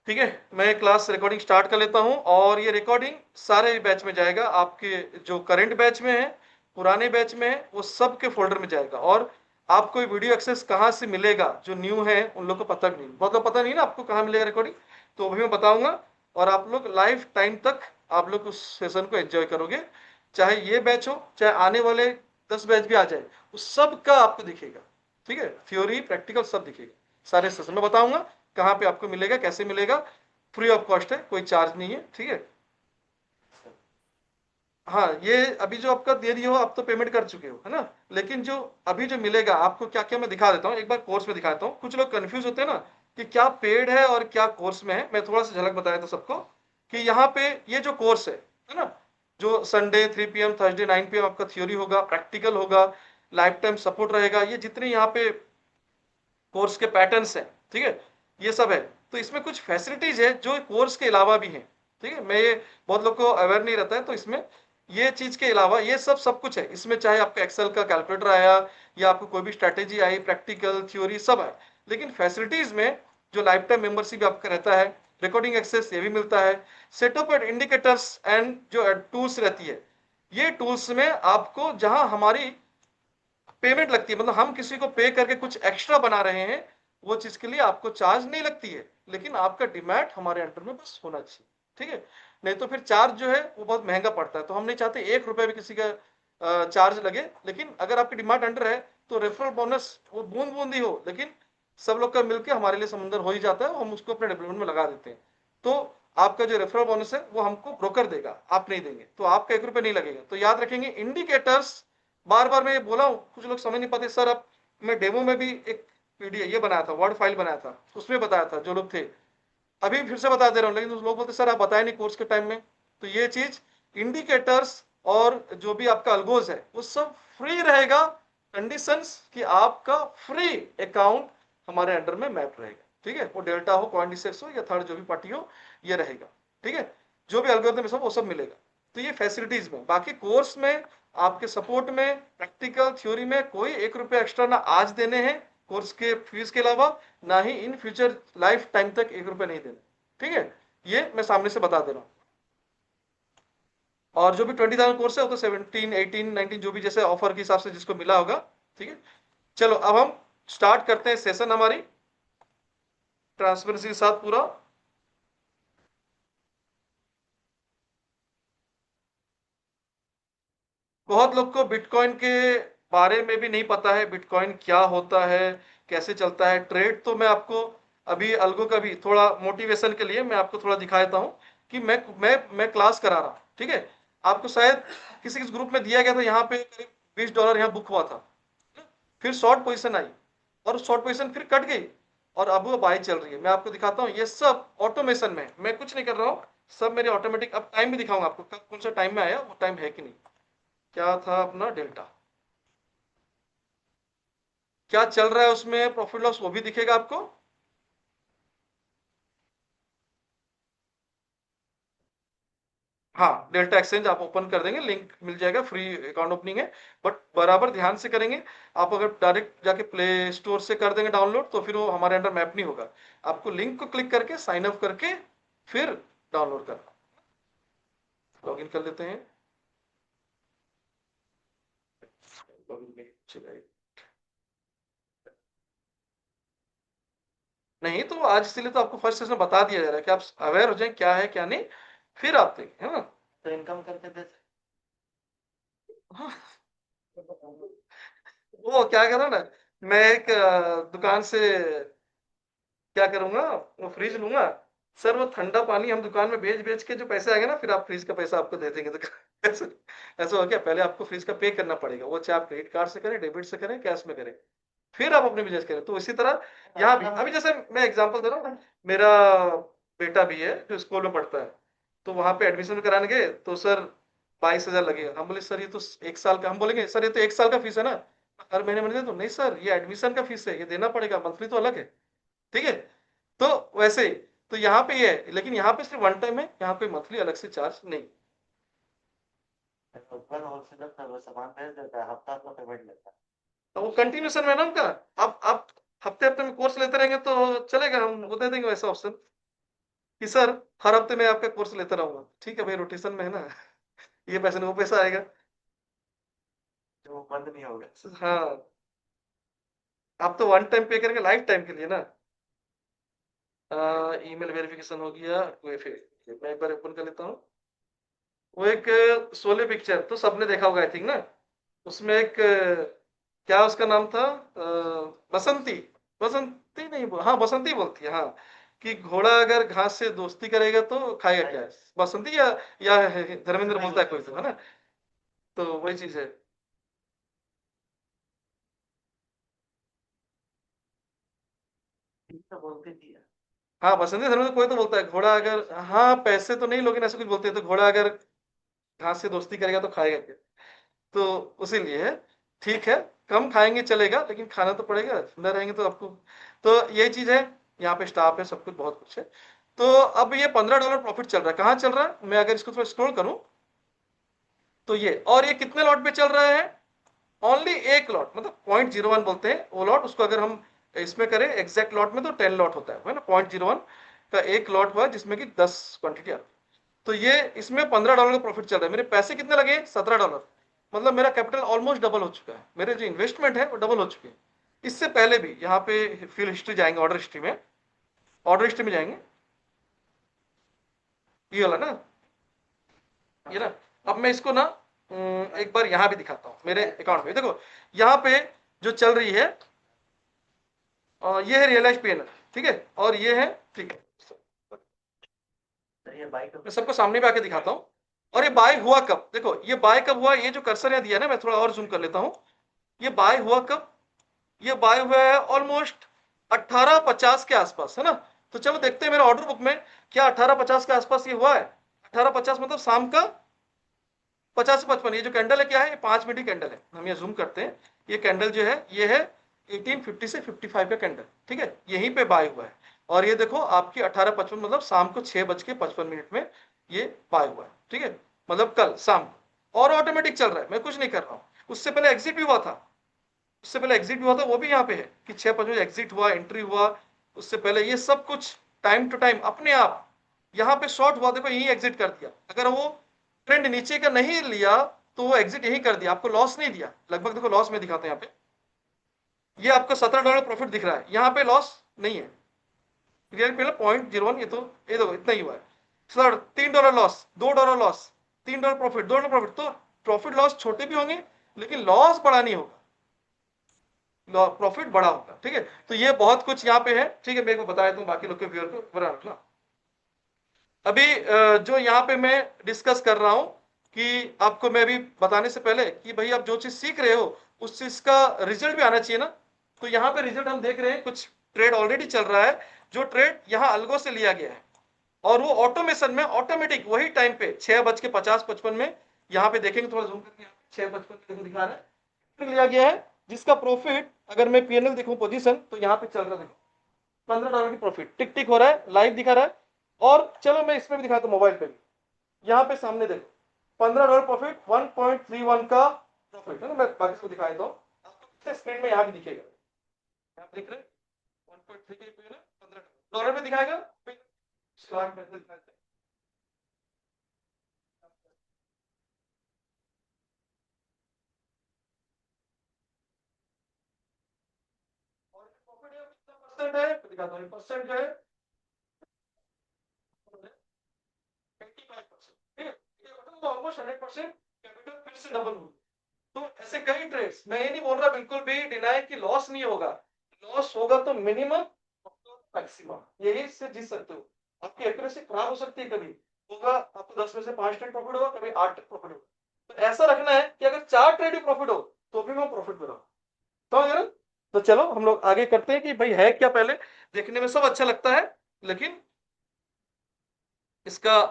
ठीक है, मैं क्लास रिकॉर्डिंग स्टार्ट कर लेता हूं और ये रिकॉर्डिंग सारे बैच में जाएगा। आपके जो करंट बैच में है, पुराने बैच में है, वो सब के फोल्डर में जाएगा। और आपको वीडियो एक्सेस कहाँ से मिलेगा, जो न्यू है उन लोग को पता भी नहीं, बहुत लोग पता नहीं ना आपको कहाँ मिलेगा रिकॉर्डिंग, तो अभी मैं बताऊंगा। और आप लोग लाइफ टाइम तक आप लोग उस सेशन को एंजॉय करोगे, चाहे ये बैच हो चाहे आने वाले 10 बैच भी आ जाए, उस सब का आपको दिखेगा। ठीक है, थ्योरी प्रैक्टिकल सब दिखेगा, सारे सेशन में बताऊंगा कहाँ पे आपको मिलेगा, कैसे मिलेगा। फ्री ऑफ कॉस्ट है, कोई चार्ज नहीं है। ठीक है, हाँ, ये अभी जो आपका दे दिए हो आप तो पेमेंट कर चुके हो, है ना। लेकिन जो अभी जो मिलेगा आपको क्या क्या, मैं दिखा देता हूँ, एक बार कोर्स में दिखाता हूँ। कुछ लोग कंफ्यूज होते हैं ना कि क्या पेड है और क्या कोर्स में है। मैं थोड़ा सा झलक बताया था सबको कि यहाँ पे ये जो कोर्स है ना, जो संडे 3 PM, थर्सडे 9 PM आपका थ्योरी होगा, प्रैक्टिकल होगा, लाइफ टाइम सपोर्ट रहेगा, ये जितने यहाँ पे कोर्स के पैटर्न्स हैं, ठीक है, ये सब है। तो इसमें कुछ फैसिलिटीज है जो कोर्स के अलावा भी हैं। ठीक है, मैं ये बहुत लोग को अवेयर नहीं रहता है, तो इसमें ये चीज के अलावा ये सब कुछ है इसमें। चाहे आपका एक्सेल का कैलकुलेटर आया या आपको कोई भी स्ट्रैटेजी आई, प्रैक्टिकल थ्योरी सब है। लेकिन फैसिलिटीज में जो लाइफ टाइम मेंबरशिप आपका रहता है, रिकॉर्डिंग एक्सेस ये भी मिलता है, सेटअप एंड इंडिकेटर्स एंड जो टूल्स रहती है, ये टूल्स में आपको जहां हमारी पेमेंट लगती है, मतलब हम किसी को पे करके कुछ एक्स्ट्रा बना रहे हैं, वो चीज के लिए आपको चार्ज नहीं लगती है। लेकिन आपका डिमांड हमारे अंडर में बस होना चाहिए। ठीक है, नहीं तो फिर चार्ज जो है वो बहुत महंगा पड़ता है, तो हम नहीं चाहते 1 रुपए भी किसी का चार्ज लगे। लेकिन अगर आपकी डिमांड अंडर है तो रेफरल बोनस वो बूंद बूंद ही हो, लेकिन सब लोग का मिलकर हमारे लिए समुंदर हो ही जाता है, हम उसको अपने डेवलपमेंट में लगा देते हैं। तो आपका जो रेफरल बोनस है वो हमको ब्रोकर देगा, आप नहीं देंगे, तो आपका 1 रुपए नहीं लगेगा। तो याद रखेंगे इंडिकेटर्स। बार बार मैं ये बोला हूं, कुछ लोग समझ नहीं पाते सर। अब मैं डेमो में भी एक पीडीएफ ये बनाया था, वर्ड फाइल बनाया था, उसमें बताया था जो लोग थे। अभी फिर से बता दे रहा हूँ, लेकिन उस लोग बोलते सर आप बताए नहीं कोर्स के टाइम में। तो ये चीज इंडिकेटर्स और जो भी आपका अल्गोज है वो सब फ्री रहेगा, कंडीशंस कि आपका फ्री अकाउंट हमारे अंडर में मैप रहेगा। ठीक है, वो डेल्टा हो, कॉइनडिसेक्स हो या थर्ड जो भी पार्टी हो, ये रहेगा। ठीक है, जो भी एल्गोरिथम सब वो सब मिलेगा। तो ये फैसिलिटीज में, बाकी कोर्स में आपके सपोर्ट में, प्रैक्टिकल थ्योरी में कोई 1 रुपया एक्स्ट्रा ना आज देने हैं कोर्स के फीस के अलावा, ना ही इन फ्यूचर लाइफ टाइम तक 1 रुपया नहीं देना। ठीक है, ये मैं सामने से बता दे रहा हूँ। और जो भी 20,000 कोर्स है वो तो 17, 18, 19 जो भी जैसे ऑफर के हिसाब से जिसको मिला होगा। ठीक है, चलो अब हम स्टार्ट करते हैं सेशन हमारी ट्रांसपेरेंसी के साथ पूरा। बहुत लोग को बिटकॉइन के बारे में भी नहीं पता है, बिटकॉइन क्या होता है, कैसे चलता है ट्रेड। तो मैं आपको अभी अलगो का भी थोड़ा मोटिवेशन के लिए मैं आपको थोड़ा दिखा देता हूं कि मैं क्लास करा रहा हूं। ठीक है, आपको शायद किसी किस ग्रुप में दिया गया था, यहाँ पे करीब $20 यहाँ बुक हुआ था, फिर शॉर्ट पोजीशन आई और शॉर्ट पोजीशन फिर कट गई और अब वो बाई चल रही है। मैं आपको दिखाता हूँ, ये सब ऑटोमेशन में, मैं कुछ नहीं कर रहा हूँ, सब मेरे ऑटोमेटिक। अब टाइम भी दिखाऊंगा आपको कब कौन सा टाइम में आया, वो टाइम है कि नहीं। क्या था अपना डेल्टा, क्या चल रहा है उसमें, प्रॉफिट लॉस वो भी दिखेगा आपको। हाँ, डेल्टा एक्सचेंज आप ओपन कर देंगे, लिंक मिल जाएगा, फ्री अकाउंट ओपनिंग है। बट बराबर ध्यान से करेंगे। आप अगर डायरेक्ट जाके प्ले स्टोर से कर देंगे डाउनलोड तो फिर वो हमारे अंडर मैप नहीं होगा। आपको लिंक को क्लिक करके साइन अप करके फिर डाउनलोड करना। लॉगिन कर लेते हैं। लॉगिन में चलिए। नहीं तो आज इसीलिए तो आपको फर्स्ट सेशन बता दिया जा रहा है कि आप अवेयर हो जाए क्या है क्या नहीं, फिर आप देखें, है ना। तो इनकम करके दे हाँ, वो क्या करा ना, मैं एक दुकान से क्या करूंगा, वो फ्रिज लूंगा। सर वो ठंडा पानी हम दुकान में बेच बेच के जो पैसे आएंगे ना, फिर आप फ्रिज का पैसा आपको दे देंगे दुकान ऐसा। ऐसा हो गया, पहले आपको फ्रिज का पे करना पड़ेगा, वो चाहे आप क्रेडिट कार्ड से करें, डेबिट से करें, कैश में करें, फिर आप अपने बिजनेस करें। तो इसी तरह यहाँ भी, अभी जैसे मैं एग्जांपल दे रहा हूँ, मेरा बेटा भी है जो स्कूल में पढ़ता है, तो वहां पे एडमिशन कराने गए तो सर 22,000 लगेगा। हम बोले सर ये तो 1 साल का, हम बोलेंगे सर ये तो 1 साल का फीस है ना, हर महीने महीने तो नहीं सर, ये एडमिशन का फीस है, ये देना पड़ेगा, मंथली तो अलग है। ठीक है, तो वैसे ही, तो यहाँ पे ये है, लेकिन यहाँ पे सिर्फ वन टाइम है, यहाँ पे मंथली अलग से चार्ज नहीं। ऊपर होलसेलर का वो सामान भेज देता है, हफ्ता का पेमेंट लेता है। तो वो कंटिन्यूशन में ना उनका, अब हफ्ते हफ्ते में कोर्स लेते रहेंगे तो चलेगा, हम वो दे देंगे वैसा ऑप्शन। कि सर हर हफ्ते मैं आपका कोर्स लेता रहूंगा। ठीक है भाई, रोटेशन में है ना। ये पैसे नहीं, वो पैसा आएगा। जो बंद नहीं होगा। हाँ, आप तो वन टाइम पे करेंगे, लाइफ टाइम के लिए ना। ईमेल वेरिफिकेशन हो गया। कोई फिर मैं एक बार ओपन कर लेता हूँ। वो एक शोले पिक्चर तो सबने देखा होगा आई थिंक ना। उसमें एक क्या उसका नाम था, बसंती। बसंती नहीं हाँ बसंती बोलती है हाँ, कि घोड़ा अगर घास से दोस्ती करेगा तो खाएगा क्या। बसंती या धर्मेंद्र बोलता है कोई तो, है ना। तो वही चीज है। ठीक तो बोलती थी यार। हाँ बसंती धर्मेंद्र कोई तो बोलता है, घोड़ा अगर, हाँ पैसे तो नहीं लेकिन ऐसे कुछ बोलते हैं, तो घोड़ा अगर घास से दोस्ती करेगा तो खाएगा क्या। तो उसी लिए है। ठीक है, कम खाएंगे चलेगा, लेकिन खाना तो पड़ेगा, न रहेंगे तो आपको। तो यही चीज है। यहाँ पे स्टाफ है, सब कुछ बहुत कुछ है। तो अब ये $15 प्रॉफिट चल रहा है, कहाँ चल रहा है, मैं अगर इसको थोड़ा स्क्रॉल करूं तो ये, और ये कितने लॉट पे चल रहा है, ओनली एक लॉट, मतलब 0.01 बोलते हैं वो लॉट, उसको अगर हम इसमें करें एग्जैक्ट लॉट में तो 10 लॉट होता है ना। 0.01 का एक लॉट हुआ जिसमें कि 10 क्वांटिटी आती है। तो ये इसमें $15 का प्रॉफिट चल रहा है। मेरे पैसे कितने लगे, $17। मतलब मेरा कैपिटल ऑलमोस्ट डबल हो चुका है, मेरे जो इन्वेस्टमेंट है वो डबल हो चुके हैं। इससे पहले भी यहाँ पे फिल हिस्ट्री जाएंगे, ऑर्डर हिस्ट्री में, ऑर्डर हिस्ट्री में जाएंगे, ये वाला ना, ये ना। अब मैं इसको ना एक बार यहाँ भी दिखाता हूँ मेरे अकाउंट में, देखो यहाँ पे जो चल रही है, ये है रियलाइज पीएनएल, ठीक है, और ये है, ठीक है, तो ये बाइक मैं सबको सामने पे आके दिखाता हूँ। और ये बाय हुआ कब, देखो ये बाय कब हुआ, ये जो कर्सर यहाँ दिया है ना, मैं थोड़ा और जूम कर लेता हूँ। ये बाय हुआ कब, ये बाय हुआ है ऑलमोस्ट 18:50 के आसपास, है ना। तो चलो देखते हैं मेरे ऑर्डर बुक में क्या 18:50 के आसपास ये हुआ है। 18:50 मतलब शाम का 50 से 55। ये जो कैंडल है क्या है, ये 5 मिनट की कैंडल है, हम ये जूम करते हैं। ये कैंडल जो है ये है 1850 से 55 का कैंडल, ठीक है, यहीं पे बाय हुआ है। और ये देखो आपकी 18:55 मतलब शाम को 6:55 में ये बाय हुआ है, ठीक है, मतलब कल शाम को। और ऑटोमेटिक चल रहा है, मैं कुछ नहीं कर रहा हूँ। उससे पहले एग्जिट भी हुआ था, उससे पहले एग्जिट हुआ था, वो भी यहाँ पे है कि 6:55 एग्जिट हुआ, एंट्री हुआ। उससे पहले ये सब कुछ टाइम टू टाइम अपने आप यहाँ पे शॉर्ट हुआ, देखो यही एग्जिट कर दिया। अगर वो ट्रेंड नीचे का नहीं लिया तो वो एग्जिट यही कर दिया, आपको लॉस नहीं दिया लगभग। देखो लॉस में दिखाते हैं यहाँ पे, ये आपको $17 प्रॉफिट दिख रहा है, यहाँ पे लॉस नहीं है। रियल पे 0.01, ये देखो इतना ही हुआ है। Sir $3 loss, $2 loss, $3 profit, $2 profit. तो प्रॉफिट लॉस छोटे भी होंगे लेकिन लॉस बड़ा नहीं होगा, प्रॉफिट बड़ा होगा, ठीक है। तो ये बहुत कुछ यहाँ पे है, ठीक है, मेरे को बताया तुम बाकी लोग के व्यूअर को बना रखना। अभी जो यहाँ पे मैं डिस्कस कर रहा हूँ कि आपको मैं भी बताने से पहले कि भाई आप जो चीज सीख रहे हो उस चीज का रिजल्ट भी आना चाहिए ना। तो यहाँ पे रिजल्ट हम देख रहे हैं, कुछ ट्रेड ऑलरेडी चल रहा है, जो ट्रेड यहाँ अलगो से लिया गया है, और वो ऑटोमेशन में ऑटोमेटिक वही टाइम पे 6:50-55 में, यहाँ पे देखेंगे थोड़ा जूम करके, 6:55 दिखा रहा है, लिया गया है, जिसका प्रॉफिट अगर मैं पीएनएल देखूं पोजीशन तो यहाँ पे चल रहा है, देखो $15 की प्रॉफिट टिक टिक हो रहा है, लाइव दिखा रहा है। और चलो मैं इसमें भी दिखाता हूँ, मोबाइल पे भी, यहाँ पे सामने देखो $15 प्रॉफिट, 1.31 का प्रॉफिट है ना। मैं बाकी इसको दिखा देता हूँ आपको, स्क्रीन में यहाँ भी दिखेगा, यहाँ पे दिख रहे 1.3 के $15 में दिखाएगा। और प्रॉफिट कितना परसेंट है दिखाता हूँ, परसेंट जो है 85%, ठीक है, ऑलमोस्ट 100% कैपिटल फिर से डबल हुई। तो ऐसे कई ट्रेड्स, मैं ये नहीं बोल रहा बिल्कुल भी डिनाई कि लॉस नहीं होगा, लॉस होगा तो मिनिमम मैक्सिमम, यही से जीत सकते हो। आपकी एक्यूरेसी खराब हो सकती है, कभी होगा आपको 10 में से 5 ट्रेड प्रॉफिट होगा, कभी 8 ट्रेड प्रॉफिट होगा। तो ऐसा रखना है कि अगर 4 ट्रेड भी प्रॉफिट हो तो भी मैं प्रॉफिट में रहूं। तो यार, तो चलो हम लोग आगे करते हैं कि भाई है क्या, पहले देखने में सब अच्छा लगता है लेकिन इसका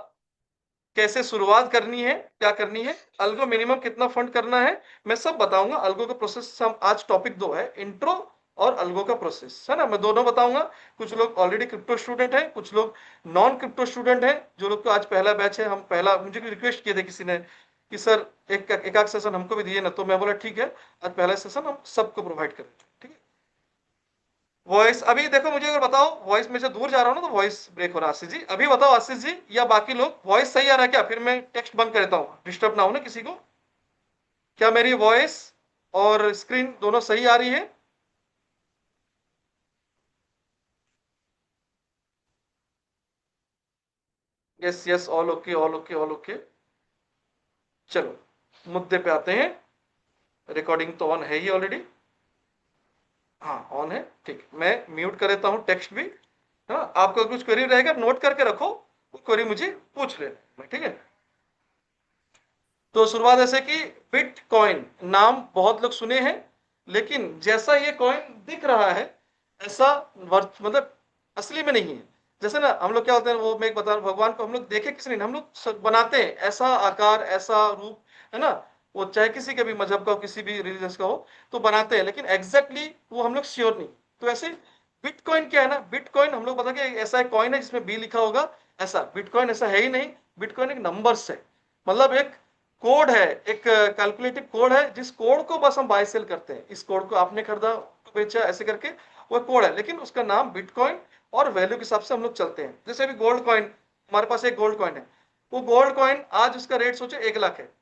कैसे शुरुआत करनी है, क्या करनी है, अल्गो मिनिमम कितना फंड करना है, मैं सब बताऊंगा। अल्गो का प्रोसेस हम आज टॉपिक 2 है, इंट्रो और अल्गो का प्रोसेस, है ना, मैं दोनों बताऊंगा। कुछ लोग ऑलरेडी क्रिप्टो स्टूडेंट हैं, कुछ लोग नॉन क्रिप्टो स्टूडेंट हैं, जो लोग को आज पहला बैच है। हम पहला, मुझे रिक्वेस्ट किए थे किसी ने कि सर एक आध सेशन हमको भी दिए ना, तो मैं बोला ठीक है, आज पहला सेशन हम सबको प्रोवाइड करेंगे, ठीक है। वॉइस अभी देखो, मुझे अगर बताओ, वॉइस में से दूर जा रहा हूँ ना तो वॉइस ब्रेक हो रहा है। आशीष जी अभी बताओ, आशीष जी या बाकी लोग, वॉइस सही आ रहा है क्या? फिर मैं टेक्स्ट बंद कर देता हूँ, डिस्टर्ब ना हो ना किसी को। क्या मेरी वॉइस और स्क्रीन दोनों सही आ रही है? Yes yes, all okay all okay all okay. चलो मुद्दे पे आते हैं। रिकॉर्डिंग तो ऑन है ही ऑलरेडी। हाँ ऑन है, ठीक। मैं म्यूट कर देता हूँ टेक्स्ट भी। हाँ, आपको कुछ क्वेरी रहेगा नोट करके रखो, वो क्वेरी मुझे पूछ लेना, ठीक है। तो शुरुआत ऐसे कि बिटकॉइन नाम बहुत लोग सुने हैं, लेकिन जैसा ये कॉइन दिख रहा है ऐसा मतलब असली में नहीं है। जैसे ना हम लोग क्या होते हैं, वो मैं एक बता रहा हूं, भगवान को हम लोग देखे किसी नहीं, हम लोग बनाते हैं ऐसा आकार ऐसा रूप, है ना। वो चाहे किसी के भी मजहब का हो, किसी भी रिलीजन का हो, तो बनाते हैं, लेकिन एग्जैक्टली वो हम लोग श्योर नहीं। तो ऐसे बिटकॉइन क्या है ना, बिटकॉइन हम लोग पता कि ऐसा एक कॉइन है जिसमें बी लिखा होगा, ऐसा बिटकॉइन ऐसा है ही नहीं। बिटकॉइन एक नंबर्स है, मतलब एक कोड है, एक कैलकुलेटिव कोड है, जिस कोड को बस हम बाय सेल करते हैं। इस कोड को आपने खरीदा तो बेचा, ऐसे करके वो कोड है, लेकिन उसका नाम बिटकॉइन, और वैल्यू के हिसाब से हम लोग चलते हैं। जैसे अभी गोल्ड कॉइन, हमारे पास एक गोल्ड कॉइन है, वो गोल्ड कॉइन आज उसका रेट सोचो 1 लाख है।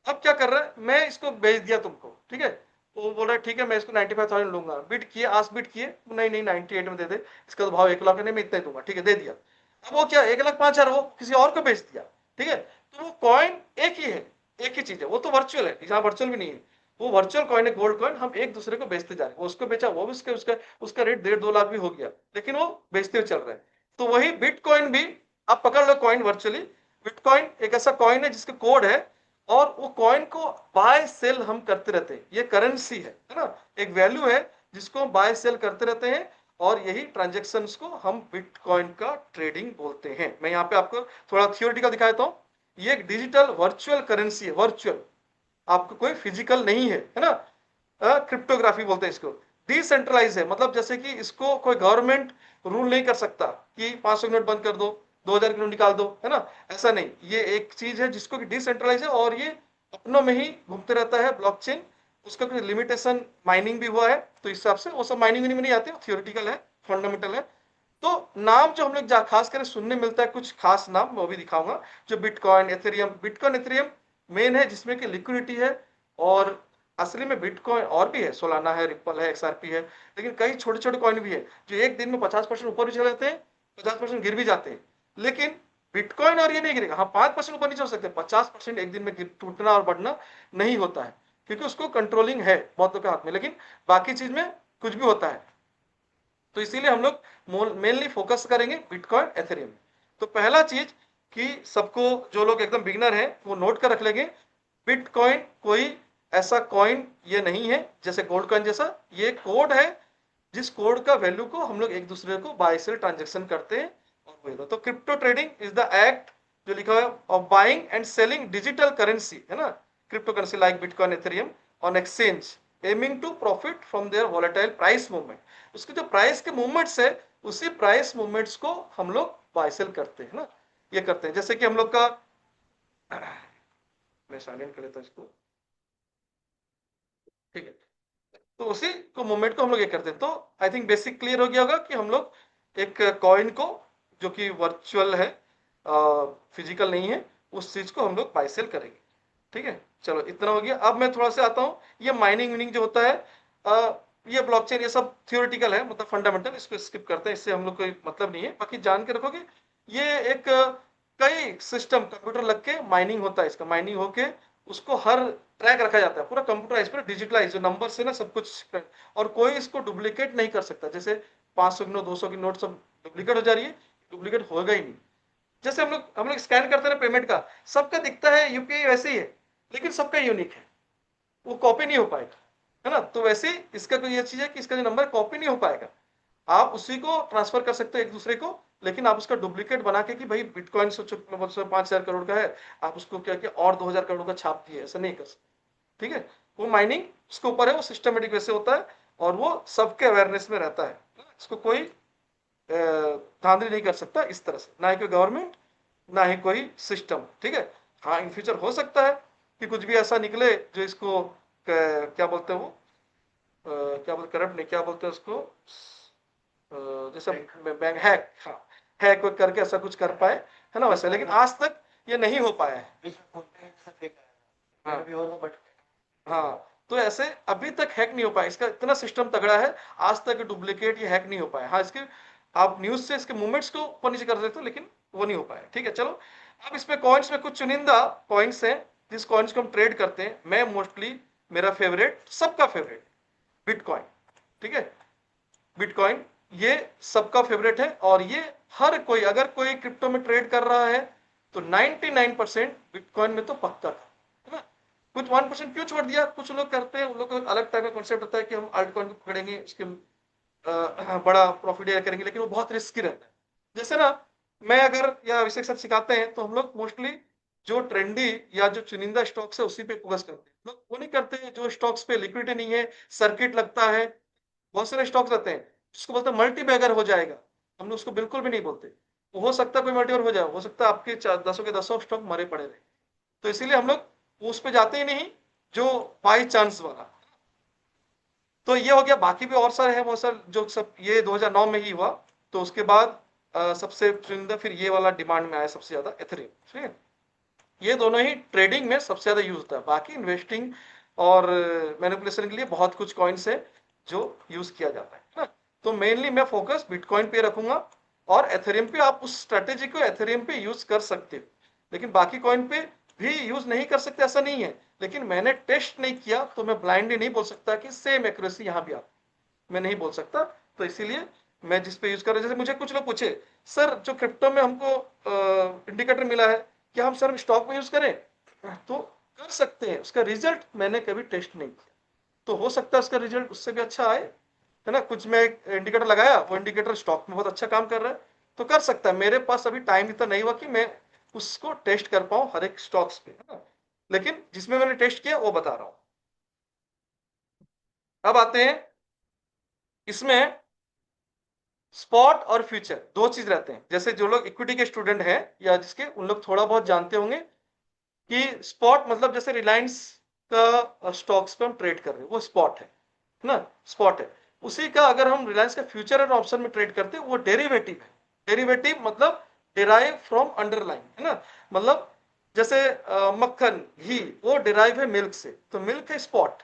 अब क्या कर रहा है, मैं इसको बेच दिया तुमको, ठीक है। वो बोल रहा है ठीक है मैं इसको 95,000 लूंगा, बिट किए, आज बिट किए, नहीं नहीं 98 में दे दे, इसका तो भाव 1 लाख है, नहीं मैं इतना ही दूंगा, ठीक है दे दिया। अब वो क्या, 1,05,000 वो किसी और को बेच दिया, ठीक है। तो वो कॉइन एक ही है, एक ही चीज है, वो तो वर्चुअल है, यहाँ वर्चुअल भी नहीं है। वो वर्चुअल कॉइन है, गोल्ड कॉइन, हम एक दूसरे को बेचते जा रहे हैं। वो उसको बेचा, वो भी उसके उसका उसका रेट 1.5-2 लाख भी हो गया, लेकिन वो बेचते हुए चल रहा है। तो वही बिटकॉइन भी, आप पकड़ लो कॉइन वर्चुअली। बिटकॉइन एक ऐसा कॉइन है जिसका कोड है, और वो कॉइन को बाय सेल हम करते रहते हैं। ये करेंसी है ना, एक वैल्यू है जिसको हम बाय सेल करते रहते हैं, और यही ट्रांजेक्शन्स को हम बिटकॉइन का ट्रेडिंग बोलते हैं। मैं यहाँ पे आपको थोड़ा थियोरिटिकल दिखा देता हूँ। ये एक डिजिटल वर्चुअल करेंसी है, वर्चुअल, आपको कोई फिजिकल नहीं है ना। क्रिप्टोग्राफी बोलते हैं इसको। डिसेंट्रलाइज है, मतलब जैसे कि इसको कोई गवर्नमेंट रूल नहीं कर सकता कि 500 नोट बंद कर दो, 2,000 नोट निकाल दो, है ना। ऐसा नहीं, ये एक चीज है जिसको कि डिसेंट्रलाइज है, और ये अपनों में ही घूमते रहता है, ब्लॉकचेन। उसका कोई लिमिटेशन, माइनिंग भी हुआ है, तो इस हिसाब से वो सब माइनिंग में नहीं आते, थियोरिटिकल है, फंडामेंटल है। तो नाम जो हम लोग खास कर सुनने मिलता है, कुछ खास नाम वो भी दिखाऊंगा। जो bitcoin Ethereum, bitcoin Ethereum main है, जिसमें कि लिक्विडिटी है। और असली में बिटकॉइन और भी है, सोलाना है, रिपल है, एक्सआरपी है, लेकिन कई छोटे छोटे कॉइन भी है जो एक दिन में 50% ऊपर भी चले जाते हैं, 50% गिर भी जाते हैं। लेकिन बिटकॉइन और ये नहीं गिरेगा, हाँ 5% ऊपर नीचे हो सकते हैं, 50% एक दिन में टूटना और बढ़ना नहीं होता है, क्योंकि उसको कंट्रोलिंग है बहुत लोग के हाथ में। लेकिन बाकी चीज में कुछ भी होता है। तो इसीलिए हम लोग मेनली फोकस करेंगे बिटकॉइन एथेरियम। तो पहला चीज कि सबको, जो लोग एकदम बिगनर है वो नोट कर रख लेंगे, बिटकॉइन कोई ऐसा कॉइन ये नहीं है जैसे गोल्ड कॉइन जैसा। ये कोड है, जिस कोड का वैल्यू को हम लोग एक दूसरे को बाय सेल ट्रांजेक्शन करते हैं, और वही तो crypto trading is the act, जो लिखा हुआ है, of buying and selling digital currency, है ना, cryptocurrency like bitcoin ethereum on exchange, aiming to profit from their volatile price movement. उसके जो प्राइस के मूवमेंट्स है, उसी प्राइस मूवमेंट्स को हम लोग बाय सेल करते हैं ना, ये करते हैं। जैसे कि हम लोग का, मैं साइलेंट कर लेता हूं इसको, ठीक है। तो उसी को मूवमेंट को हम लोग ये करते हैं। तो आई थिंक बेसिक क्लियर हो गया होगा कि हम लोग एक कॉइन को, जो कि वर्चुअल है, फिजिकल नहीं है, उस चीज को हम लोग बाय सेल करेंगे, ठीक है। चलो इतना हो गया। अब मैं थोड़ा सा आता हूँ, ये माइनिंग विनिंग जो होता है, ये ब्लॉकचेन, ये सब थियोरिटिकल है, मतलब फंडामेंटल, इसको स्किप करते हैं, इससे हम लोग कोई मतलब नहीं है। बाकी जान के रखोगे, ये एक कई सिस्टम कंप्यूटर लग के माइनिंग होता है, इसका माइनिंग होके उसको हर ट्रैक रखा जाता है, पूरा कंप्यूटराइज, पूरा डिजिटलाइज, जो नंबर से ना सब कुछ और कोई इसको डुप्लीकेट नहीं कर सकता। जैसे 500 की नोट, 200 की नोट सब डुप्लीकेट हो जा रही है, डुप्लीकेट होगा ही नहीं। जैसे हम लोग स्कैन करते हैं पेमेंट का, सबका दिखता है यूपीआई वैसे ही है, लेकिन सबका यूनिक है, वो कॉपी नहीं हो पाएगा, है ना। तो वैसे ही इसका कोई ये चीज है कि इसका जो नंबर कॉपी नहीं हो पाएगा, आप उसी को ट्रांसफर कर सकते हो एक दूसरे को, लेकिन आप उसका डुप्लीकेट बना के कि भाई बिटकॉइन 5,000 करोड़ का है, आप उसको क्या किया और 2,000 करोड़ का छाप दिए, ऐसा नहीं कर सकते, ठीक है। वो माइनिंग उसके ऊपर है, वो सिस्टमेटिक वैसे होता है, और वो सबके अवेयरनेस में रहता है। इसको कोई धांधली नहीं कर सकता इस तरह से, ना ही कोई गवर्नमेंट, ना ही कोई सिस्टम, ठीक है। हाँ इन फ्यूचर हो सकता है कि कुछ भी ऐसा निकले जो इसको क्या बोलते हैं वो, क्या बोलते, करप्ट नहीं, क्या बोलते हैं उसको, जैसे बैंक हैक, हाँ, हैक करके ऐसा कुछ कर पाए, है ना, वैसे। लेकिन आज तक ये नहीं हो पाया है। हाँ हाँ, तो ऐसे अभी तक हैक नहीं हो पाया, इसका इतना सिस्टम तगड़ा है, आज तक डुप्लीकेट ये हैक नहीं हो पाया। हाँ, इसके आप न्यूज से इसके मूवमेंट्स को ऊपर नीचे कर देते हो, लेकिन वो नहीं हो पाया। ठीक है, चलो। अब इसमें कॉइन्स में कुछ चुनिंदा कॉइन्स हैं जिस कॉइन्स को हम ट्रेड करते हैं। मैं मोस्टली, मेरा फेवरेट, सबका फेवरेट बिटकॉइन। ठीक है, बिटकॉइन ये सबका फेवरेट है, और ये हर कोई, अगर कोई क्रिप्टो में ट्रेड कर रहा है तो 99% बिटकॉइन में तो पक्का था, है ना। कुछ 1% क्यों छोड़ दिया, कुछ लोग करते हैं, उन लोग को अलग टाइप का कॉन्सेप्ट होता है कि हम अल्ट कॉइन को पकड़ेंगे, उसके बड़ा प्रॉफिट करेंगे, लेकिन वो बहुत रिस्की रहता है। जैसे ना, मैं अगर या अभिषेक सर सिखाते हैं तो हम लोग मोस्टली जो ट्रेंडी या जो चुनिंदा स्टॉक्स है उसी पे फोकस करते हैं। लोग वो नहीं करते जो स्टॉक्स पे लिक्विडिटी नहीं है, सर्किट लगता है। बहुत सारे स्टॉक्स रहते हैं जिसको बोलते हैं मल्टी बैगर हो जाएगा, हम लोग उसको बिल्कुल भी नहीं बोलते। वो हो सकता है कोई मल्टी बैगर हो जाए, हो सकता है आपके दसों के दसों स्टॉक मरे पड़े रहे। तो इसीलिए हम लोग उस पे जाते ही नहीं जो बाई चांस वाला। तो ये हो गया, बाकी भी और सारे हैं बहुत सारे जो सब ये 2009 में ही हुआ। तो उसके बाद सबसे चुनिंदा फिर ये वाला डिमांड में आया सबसे ज्यादा, एथेरियम। ठीक है, ये दोनों ही ट्रेडिंग में सबसे ज्यादा यूज होता है। बाकी इन्वेस्टिंग और मैनिपुलेशन के लिए बहुत कुछ कॉइन्स है जो यूज किया जाता है ना। तो मेनली मैं फोकस बिटकॉइन पे रखूंगा, और एथेरियम पे आप उस स्ट्रेटेजी को एथेरियम पे यूज कर सकते हो, लेकिन बाकी कॉइन पे भी यूज नहीं कर सकते ऐसा नहीं है। लेकिन मैंने टेस्ट नहीं किया तो मैं ब्लाइंडली नहीं बोल सकता कि सेम एक्यूरेसी यहाँ भी आप, मैं नहीं बोल सकता। तो इसीलिए मैं जिस पे यूज कर रहा हूं, जैसे मुझे कुछ लोग पूछे, सर जो क्रिप्टो में हमको इंडिकेटर मिला है, क्या हम सर स्टॉक में यूज करें? तो कर सकते हैं, उसका रिजल्ट मैंने कभी टेस्ट नहीं किया, तो हो सकता है उसका रिजल्ट उससे भी अच्छा आए, है ना। कुछ मैं इंडिकेटर लगाया, वो इंडिकेटर स्टॉक में बहुत अच्छा काम कर रहा है, तो कर सकता है। मेरे पास अभी टाइम इतना नहीं हुआ कि मैं उसको टेस्ट कर पाऊं हर एक स्टॉक्स पे, है ना। लेकिन जिसमें मैंने टेस्ट किया वो बता रहा हूं। अब आते हैं इसमें, स्पॉट और फ्यूचर दो चीज रहते हैं। जैसे जो लोग इक्विटी के स्टूडेंट हैं या जिसके, उन लोग थोड़ा बहुत जानते होंगे कि स्पॉट मतलब जैसे रिलायंस का स्टॉक्स पे हम ट्रेड कर रहे हैं, वो स्पॉट है ना, स्पॉट है। उसी का अगर हम रिलायंस का फ्यूचर एंड ऑप्शन में ट्रेड करते हैं, वो डेरिवेटिव है। डेरिवेटिव मतलब डिराइव फ्रॉम अंडरलाइन, है ना। मतलब जैसे मक्खन, घी, वो डिराइव है मिल्क से, तो मिल्क है स्पॉट।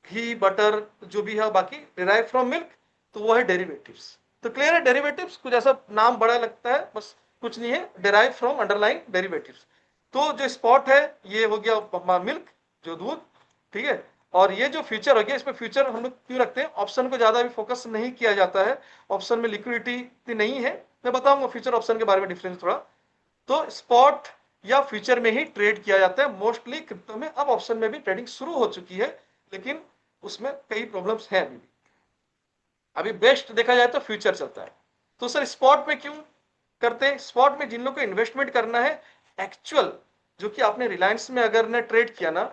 घी, बटर, जो भी है बाकी डिराइव फ्रॉम मिल्क, तो वो है डेरिवेटिव्स। तो क्लियर है, डेरिवेटिव्स कुछ ऐसा नाम बड़ा लगता है, बस कुछ नहीं है, डिराइव फ्रॉम अंडरलाइन डेरिवेटिव्स। तो जो स्पॉट है ये हो गया मिल्क, जो दूध। ठीक है, और ये जो फ्यूचर हो गया, इसमें फ्यूचर हम लोग क्यों रखते हैं, ऑप्शन को ज्यादा भी फोकस नहीं किया जाता है, ऑप्शन में लिक्विडिटी नहीं है। मैं बताऊंगा फ्यूचर ऑप्शन के बारे में डिफरेंस थोड़ा। तो स्पॉट या फ्यूचर में ही ट्रेड किया जाता है मोस्टली क्रिप्टो में। अब ऑप्शन में भी ट्रेडिंग शुरू हो चुकी है, लेकिन उसमें कई प्रॉब्लम्स हैं अभी भी। अभी बेस्ट देखा जाए तो फ्यूचर चलता है। तो सर स्पॉट में क्यों करते हैं? स्पॉट में जिन लोगों को इन्वेस्टमेंट करना है एक्चुअल, जो कि आपने रिलायंस में अगर ने ट्रेड किया ना,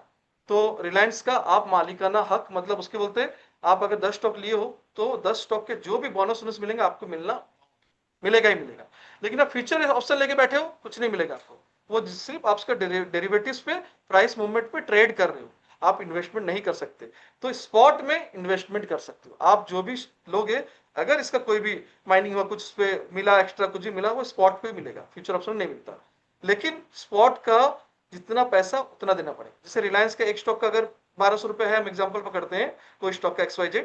तो रिलायंस का आप मालिकाना हक, मतलब उसके बोलते हैं, आप अगर 10 स्टॉक लिए हो तो 10 स्टॉक के जो भी बोनस वोनस मिलेंगे आपको मिलेगा ही मिलेगा। लेकिन आप फ्यूचर ऑप्शन लेके बैठे हो, कुछ नहीं मिलेगा आपको। वो सिर्फ आपका डेरिवेटिव्स पे, प्राइस मूवमेंट पे ट्रेड कर रहे हो, आप इन्वेस्टमेंट नहीं कर सकते। तो स्पॉट में इन्वेस्टमेंट कर सकते हो आप, जो भी लोगे। अगर इसका कोई भी माइनिंग हुआ, कुछ पे मिला एक्स्ट्रा, कुछ भी मिला, वो स्पॉट पे मिलेगा, फ्यूचर ऑप्शन नहीं मिलता। लेकिन स्पॉट का जितना पैसा उतना देना पड़ेगा। जैसे रिलायंस का एक स्टॉक का अगर 1200 रुपए है, हम एग्जाम्पल पकड़ते हैं, कोई स्टॉक का XYZ,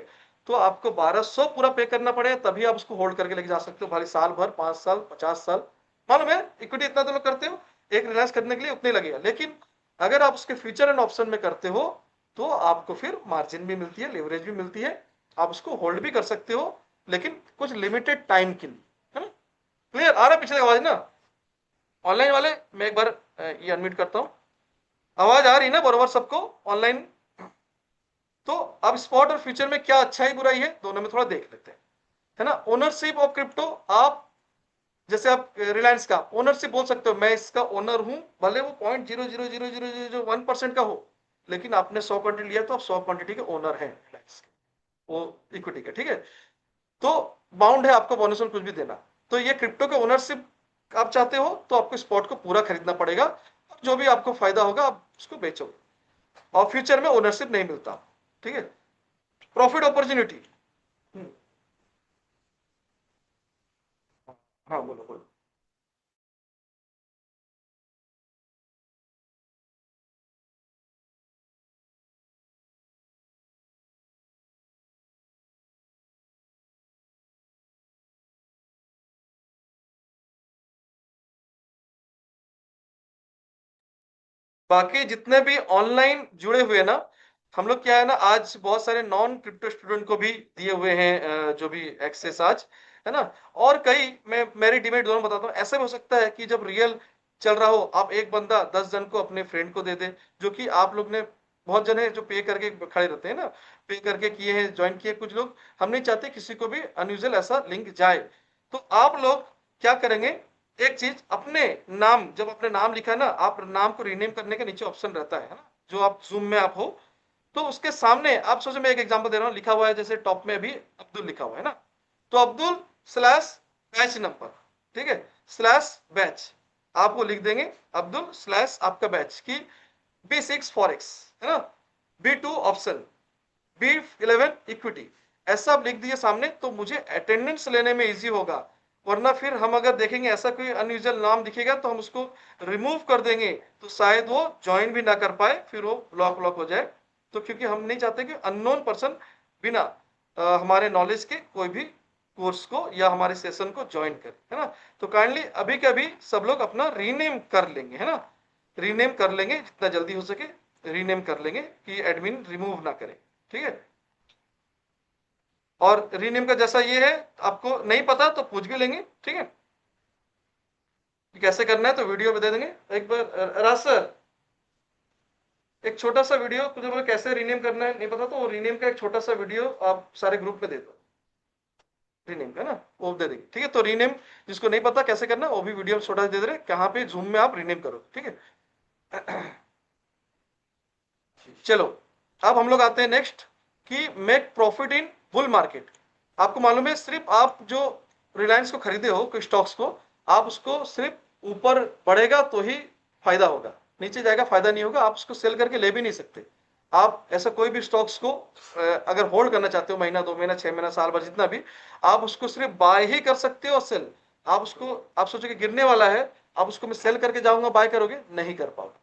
तो आपको 1200 पूरा पे करना पड़ेगा, तभी आप उसको होल्ड करके लेके जा सकते हो भाई, साल भर, 5 साल, 50 साल। मालूम है, इक्विटी इतना तो लोग करते हो, एक रिलायंस करने के लिए उतने लगेगा। लेकिन अगर आप उसके फ्यूचर एंड ऑप्शन में करते हो, तो आपको फिर मार्जिन भी मिलती है, लेवरेज भी मिलती है, आप उसको होल्ड भी कर सकते हो, लेकिन कुछ लिमिटेड टाइम के लिए, है ना। क्लियर आ रहा है पिछले आवाज ना? ऑनलाइन वाले मैं एक बार ये अनम्यूट करता हूँ। आवाज आ रही है ना बरोबर सबको ऑनलाइन? तो अब स्पॉट और फ्यूचर में क्या अच्छाई बुराई है, दोनों में थोड़ा देख लेते हैं, है ना। ओनरशिप ऑफ क्रिप्टो, आप जैसे आप रिलायंस का ओनरशिप बोल सकते हो, मैं इसका ओनर हूं, भले वो 0.0000001% का हो, लेकिन आपने 100 क्वांटिटी लिया तो आप 100 क्वांटिटी के ओनर हैं रिलायंस के, वो इक्विटी के। ठीक है, तो बाउंड है आपको बोनस और कुछ भी देना। तो ये क्रिप्टो के ओनरशिप आप चाहते हो तो आपको स्पॉट को पूरा खरीदना पड़ेगा, जो भी आपको फायदा होगा आप उसको बेचोगे, और फ्यूचर में ओनरशिप नहीं मिलता। ठीक है, प्रॉफिट अपॉर्चुनिटी, हाँ बोलो बोलो। बाकी जितने भी ऑनलाइन जुड़े हुए ना, हम लोग क्या है ना, आज बहुत सारे नॉन क्रिप्टो स्टूडेंट को भी दिए हुए हैं जो भी एक्सेस आज, है ना। और कई, मैं मेरी डिमेट दोनों बताता हूँ, ऐसा भी हो सकता है कि जब रियल चल रहा हो, आप एक बंदा 10 जन को अपने फ्रेंड को दे दे, जो कि आप लोग ने, बहुत जन है जो पे करके खड़े रहते हैं ना, पे करके किए हैं, ज्वाइन किए कुछ लोग। हम नहीं चाहते किसी को भी अनयूजल ऐसा लिंक जाए। तो आप लोग क्या करेंगे, एक चीज, अपने नाम, जब अपने नाम लिखा है ना, आप नाम को रीनेम करने के नीचे ऑप्शन रहता है ना, जो आप जूम में आप हो, तो उसके सामने आप सोचो, मैं एक एग्जांपल दे रहा हूँ, लिखा हुआ है जैसे टॉप में अभी अब्दुल लिखा हुआ है ना, तो अब्दुल स्लैश बैच नंबर, ठीक है, स्लैश बैच, आप वो लिख देंगे, अब्दुल स्लैश आपका बैच की B6 फॉरेक्स, है ना, B2 ऑप्शन, B11 इक्विटी, ऐसा आप लिख दिए सामने, तो मुझे अटेंडेंस लेने में इजी होगा। वरना फिर हम अगर देखेंगे ऐसा कोई अनयूजुअल नाम दिखेगा तो हम उसको रिमूव कर देंगे, तो शायद वो ज्वाइन भी ना कर पाए, फिर वो ब्लॉक ब्लॉक हो जाए। तो क्योंकि हम नहीं चाहते कि अननोन पर्सन बिना हमारे नॉलेज के कोई भी कोर्स को या हमारे सेशन को ज्वाइन करे, है ना। तो काइंडली अभी के अभी सब लोग अपना रीनेम कर लेंगे, है ना, रीनेम कर लेंगे, जितना जल्दी हो सके रीनेम कर लेंगे कि एडमिन रिमूव ना करे, ठीक है। और रीनेम का जैसा ये है, आपको नहीं पता तो पूछ भी लेंगे, ठीक है, कि कैसे करना है, तो वीडियो में दे देंगे एक बार। राज सर, एक छोटा सा वीडियो, तुझे बोले कैसे रीनेम करना है नहीं पता, तो वो रीनेम का एक छोटा सा वीडियो आप सारे ग्रुप में दे दो, रीनेम का ना, वो दे देंगे, ठीक है। तो रीनेम जिसको नहीं पता कैसे करना, वो भी वीडियो छोटा दे दे रहे, कहाँ पे जूम में आप रीनेम करो, ठीक है। चलो, अब हम लोग आते हैं नेक्स्ट, कि make profit in bull market. आपको मालूम है, सिर्फ आप जो रिलायंस को खरीदे हो कोई स्टॉक्स को, आप उसको सिर्फ ऊपर बढ़ेगा तो ही फायदा होगा, नीचे जाएगा फायदा नहीं होगा, आप उसको सेल करके ले भी नहीं सकते। आप ऐसा कोई भी स्टॉक्स को अगर होल्ड करना चाहते हो, महीना 2 महीना 6 महीना साल भर जितना भी, आप उसको सिर्फ बाय ही कर सकते हो, सेल आप उसको, आप सोचोगे गिरने वाला है, आप उसको मैं सेल करके जाऊंगा बाय करोगे, नहीं कर पाओगे,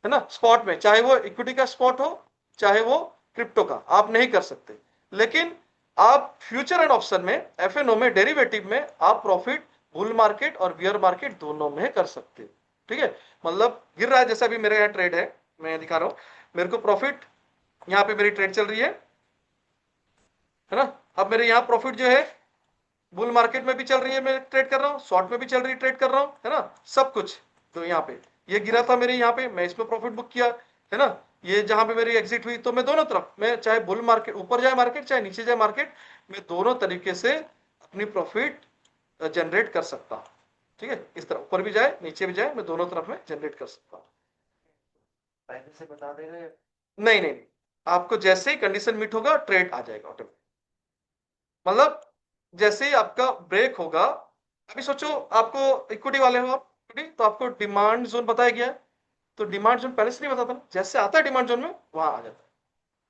है ना। स्पॉट में, चाहे वो इक्विटी का स्पॉट हो, चाहे वो क्रिप्टो का, आप नहीं कर सकते। लेकिन आप फ्यूचर एंड ऑप्शन में, एफएनओ में, डेरिवेटिव में आप प्रॉफिट बुल मार्केट और बियर मार्केट दोनों में कर सकते हो, ठीक है। मतलब गिर रहा है, जैसा भी मेरे यहाँ ट्रेड है, मैं दिखा रहा हूं, मेरे को प्रॉफिट, यहाँ पे मेरी ट्रेड चल रही है ना। अब मेरे यहाँ प्रॉफिट जो है, बुल मार्केट में भी चल रही है, मैं ट्रेड कर रहा हूँ, शॉर्ट में भी चल रही है, ट्रेड कर रहा हूँ, है ना, सब कुछ। तो यहाँ पे ये गिरा था मेरे यहाँ पे, मैं इसमें प्रॉफिट बुक किया, है ना। ये जहां पे मेरी एग्जिट हुई, तो मैं दोनों तरफ, मैं चाहे बुल मार्केट ऊपर जाए मार्केट, चाहे नीचे जाए मार्केट, मैं दोनों तरीके से अपनी प्रॉफिट जनरेट कर सकता हूँ, ठीक है। इस तरह ऊपर भी जाए नीचे भी जाए, मैं दोनों तरफ में जनरेट कर सकता हूँ। पहले से बता दे रहे। नहीं नहीं नहीं, आपको जैसे ही कंडीशन मीट होगा, ट्रेड आ जाएगा ऑटोमेटिक। मतलब जैसे ही आपका ब्रेक होगा, अभी सोचो, आपको इक्विटी वाले हो आप, इक्विटी, तो आपको डिमांड जोन बताया गया है, तो डिमांड जोन पहले से नहीं बताता ना, जैसे आता है डिमांड जोन में वहां आ जाता है।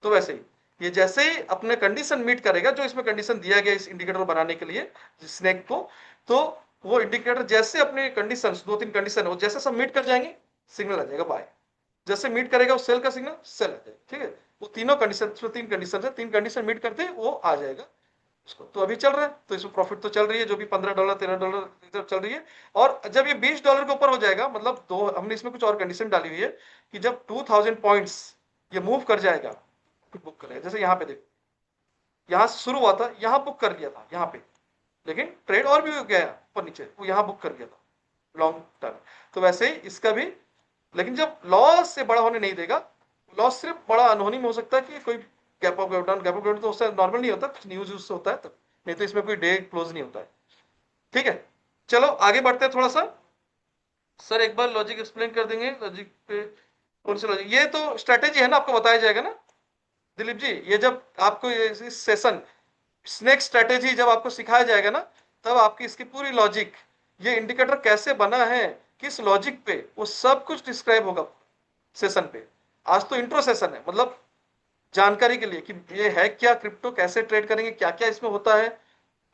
तो वैसे ही ये जैसे ही अपने कंडीशन मीट करेगा, जो इसमें कंडीशन दिया गया इस इंडिकेटर बनाने के लिए स्नेक को, तो वो इंडिकेटर जैसे अपने कंडीशन, 2-3 कंडीशन हो, जैसे सब मीट कर जाएंगे, सिग्नल आ जाएगा बाय। जैसे मीट करेगा वो सेल का सिग्नल, सेल आ जाएगा, ठीक है। वो तीनों कंडीशन, 3 कंडीशन है, 3 कंडीशन मीट करते वो आ जाएगा उसको। तो अभी चल रहा है, तो इसमें प्रॉफिट तो चल रही है, जो भी $15 $13 चल रही है। और जब ये $20 के ऊपर हो जाएगा, मतलब दो, हमने इसमें कुछ और कंडीशन डाली हुई है, कि जब 2000 पॉइंट्स ये मूव कर जाएगा, बुक करेगा। जैसे यहाँ पे देखो, यहाँ से शुरू हुआ था, यहाँ बुक कर लिया था यहाँ पे, लेकिन ट्रेड और भी हो गया ऊपर नीचे, वो यहाँ बुक कर लिया था लॉन्ग टर्म। तो वैसे ही इसका भी, लेकिन जब लॉस से बड़ा होने नहीं देगा, लॉस सिर्फ बड़ा अनहोनी में हो सकता है, कि कोई gap of gap down, gap of gap तो उससे नॉर्मल नहीं होता, कुछ न्यूज उससे होता है तब, नहीं तो इसमें कोई डे क्लोज नहीं होता है, ठीक है। चलो आगे बढ़ते हैं थोड़ा सा। सर एक बार लॉजिक एक्सप्लेन कर देंगे, लॉजिक पे कौन सी लॉजिक, ये तो स्ट्रेटेजी है ना, आपको बताया जाएगा ना दिलीप जी, ये जब आपको इस सेशन स्नेक स्ट्रेटेजी जब आपको सिखाया जाएगा ना, तब आपकी इसकी पूरी लॉजिक, ये इंडिकेटर कैसे बना है, किस लॉजिक पे, वो सब कुछ डिस्क्राइब होगा सेशन पे। आज तो इंट्रो सेशन है, मतलब जानकारी के लिए कि ये है क्या क्रिप्टो, कैसे ट्रेड करेंगे, क्या क्या इसमें होता है,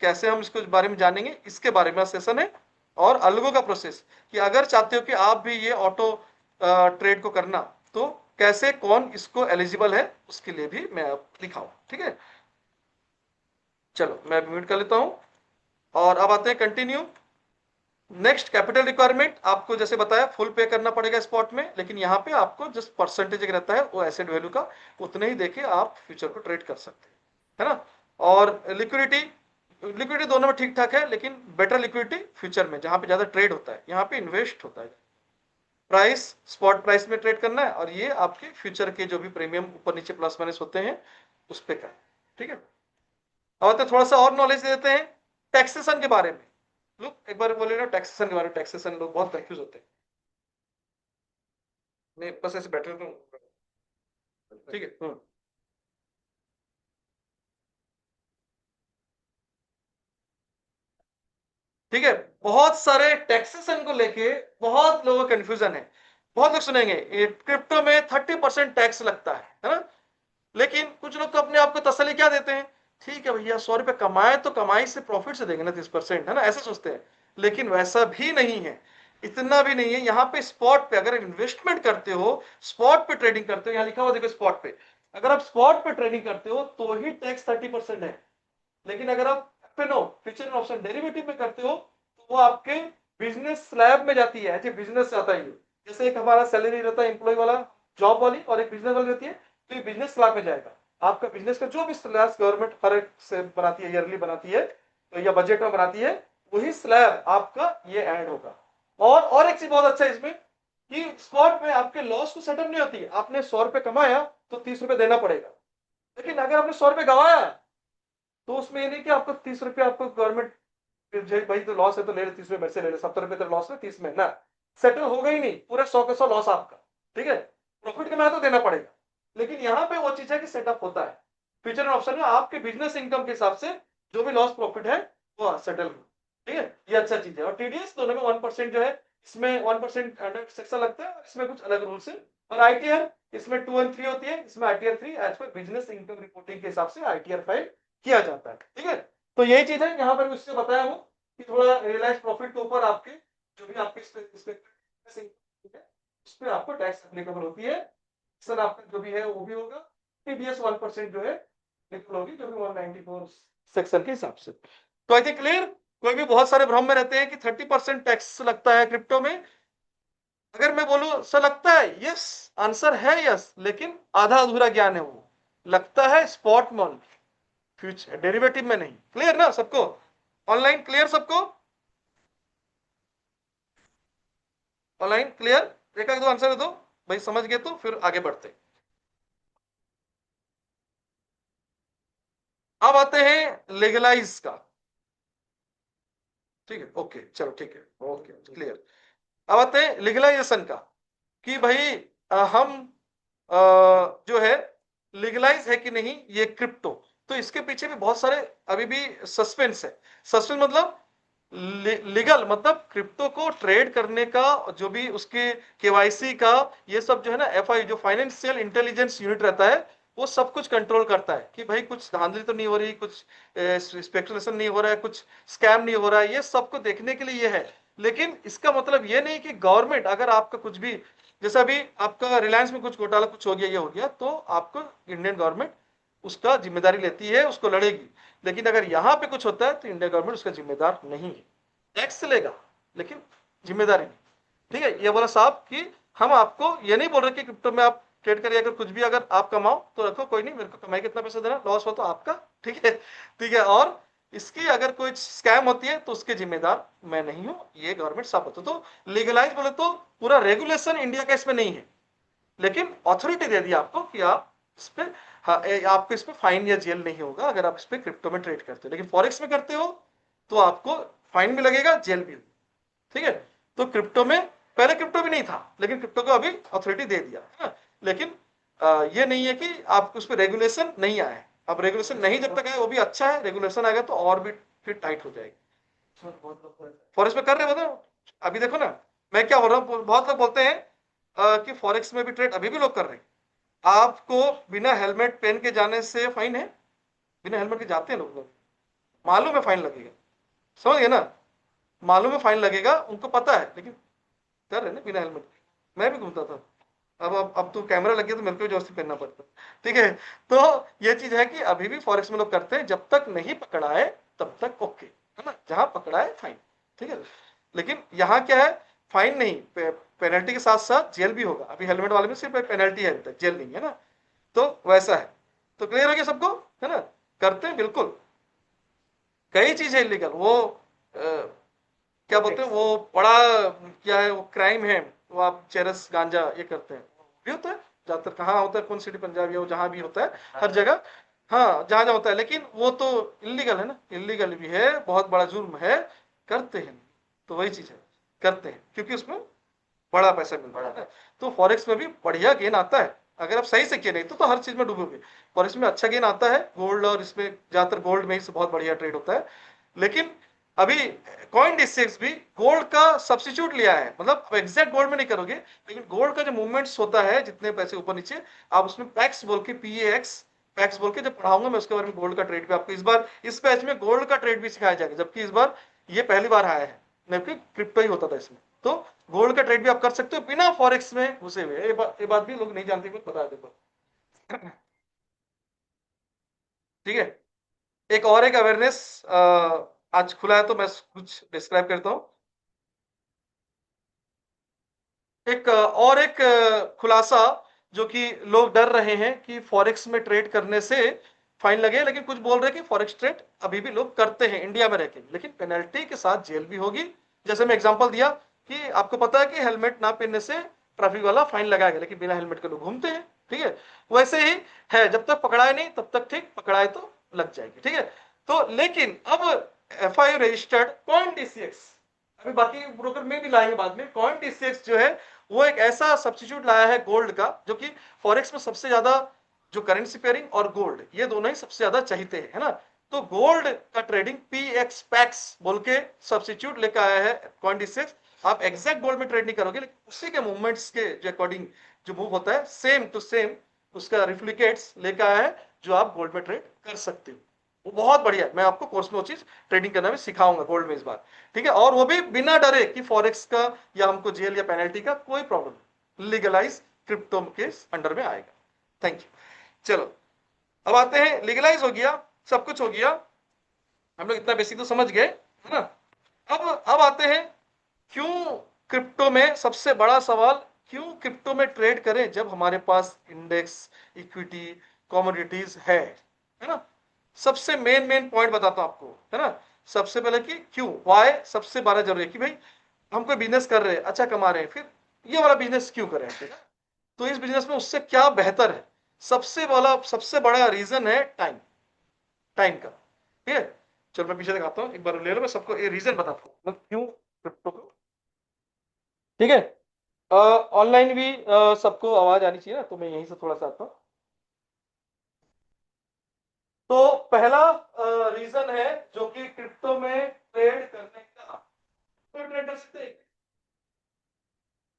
कैसे हम इसको बारे में जानेंगे, इसके बारे में सेशन है। और अलगो का प्रोसेस, कि अगर चाहते हो कि आप भी ये ऑटो ट्रेड को करना, तो कैसे कौन इसको एलिजिबल है, उसके लिए भी मैं अब दिखाऊं। ठीक है, चलो मैं म्यूट कर लेता हूं और अब आते हैं कंटिन्यू। नेक्स्ट, कैपिटल रिक्वायरमेंट, आपको जैसे बताया फुल पे करना पड़ेगा स्पॉट में, लेकिन यहाँ पे आपको जस्ट परसेंटेज रहता है वो एसेट वैल्यू का, उतने ही देके आप फ्यूचर को ट्रेड कर सकते हैं, है ना। और लिक्विडिटी, लिक्विडिटी दोनों में ठीक ठाक है, लेकिन बेटर लिक्विडिटी फ्यूचर में, जहां पे ज्यादा ट्रेड होता है, यहाँ पे इन्वेस्ट होता है। प्राइस, स्पॉट प्राइस में ट्रेड करना है, और ये आपके फ्यूचर के जो भी प्रीमियम ऊपर नीचे प्लस माइनस होते हैं उस पे का। ठीक है, और तो थोड़ा सा और नॉलेज देते हैं टैक्सेशन के बारे में। लोग एक बार बोले ना टैक्सेशन के बारे में, टैक्सेशन लोग बहुत कंफ्यूज होते हैं। नहीं, बस ऐसे बैठे तो ठीक है। ठीक है, बहुत सारे टैक्सेशन को लेके बहुत लोगों का कंफ्यूजन है। बहुत लोग सुनेंगे क्रिप्टो में 30% टैक्स लगता है ना। लेकिन कुछ लोग तो अपने आप को तसल्ली क्या देते हैं, ठीक है भैया 100 रुपए कमाए तो कमाई से प्रॉफिट से देंगे ना 30%, है ना, ऐसे सोचते हैं। लेकिन वैसा भी नहीं है, इतना भी नहीं है। यहाँ पे स्पॉट पे अगर इन्वेस्टमेंट करते हो, स्पॉट पे ट्रेडिंग करते हो, यहाँ लिखा हुआ देखो स्पॉट पे, अगर आप स्पॉट पे ट्रेडिंग करते हो तो ही टैक्स 30% है। लेकिन अगर आप F and O, future and option derivative में करते हो, तो वो आपके बिजनेस स्लैब में जाती है, ऐसे बिजनेस आता है। जैसे एक हमारा सैलरी रहता है एम्प्लॉय वाला, जॉब वाली, और एक बिजनेस वाली रहती है, तो ये बिजनेस स्लैब में जाएगा। आपका बिजनेस का जो भी स्लैब गवर्नमेंट हर एक से बनाती है, ईयरली बनाती है, तो या बजट में बनाती है, वही स्लैब आपका ये ऐड होगा। और एक चीज बहुत अच्छा है इसमें, कि स्पॉट में आपके लॉस को सेटअप नहीं होती है। आपने 100 रुपए कमाया तो 30 रुपए देना पड़ेगा। लेकिन अगर आपने 100 रुपए गवाया, तो उसमें ये नहीं कि आपको 30 रुपये आपको गवर्नमेंट भाई तो लॉस है तो ले ले 30 रुपये मेरे से ले ले, 70 रुपये तो लॉस है 30 में ना, सेटल होगा ही नहीं, पूरे 100 के 100 लॉस आपका। ठीक है, प्रॉफिट कमाया तो देना पड़ेगा। लेकिन यहाँ पे वो चीज है कि सेटअप होता है फ्यूचर ऑप्शन में, आपके बिजनेस इनकम के हिसाब से जो भी लॉस प्रॉफिट है वो सेटल हो। ठीक है, ये अच्छा चीज है। और टीडीएस दोनों में 1% जो है, इसमें 1% सेक्शन लगता है, इसमें कुछ अलग रूल्स है। और आईटीआर, इसमें 2 और 3 होती है, इसमें ITR 3 as per business income reporting के हिसाब से आईटीआर 5 किया जाता है। ठीक है, तो यही चीज है यहाँ पर उससे बताया वो, कि थोड़ा रियलाइज प्रॉफिट के ऊपर आपके जो भी आपके उस पर आपको टैक्स एप्लीकेबल होती है। सर आपका जो भी है वो भी होगा। टीडीएस 1% जो है एप्लीकेबल होगी, जो भी 194 सेक्शन के हिसाब से। तो आई थिंक क्लियर। कोई भी बहुत सारे भ्रम में रहते हैं कि 30% टैक्स लगता है क्रिप्टो में। अगर मैं बोलूं सर लगता है, यस, आंसर है यस, लेकिन आधा अधूरा ज्ञान है वो। लगता है स्पॉट में, फ्यूचर डेरिवेटिव में नहीं। क्लियर ना सबको, ऑनलाइन क्लियर सबको, ऑनलाइन क्लियर। एक दो आंसर दे दो भाई, समझ गए तो फिर आगे बढ़ते। अब आते हैं लीगलाइज का। ठीक है, ओके चलो ठीक है, ओके क्लियर। अब आते हैं लीगलाइजेशन का, कि भाई हम जो है लीगलाइज है कि नहीं ये क्रिप्टो। तो इसके पीछे भी बहुत सारे अभी भी सस्पेंस है। सस्पेंस मतलब लीगल, मतलब क्रिप्टो को ट्रेड करने का जो भी उसके केवाईसी का ये सब जो है ना, एफआई जो फाइनेंशियल इंटेलिजेंस यूनिट रहता है, वो सब कुछ कंट्रोल करता है कि भाई कुछ धांधली तो नहीं हो रही, कुछ स्पेकुलेशन नहीं हो रहा है, कुछ स्कैम नहीं हो रहा है, ये सबको देखने के लिए ये है। लेकिन इसका मतलब ये नहीं कि गवर्नमेंट अगर आपका कुछ भी, जैसे अभी आपका रिलायंस में कुछ घोटाला कुछ हो गया, ये हो गया, तो आपको इंडियन गवर्नमेंट उसका जिम्मेदारी लेती है, उसको लड़ेगी। लेकिन अगर यहां पे कुछ होता है तो इंडियन गवर्नमेंट उसका जिम्मेदार नहीं है। टैक्स लेगा लेकिन जिम्मेदारी नहीं। ठीक है, ये बोला साहब कि हम आपको ये नहीं बोल रहे कि क्रिप्टो में आप ट्रेड करिए, अगर कुछ भी अगर आप कमाओ तो रखो, कोई नहीं, मेरे को कमाई कितना पैसा देना, लॉस हो तो आपका। ठीक है, ठीक है। और इसकी अगर कोई स्कैम होती है तो उसके जिम्मेदार मैं नहीं हूं, ये गवर्नमेंट साफ होता। तो लीगलाइज बोले तो पूरा रेगुलेशन इंडिया का इसमें नहीं है, लेकिन अथॉरिटी दे दी आपको कि आप इस पे, हाँ, आपको इस पे फाइन या जेल नहीं होगा अगर आप इस पे क्रिप्टो में ट्रेड करते हो। लेकिन फॉरेक्स में करते हो तो आपको फाइन भी लगेगा, जेल भी। ठीक है, तो क्रिप्टो में पहले क्रिप्टो भी नहीं था, लेकिन क्रिप्टो को अभी अथॉरिटी दे दिया है ना। लेकिन ये नहीं है कि आप उस पर रेगुलेशन नहीं आए। अब रेगुलेशन नहीं जब तक आए वो भी अच्छा है, रेगुलेशन आएगा तो और भी फिर टाइट हो जाएगी। फॉरेक्स में कर रहे हो बताओ, अभी देखो ना, मैं क्या बोल रहा हूँ, बहुत लोग बोलते हैं कि फॉरेक्स में भी ट्रेड अभी भी लोग कर रहे हैं। आपको बिना हेलमेट पहन के जाने से फाइन है, बिना हेलमेट के जाते हैं लोग। मालूम है फाइन लगेगा, समझ गए ना, मालूम है फाइन लगेगा, उनको पता है, लेकिन कर रहे ना बिना हेलमेट। मैं भी घूमता था। अब तो कैमरा लग गया तो मेरे को भी जोर से पहनना पड़ता। ठीक है, तो ये चीज है कि अभी भी फॉरेक्स में लोग करते हैं, जब तक नहीं पकड़ाए तब तक ओके, है ना, जहां पकड़ाए फाइन। ठीक है, लेकिन यहाँ क्या है, फाइन नहीं, पेनल्टी के साथ साथ जेल भी होगा। अभी हेलमेट वाले में सिर्फ पेनल्टी है, अभी तक जेल नहीं है ना, तो वैसा है। तो क्लियर हो गया सबको, है ना, करते हैं बिल्कुल। कई चीजें इलीगल, वो क्या बोलते हैं, वो बड़ा क्या है, वो क्राइम है, वो आप चरस गांजा ये करते हैं, भी होता है ज्यादातर। कहाँ होता है, कौन सिटी पंजाब या जहां भी होता है, हर जगह, हाँ जहां जहां होता है, लेकिन वो तो इलीगल है ना, इलीगल भी है, बहुत बड़ा जुर्म है, करते हैं। तो वही चीज है, करते हैं क्योंकि उसमें बड़ा पैसा मिलता है। तो फॉरेक्स में भी बढ़िया गेन आता है, अगर आप सही से किए, नहीं तो हर चीज में डूबोगे। फॉरेक्स में अच्छा गेन आता है, गोल्ड, और इसमें ज्यादातर गोल्ड में ही से बहुत बढ़िया ट्रेड होता है। लेकिन अभी कॉइन डिसेक्स भी गोल्ड का सब्स्टिट्यूट लिया है, मतलब एग्जैक्ट गोल्ड में नहीं करोगे, लेकिन गोल्ड का जो मूवमेंट्स होता है, जितने पैसे ऊपर नीचे, आप उसमें पैक्स बोल के, PAX पैक्स बोल के जब पढ़ाऊंगा मैं उसके बारे में, गोल्ड का ट्रेड भी आपको इस बार इस बैच में गोल्ड का ट्रेड भी सिखाया जाएगा, जबकि इस बार ये पहली बार आया है, जबकि क्रिप्टो ही होता था इसमें। तो गोल्ड का ट्रेड भी आप कर सकते हो बिना फॉरेक्स में घुसे हुए, ये बात भी लोग नहीं जानते, बता देता। ठीक है, एक और एक अवेयरनेस आज खुला है, तो मैं कुछ डिस्क्राइब करता हूँ। एक और एक खुलासा, जो कि लोग डर रहे हैं कि फॉरेक्स में ट्रेड करने से फाइन लगे, लेकिन कुछ बोल रहे हैं कि फॉरेक्स ट्रेड अभी भी लोग करते हैं इंडिया में रहकर, लेकिन पेनल्टी के साथ जेल भी होगी। जैसे मैं एग्जांपल दिया कि आपको पता है कि हेलमेट ना पहनने से ट्रैफिक वाला फाइन लगाएगा, लेकिन बिना हेलमेट के लोग घूमते हैं। ठीक है, वैसे ही है, जब तक पकड़ाए नहीं तब तक ठीक, पकड़ाए तो लग जाएगी। ठीक है, तो लेकिन अब FIU रजिस्टर्ड कॉइन DCX, अभी बाकी ब्रोकर में भी लाएंगे बाद में, कॉइन DCX जो है वो एक ऐसा सब्स्टिट्यूट लाया है गोल्ड का, जो कि फॉरेक्स में सबसे ज्यादा, जो करेंसी पेयरिंग और गोल्ड, ये दोनों ही सबसे ज्यादा चाहते हैं, है ना। तो गोल्ड का ट्रेडिंग PX पैक्स बोल के सब्स्टिट्यूट लेकर आया है कॉइन DCX। आप एग्जैक्ट गोल्ड में ट्रेड नहीं करोगे, लेकिन उसी के मूवमेंट्स के जो अकॉर्डिंग जो मूव होता है, सेम टू सेम उसका रिफ्लिकेट्स लेकर आया है, जो आप गोल्ड में ट्रेड कर सकते हो। वो बहुत बढ़िया है, मैं आपको कोर्स में वो चीज ट्रेडिंग करना भी सिखाऊंगा गोल्ड में इस बार। ठीक है, और वो भी बिना डरे कि फॉरेक्स का या हमको जेल या पेनल्टी का कोई प्रॉब्लम, लीगलाइज क्रिप्टो के अंडर में आएगा। Thank you. चलो, अब आते हैं, लीगलाइज हो गया, सब कुछ हो गया, हम लोग इतना बेसिक तो समझ गए, है ना। अब आते हैं, क्यों क्रिप्टो में सबसे बड़ा सवाल, क्यों क्रिप्टो में ट्रेड करें जब हमारे पास इंडेक्स, इक्विटी, कमोडिटीज है ना। सबसे मेन मेन पॉइंट बताता हूं आपको, है ना। सबसे पहले कि क्यों, वाई सबसे बड़ा जरूरी है, कि भाई हम कोई बिजनेस कर रहे हैं, अच्छा कमा रहे हैं, फिर ये वाला बिजनेस क्यों करें, ठीक है? तो इस बिजनेस में उससे क्या बेहतर है, सबसे बड़ा रीजन है टाइम, टाइम का। ठीक है, चलो मैं पीछे दिखाता हूँ, एक बार ले लो, मैं सबको ये रीजन बताता हूँ मतलब क्यों क्रिप्टो को। ठीक है, ऑनलाइन भी सबको आवाज आनी चाहिए ना, तो मैं यहीं से थोड़ा सा आता हूँ। तो पहला रीजन है जो कि क्रिप्टो में ट्रेड करने का, तो ट्रेड कर सकते हैं,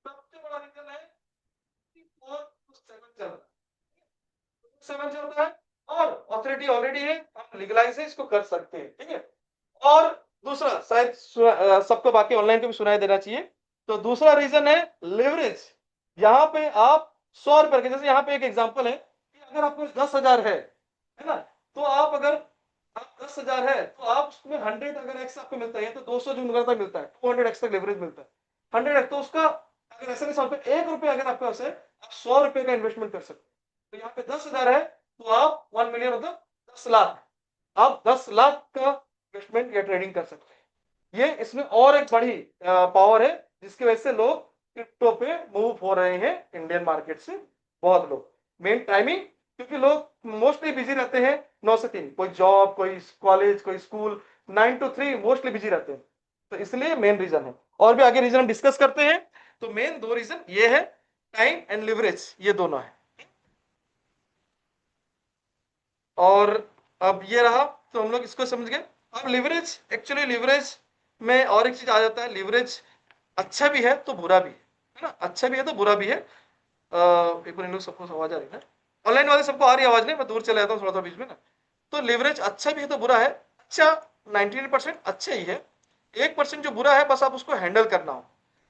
सबसे बड़ा रीजन है कि 427 चल रहा है, 7 चल रहा है, और ऑथोरिटी ऑलरेडी है, हम लीगलाइज है, इसको कर सकते हैं। ठीक है, और दूसरा शायद सबको बाकी ऑनलाइन को भी सुनाई देना चाहिए, तो दूसरा रीजन है लिवरेज। यहाँ पे आप 100 रुपए के, जैसे यहाँ पे एक एग्जांपल है कि अगर आपको 10,000 है ना, तो आप अगर आप 10,000 है तो आप उसमें 100 अगर एक्स आपको मिलता है, तो 200 जो तक मिलता है, 200x तक लेवरेज मिलता है, 100x, तो उसका अगर ऐसे नहीं समझ पे, 1 रुपये अगर आपके पास है, आप 100 रुपए का इन्वेस्टमेंट कर सकते हैं। तो यहाँ पे 10,000 है, तो आप 1 मिलियन मतलब 10 लाख, आप 10 लाख का इन्वेस्टमेंट या ट्रेडिंग कर सकते हैं। ये इसमें और एक बड़ी पावर है, जिसकी वजह से लोग क्रिप्टो पे मूव हो रहे हैं इंडियन मार्केट से, बहुत लोग। मेन टाइमिंग, क्योंकि लोग मोस्टली बिजी रहते हैं 9 से 3, कोई जॉब, कोई कॉलेज, कोई स्कूल, 9 to 3 मोस्टली बिजी रहते हैं, तो इसलिए मेन रीजन है। और भी आगे रीजन हम डिस्कस करते हैं, तो मेन 2 रीजन ये है, टाइम एंड लिवरेज, ये दोनों है। और अब ये रहा, तो हम लोग इसको समझ गए। अब लिवरेज, एक्चुअली लिवरेज में और एक चीज आ जाता है, लिवरेज अच्छा भी है तो बुरा भी है ना, अच्छा भी है तो बुरा भी है। एक बार इन लोग सबको आवाज आ रही है ना, ऑनलाइन वाले सबको आ रही आवाज नहीं, मैं दूर चले जाता हूँ थोड़ा सा बीच में ना। तो लिवरेज अच्छा भी है तो बुरा है। अच्छा 99% अच्छे ही है, 1% जो बुरा है बस आप उसको हैंडल करना हो।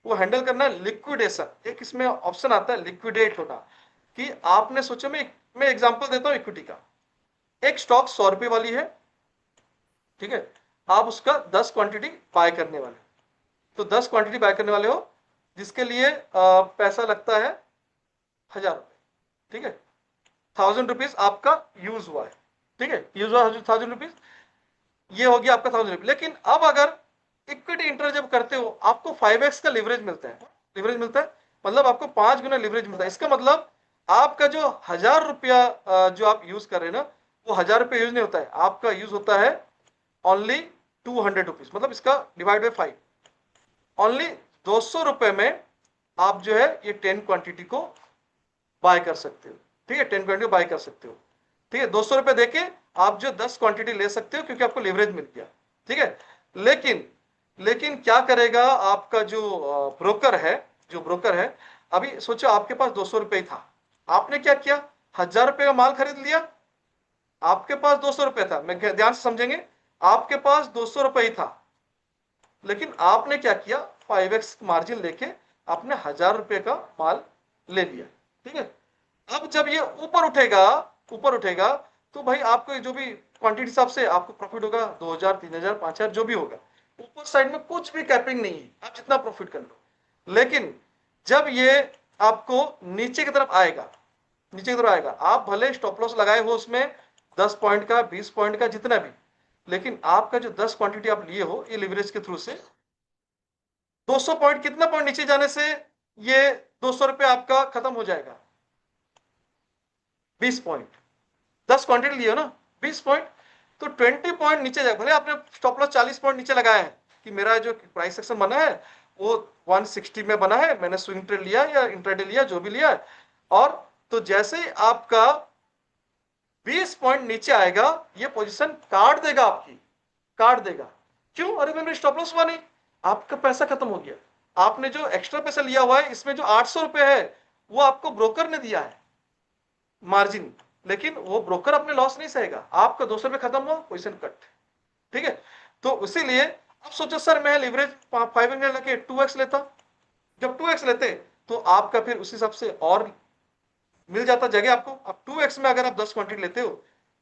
वो हैंडल करना है लिक्विडेशन, एक इसमें ऑप्शन आता है लिक्विडेट होना, कि आपने सोचो, मैं एग्जांपल देता हूं इक्विटी का। एक स्टॉक 100 रुपए वाली है, ठीक है, आप उसका 10 क्वांटिटी बाय करने वाले, तो 10 क्वांटिटी बाय करने वाले हो, जिसके लिए पैसा लगता है 1000 रुपए, ठीक है, 1000 रुपीज आपका यूज हुआ है, ठीक है, यूज हुआ 1000 रुपीज, ये हो गया आपका 1000 रुपीज। लेकिन अब अगर इक्विटी इंटर जब करते हो, आपको 5x का लिवरेज मिलता है, लिवरेज मिलता है, मतलब आपको 5 गुना लिवरेज मिलता है। इसका मतलब आपका जो 1000 रुपया जो आप यूज कर रहे हैं ना, वो 1000 रुपये यूज नहीं होता है, आपका यूज होता है ओनली 200 रुपीज, मतलब इसका डिवाइड बाई 5, ओनली 200 रुपए में आप जो है ये 10 क्वांटिटी को बाय कर सकते हो, ठीक है, 10 क्वांटिटी बाय कर सकते हो, ठीक है, 200 रुपए देके आप जो 10 क्वांटिटी ले सकते हो, क्योंकि आपको लिवरेज मिल गया, ठीक है। लेकिन लेकिन क्या करेगा आपका जो ब्रोकर है, जो ब्रोकर है, अभी सोचो आपके पास 200 रुपए ही था, आपने क्या किया, 1000 रुपए का माल खरीद लिया, आपके पास 200 रुपए था, मैं ध्यान से समझेंगे, आपके पास 200 रुपए ही था, लेकिन आपने क्या किया, 5x मार्जिन लेके आपने 1000 रुपए का माल ले लिया, ठीक है। अब जब ये ऊपर उठेगा, ऊपर उठेगा, तो भाई आपको जो भी क्वांटिटी हिसाब से आपको प्रॉफिट होगा 2000, 3000, 5000 जो भी होगा, ऊपर साइड में कुछ भी कैपिंग नहीं है, आप जितना प्रॉफिट कर लो। लेकिन जब ये आपको नीचे की तरफ आएगा, नीचे की तरफ आएगा, आप भले स्टॉप लॉस लगाए हो उसमें 10 पॉइंट का, 20 पॉइंट का, जितना भी, लेकिन आपका जो 10 क्वांटिटी आप लिए हो ये लिवरेज के थ्रू से, 200 पॉइंट, कितना पॉइंट नीचे जाने से ये 200 रुपए आपका खत्म हो जाएगा, 20 पॉइंट, 10 क्वांटिटी लिए हो ना, 20 पॉइंट, तो 20 पॉइंट नीचे जाएगा। भले आपने स्टॉप लॉस 40 पॉइंट नीचे लगाया है, कि मेरा जो प्राइस सेक्शन बना है वो 160 में बना है, मैंने स्विंग ट्रेड लिया या इंट्राडे लिया, जो भी लिया है, और तो जैसे ही आपका 20 पॉइंट नीचे आएगा, ये पोजीशन काट देगा आपकी, काट देगा। क्यों? अरे मेरे स्टॉप लॉस हुआ नहीं, आपका पैसा खत्म हो गया। आपने जो एक्स्ट्रा पैसा लिया हुआ है, इसमें जो 800 रुपए है वो आपको ब्रोकर ने दिया है मार्जिन, लेकिन वो ब्रोकर अपने लॉस नहीं सहेगा, आपका 200 रुपए खत्म हुआ, पोजीशन कट, ठीक है। तो इसीलिए अब सोचो सर मैं लिवरेज 500 लेके 2x लेता, जब 2x लेते तो आपका फिर उस हिसाब से और मिल जाता जगह आपको। अब 2x में अगर आप 10 क्वांटिटी लेते हो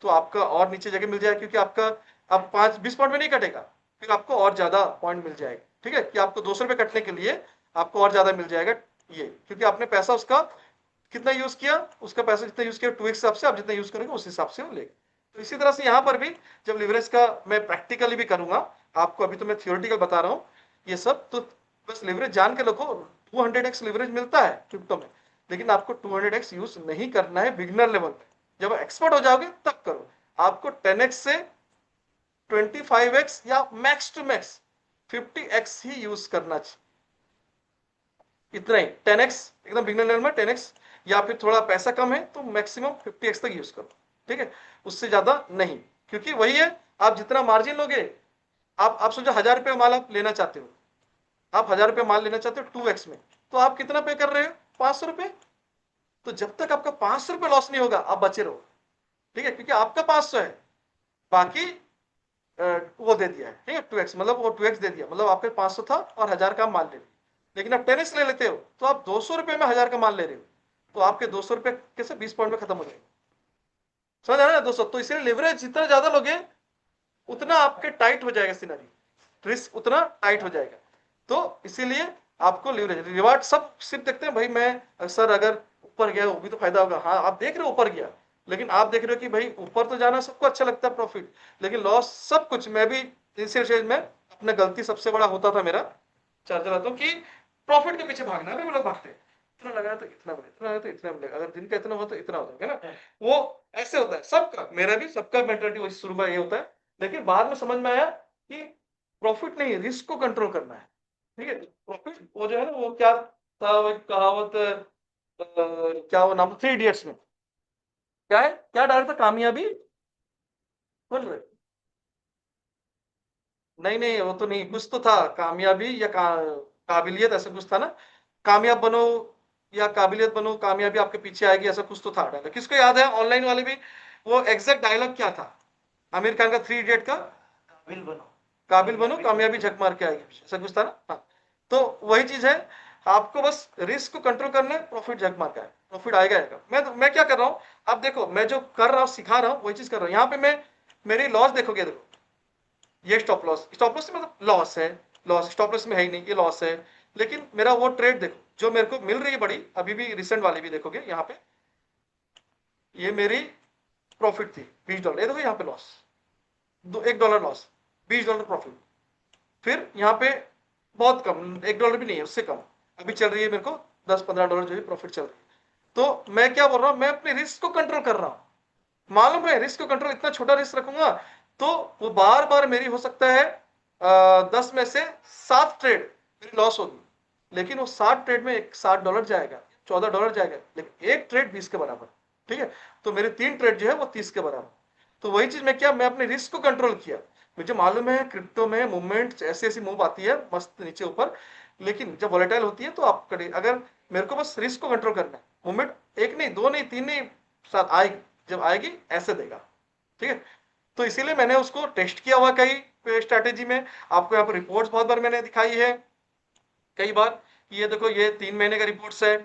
तो आपका और नीचे जगह मिल जाएगा, क्योंकि आपका अब 5-20 पॉइंट में नहीं कटेगा, फिर आपको और ज्यादा पॉइंट मिल जाएगा, ठीक है, कि आपको 200 रुपए कटने के लिए आपको और ज्यादा मिल जाएगा, ये क्योंकि आपने पैसा उसका कितना यूज किया, उसका पैसा जितना यूज किया 2x हिसाब से आप जितना यूज करेंगे उस हिसाब से वो लेगा। तो इसी तरह से यहाँ पर भी जब लिवरेज का मैं प्रैक्टिकली भी करूंगा आपको, अभी तो मैं थियोरेटिकल बता रहा हूँ ये सब, तो बस लिवरेज जान के रखो, 200x लिवरेज मिलता है क्रिप्टो में, लेकिन आपको 200x यूज नहीं करना है बिगिनर लेवल पे, जब एक्सपर्ट हो जाओगे तब करो। आपको 10x से 25x या मैक्स टू मैक्स 50x ही यूज करना चाहिए, इतना ही। 10x एकदम बिगिनर लेवल में 10x, या फिर थोड़ा पैसा कम है तो मैक्सिमम 50x तक यूज करो, ठीक है, उससे ज्यादा नहीं, क्योंकि वही है, आप जितना मार्जिन लोगे, आप सोचो 1000 रुपये माल आप लेना चाहते हो, आप 1000 रुपये माल लेना चाहते हो 2x में, तो आप कितना पे कर रहे हो, 500 रुपये। तो जब तक आपका 500 रुपये लॉस नहीं होगा आप बचे रहो, ठीक है, क्योंकि आपका 500 है, बाकी वो दे दिया है, ठीक है, 2x, मतलब वो 2x दे दिया, मतलब आपके 500 था और 1000 का माल ले लिया। लेकिन आप 10x ले लेते हो तो आप 200 रुपये में 1000 का माल ले रहे हो, तो आपके 200 रुपये कैसे 20 पॉइंट में खत्म हो जाएगा, समझ आ रहा है दोस्तों। तो इसलिए लिवरेज जितना ज्यादा लोगे उतना आपके टाइट हो जाएगा सिनेरियो, रिस्क उतना टाइट हो जाएगा। तो इसीलिए आपको लिवरेज, रिवार्ड सब सिर्फ देखते हैं भाई, मैं सर अगर ऊपर गया वो भी तो फायदा होगा, हाँ आप देख रहे हो ऊपर गया, लेकिन आप देख रहे हो कि भाई ऊपर तो जाना सबको अच्छा लगता है प्रॉफिट, लेकिन लॉस सब कुछ। मैं भी इनिशियल स्टेज में अपना गलती सबसे बड़ा होता था मेरा, चार्जर आता हूँ कि प्रॉफिट के पीछे भागना है, लोग भागते इतना लगाया तो इतना मिले, इतना लगाया तो इतना मिलेगा, अगर दिन का इतना हो तो इतना होता है ना, वो ऐसे होता है सबका, मेरा भी सबका मेंटालिटी वही शुरू में ये होता है। लेकिन बाद में समझ में आया कि प्रॉफिट नहीं, रिस्क को कंट्रोल करना है, ठीक है। प्रॉफिट वो जो है ना, वो क्या था, वो एक कहावत, क्या वो नाम, 3 इडियट्स में क्या है, क्या डायरेक्ट था, कामयाबी, बोल रहे, नहीं नहीं वो तो नहीं, कुछ तो था, कामयाबी या काबिलियत, ऐसा कुछ था ना, कामयाब बनो या काबिलियत बनो, कामयाबी आपके पीछे आएगी, ऐसा कुछ तो था डायलॉग, किसको याद है ऑनलाइन वाले भी, वो एग्जैक्ट डायलॉग क्या था आमिर खान का 3 इडियट का, काबिल बनो। काबिल बनो, कामयाबी झक मार के आएगी, ऐसा कुछ था ना। हाँ, तो वही चीज है, आपको बस रिस्क को कंट्रोल करना है, प्रॉफिट झक मार का है, प्रॉफिट आएगा आएगा। मैं क्या कर रहा हूँ, अब देखो मैं जो कर रहा हूँ, सिखा रहा हूँ, वही चीज कर रहा हूँ। यहाँ पे मैं मेरी लॉस देखोगे, देखो ये स्टॉप लॉस, स्टॉप लॉस मतलब लॉस है, लॉस स्टॉप लॉस में है ही नहीं, ये लॉस है। लेकिन मेरा वो ट्रेड देखो जो मेरे को मिल रही है बड़ी, अभी भी रिसेंट वाली भी देखोगे यहाँ पे, ये मेरी प्रॉफिट थी $20, ये देखो यहाँ पे लॉस, $1 लॉस, $20 प्रॉफिट। फिर यहाँ पे बहुत कम, $1 भी नहीं है, उससे कम अभी चल रही है, मेरे को $10-15 जो है प्रॉफिट चल रही है। तो मैं क्या बोल रहा हूँ, मैं अपने रिस्क को कंट्रोल कर रहा हूँ। मालूम है रिस्क को कंट्रोल, इतना छोटा रिस्क रखूंगा तो वो बार बार मेरी हो सकता है 10 में से 7 ट्रेड मेरी लॉस होगी, लेकिन वो 7 ट्रेड में $60 जाएगा, $14 जाएगा, लेकिन एक ट्रेड 20 के बराबर। ठीक है, तो मेरे 3 ट्रेड जो है वो 30 के बराबर। तो वही चीज मैं क्या, मैं अपने रिस्क को कंट्रोल किया। मुझे मालूम है क्रिप्टो में मूवमेंट ऐसी ऐसी मूव आती है मस्त नीचे ऊपर, लेकिन जब वॉलेटाइल होती है तो आप करें, अगर मेरे को बस रिस्क को कंट्रोल करना है, मूवमेंट एक नहीं, दो नहीं, तीन नहीं, साथ आएगी, जब आएगी ऐसे देगा। ठीक है, तो इसीलिए मैंने उसको टेस्ट किया हुआ कई स्ट्रैटेजी में, आपको यहाँ पर रिपोर्ट्स बहुत बार मैंने दिखाई है कई बार। ये देखो, ये 3 महीने का रिपोर्ट्स है,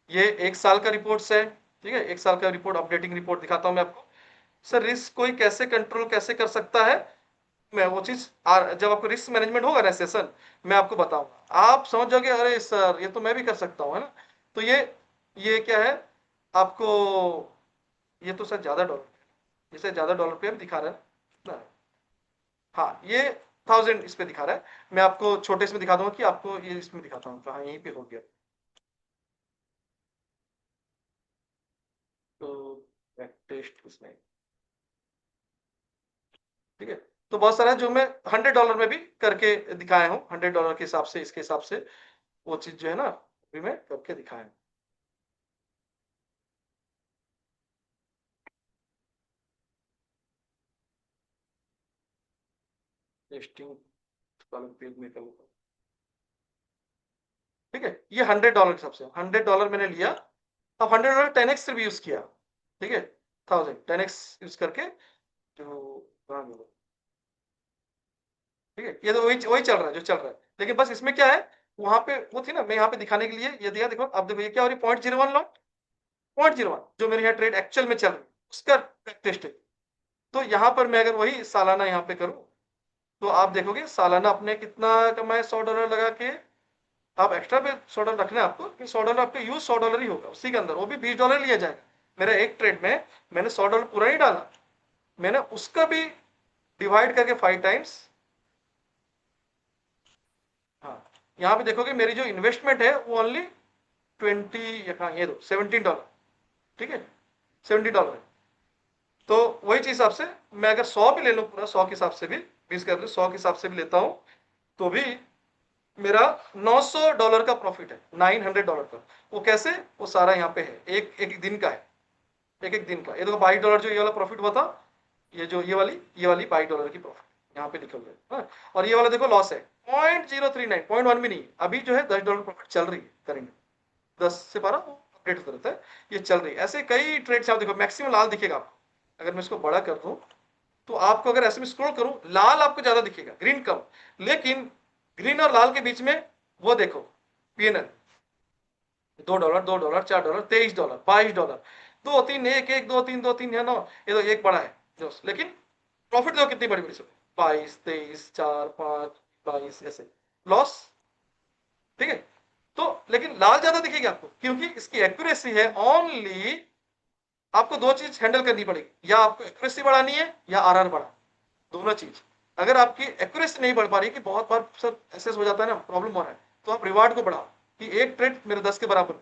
ये 1 साल का रिपोर्ट्स है। ठीक है, 1 साल का रिपोर्ट, अपडेटिंग रिपोर्ट दिखाता हूं मैं आपको। सर रिस्क कोई कैसे कंट्रोल कैसे कर सकता है, मैं वो चीज जब आपको रिस्क मैनेजमेंट होगा ना सेशन, मैं आपको बताऊंगा, आप समझ जाओगे अरे सर ये तो मैं भी कर सकता हूँ, है ना। तो ये क्या है आपको, ये तो सर ज्यादा डॉलर, इसे ज्यादा डॉलर पे दिखा रहा है ना। हाँ, ये 1000 इस पे दिखा रहा है, मैं आपको छोटे इसमें दिखा दूंगा कि आपको ये इसमें दिखाता हूँ, हाँ यहीं पे हो गया। तो टेस्ट इसमें, ठीक है, तो बहुत सारा जो मैं $100 में भी करके दिखाया हूँ, $100 के हिसाब से, इसके हिसाब से वो चीज जो है ना, भी मैं करके दिखाया हूँ। टेस्टिंग पेज में करूँगा। ठीक है, ये $100 के हिसाब से, $100 मैंने लिया, अब $100 10x से भी यूज किया। ठीक है, 1000 10x यूज करके जो, ठीक है, ये तो वही वही चल रहा है जो चल रहा है, लेकिन बस इसमें क्या है, वहां पे वो थी ना, मैं यहाँ पे दिखाने के लिए ये दिया, देखो अब देखो ये क्या हो रही है, 0.01 लॉट, 0.01 जो मेरे यहाँ ट्रेड एक्चुअल में चल रही है उसका टेस्ट है। तो यहाँ पर मैं अगर वही सालाना यहाँ पे करूँ, तो आप देखोगे सालाना अपने कितना कमाए, $100 लगा के। आप एक्स्ट्रा पे $100 रखना है आपको, कि $100 आपका यूज $100 ही होगा उसी के अंदर, वो भी $20 लिया जाएगा। मेरा एक ट्रेड में मैंने $100 पूरा ही डाला, मैंने उसका भी डिवाइड करके 5 टाइम्स। हाँ, यहाँ पे देखोगे मेरी जो इन्वेस्टमेंट है वो ओनली 20, हाँ ये दो $17। ठीक है, $70 है। तो वही चीज हिसाब से मैं अगर 100 भी ले लूँ पूरा, 100 के हिसाब से भी 20 कर लूँ, 100 के हिसाब से भी लेता हूँ, तो भी मेरा $900 का प्रॉफिट है, $900 का। वो कैसे, वो सारा यहाँ पे है, एक एक दिन का है, एक एक दिन का। ये देखो $22 जो ये वाला प्रॉफिट हुआ था, ये जो ये वाली $22 की प्रॉफिट यहाँ पे लिखा हुआ है, हाँ? और ये वाला देखो लॉस है 0.039, 0.1 भी नहीं, अभी जो है $10 प्रॉफिट चल रही है करेंगे, 10 से 12 वो अपडेट होता रहता है, ये चल रही है। ऐसे कई ट्रेड्स आप देखो, मैक्सिमम लाल दिखेगा आपको, अगर मैं इसको बड़ा कर दूं तो आपको, अगर ऐसे में स्क्रॉल करूं, लाल आपको ज्यादा दिखेगा, ग्रीन कम, लेकिन ग्रीन और लाल के बीच में वो देखो पीएनएल, $2 $2 $4 $23 $22, 2 3 1 1 2 3 2 3 है ना, ये तो एक बड़ा है जो, लेकिन प्रॉफिट देखो कितनी बड़ी बड़ी सब, 22 23 4 5 22 ऐसे लॉस। ठीक है, तो लेकिन लाल ज्यादा दिखेगी आपको, क्योंकि इसकी एक्यूरेसी है ओनली, आपको दो चीज हैंडल करनी पड़ेगी, या आपको एक्यूरेसी बढ़ानी है या आरआर बढ़ा, दोनों चीज। अगर आपकी एक्यूरेसी नहीं बढ़ पा रही, कि बहुत बार सर ऐसे हो जाता है ना, प्रॉब्लम हो रहा है, तो आप रिवार्ड को बढ़ाओ, कि एक ट्रेड मेरे 10 के बराबर।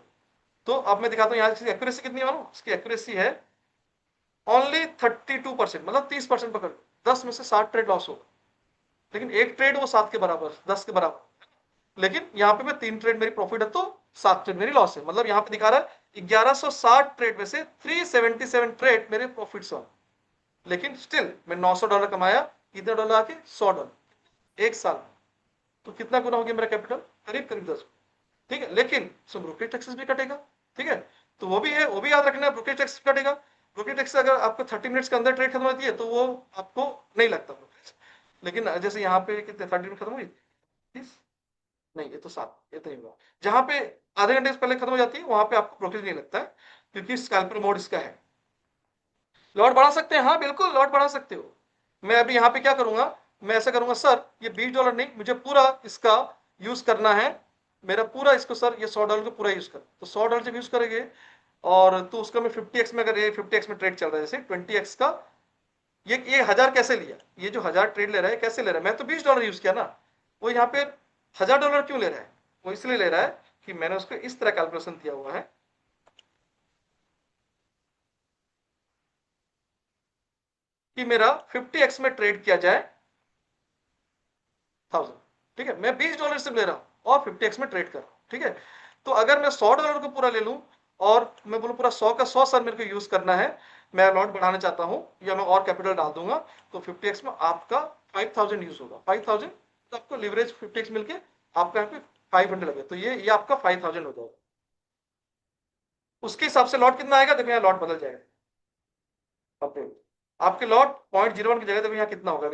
तो अब मैं दिखाता हूँ यहाँ इसकी एक्यूरेसी कितनी मालूम, इसकी एक्यूरेसी है ओनली 32%, मतलब 30% पकड़, 10 में से 7 ट्रेड लॉस होगा, लेकिन एक ट्रेड वो 7 के बराबर, 10 के बराबर। लेकिन यहाँ पे मैं 3 ट्रेड मेरी प्रॉफिट है, तो 7 ट्रेड मेरी लॉस है, मतलब यहाँ पे दिखा रहा है 1160 ट्रेड में से 377 ट्रेड मेरे प्रॉफिट हुआ, लेकिन स्टिल मैं $900 कमाया, कितने डॉलर आके $100 एक साल। तो कितना गुना हो गया मेरा कैपिटल, करीब करीब 10। ठीक है, लेकिन सब ब्रोकरेज टैक्सेस भी कटेगा। ठीक है, तो वो भी है, वो भी याद रखना है, ब्रोकरेज टैक्स कटेगा। ब्रोकरेज टैक्स अगर आपको 30 मिनट्स के अंदर ट्रेड खत्म होती है तो वो आपको नहीं लगता ब्रोकरेज। लेकिन जैसे यहाँ पे कितने 30 मिनट खत्म हुई 30 नहीं, ये तो 7 ये तो नहीं हुआ। जहाँ पे आधे घंटे से पहले खत्म हो जाती है वहां पे आपको ब्रोकरेज नहीं लगता है, क्योंकि स्कैल्पर मोड इसका है। लॉट बढ़ा सकते हैं, हाँ बिल्कुल लॉट बढ़ा सकते हो। मैं अभी यहाँ पे क्या करूंगा, मैं ऐसा करूंगा सर ये $20 नहीं, मुझे पूरा इसका यूज करना है, मेरा पूरा इसको सर ये $100 को पूरा यूज कर, तो $100 जब यूज करेंगे और तो उसका मैं 50x में, अगर ये 50x में ट्रेड चल रहा है जैसे 20x का, ये 1000 कैसे लिया, ये जो 1000 ट्रेड ले रहा है कैसे ले रहा है, मैं तो $20 यूज किया ना, वो यहाँ पे $1000 क्यों ले रहा है, वो इसलिए ले रहा है कि मैंने उसको इस तरह कैलकुलेशन दिया हुआ है कि मेरा 50x में ट्रेड किया जाए 1000, ठीक है, मैं $20 से ले रहा हूं और 50x में ट्रेड कर रहा हूं, ठीक है। तो अगर मैं $100 को पूरा ले लूं और मैं बोलूं पूरा 100 का 100 सर मेरे को यूज करना है, मैं अमाउंट बढ़ाना चाहता हूं या मैं और कैपिटल डाल दूंगा, तो 50x में आपका 5000 यूज होगा, 5000, तो आपको लिवरेज 50x मिलके आपका यहाँ पे 500 लगे, तो ये आपका 5000 हो जाएगा। उसके हिसाब से लॉट कितना आएगा, देखो यहाँ लॉट बदल जाएगा, आपके लॉट 0.01 की जगह देखो यहाँ कितना होगा,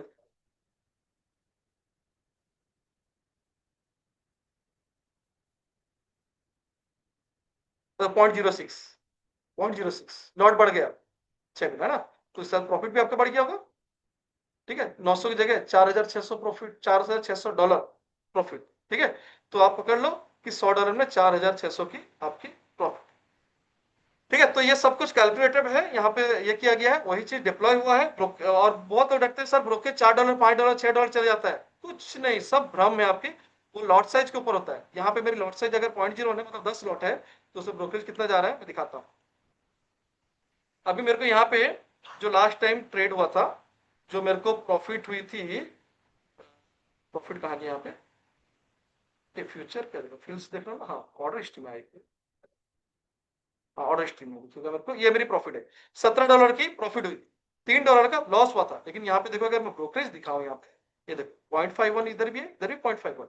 0.06, 0.06 लॉट बढ़ गया 6 में, है ना, तो इसका प्रॉफिट भी आपका बढ़ गया होगा, ठीक है। 900 की जगह 4600 प्रॉफिट, $4600 प्रॉफिट, ठीक है। तो आप पकड़ लो कि $100 में 4600 की आपकी प्रॉफिट, ठीक है। तो ये सब कुछ कैलकुलेटेड है, यहाँ पे ये किया गया है, वही चीज डिप्लॉय हुआ है। और बहुत लोग डरते हैं सर ब्रोकरेज $4 $5 $6 चले जाता है, कुछ नहीं, सब भ्रम है आपकी, वो लॉट साइज के ऊपर होता है। यहाँ पे मेरी लॉट साइज अगर 0.01 है, मतलब 10 लॉट है, तो उसमें ब्रोकरेज कितना जा रहा है मैं दिखाता हूँ। अभी मेरे को यहाँ पे जो लास्ट टाइम ट्रेड हुआ था, जो मेरे को प्रॉफिट हुई थी, प्रॉफिट कहाँ गया यहाँ पे, फ्यूचर कर फील्स देख रहा हूँ ना, हाँ ऑर्डर स्ट्रीम आएगी, हाँ ऑर्डर स्ट्रीम होगी, क्योंकि मेरे को ये मेरी प्रॉफिट है, $17 की प्रॉफिट हुई, $3 का लॉस हुआ था। लेकिन यहाँ पे देखो अगर मैं ब्रोकरेज दिखाऊं यहाँ पे, ये देखो 0.51 इधर भी है, इधर भी 0.51,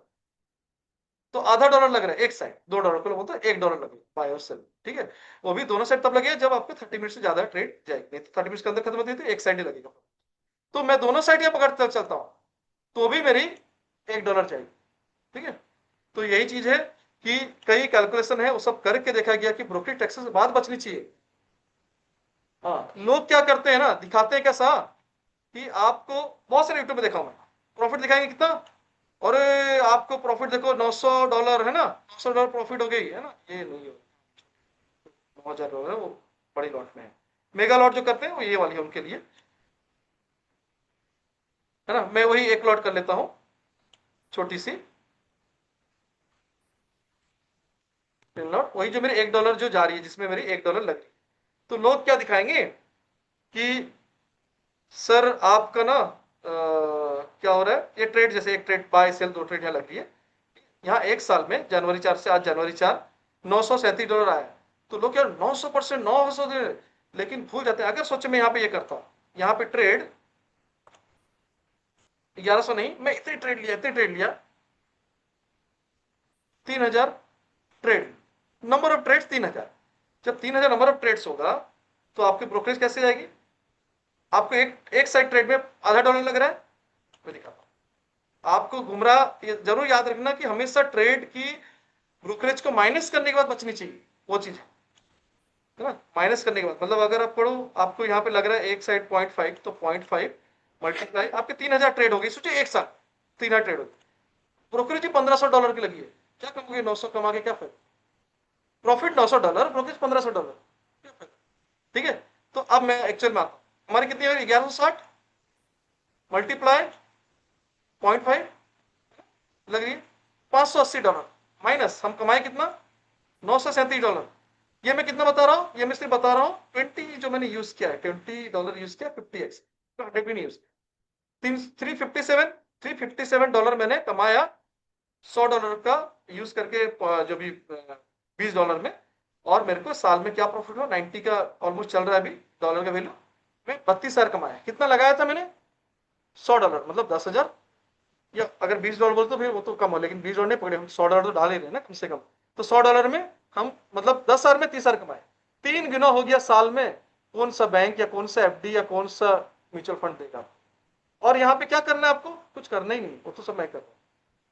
तो आधा डॉलर लग रहा है एक साइड, $2 को बोलते हैं $1 लगे बाय और सेल, ठीक है। वो भी दोनों साइड तब लगे जब आपको 30 मिनट से ज्यादा ट्रेड जाएगी, नहीं तो 30 मिनट के अंदर खत्म होती है तो एक साइड ही लगेगा। तो मैं दोनों साइड ये पकड़ते चलता हूँ, तो भी मेरी $1 चाहिए, ठीक है। तो यही चीज है कि कई कैलकुलेशन है, वो सब करके देखा गया कि ब्रोकरेज टैक्सेस से बात बचनी चाहिए। हाँ, लोग क्या करते हैं ना, दिखाते हैं कैसा कि आपको, बहुत सारे यूट्यूब में देखा मैं, प्रॉफिट दिखाएंगे कितना, और आपको प्रॉफिट देखो $900 है ना, $900 प्रॉफिट हो गई है ना, ये नहीं हो, $9000 है वो, बड़ी लॉट में है। मेगा लॉट जो करते हैं वो ये वाली है उनके लिए, है ना। मैं वही एक लॉट कर लेता हूँ छोटी सी लॉट, वही जो मेरे $1 जो जा रही है, जिसमें मेरी $1 लग रही है। तो लोग क्या दिखाएंगे कि सर आपका ना क्या हो रहा है, ये ट्रेड जैसे एक ट्रेड बाय सेल, दो ट्रेड यहाँ लग रही है, यहाँ एक साल में जनवरी 4 से आज जनवरी 4 $937 आया। तो लोग यार 900%, 900 दे, लेकिन भूल जाते हैं। अगर सोचे मैं यहाँ पे ये करता हूँ, यहाँ पे ट्रेड 1100 नहीं, मैं इतने ट्रेड लिया 3000 ट्रेड, नंबर ऑफ ट्रेड्स 3000, जब 3000 नंबर ऑफ ट्रेड्स होगा तो आपकी ब्रोकरेज कैसे जाएगी, आपको एक साइड ट्रेड में आधा डॉलर लग रहा है, मैं दिखाता हूँ आपको गुमराह। जरूर याद रखना कि हमेशा ट्रेड की ब्रोकरेज को माइनस करने के बाद बचनी चाहिए, वो चीज है ना, माइनस करने के बाद, मतलब अगर आप पढ़ो, आपको यहाँ पे लग रहा है एक साइड 0.5, तो 0.5 मल्टीप्लाई आपके 3000 ट्रेड हो गई, सोचिए एक साथ 3000 ट्रेड होगी, ब्रोकरेज ही $1500 की लगी है, क्या कमोगे 900 कमा के क्या फायदा, प्रॉफिट $900, ब्रोकरेज $1500, क्या फायदा, ठीक है। तो अब मैं एक्चुअल में आता हूँ, हमारी कितनी है 1160 मल्टीप्लाई 0.5 लग रही है $580, माइनस हम कमाए कितना $937। ये मैं कितना बता रहा हूं, ये मैं सिर्फ बता रहा हूं 20 जो मैंने यूज किया है, $20 यूज किया, 50x, 100 भी नहीं यूज, 357 मैंने कमाया $100 का यूज करके, जो भी $20 में। और मेरे को साल में क्या प्रॉफिट हुआ, 90 का ऑलमोस्ट चल रहा है अभी डॉलर का वैल्यू, मैं 32,000 कमाया। कितना लगाया था मैंने, $100, मतलब 10,000, या अगर $20 बोलते तो फिर वो तो कम हो, लेकिन $20 नहीं पकड़े, हम $100 तो डाल ही रहे ना कम से कम। तो $100 में हम मतलब 10,000 में 30,000 कमाए, 3 गुना हो गया साल में। कौन सा बैंक या कौन सा एफडी या कौन सा म्यूचुअल फंड देगा। और यहाँ पे क्या करना है आपको, कुछ करना ही नहीं, वो तो सब मैं कर रहा हूँ।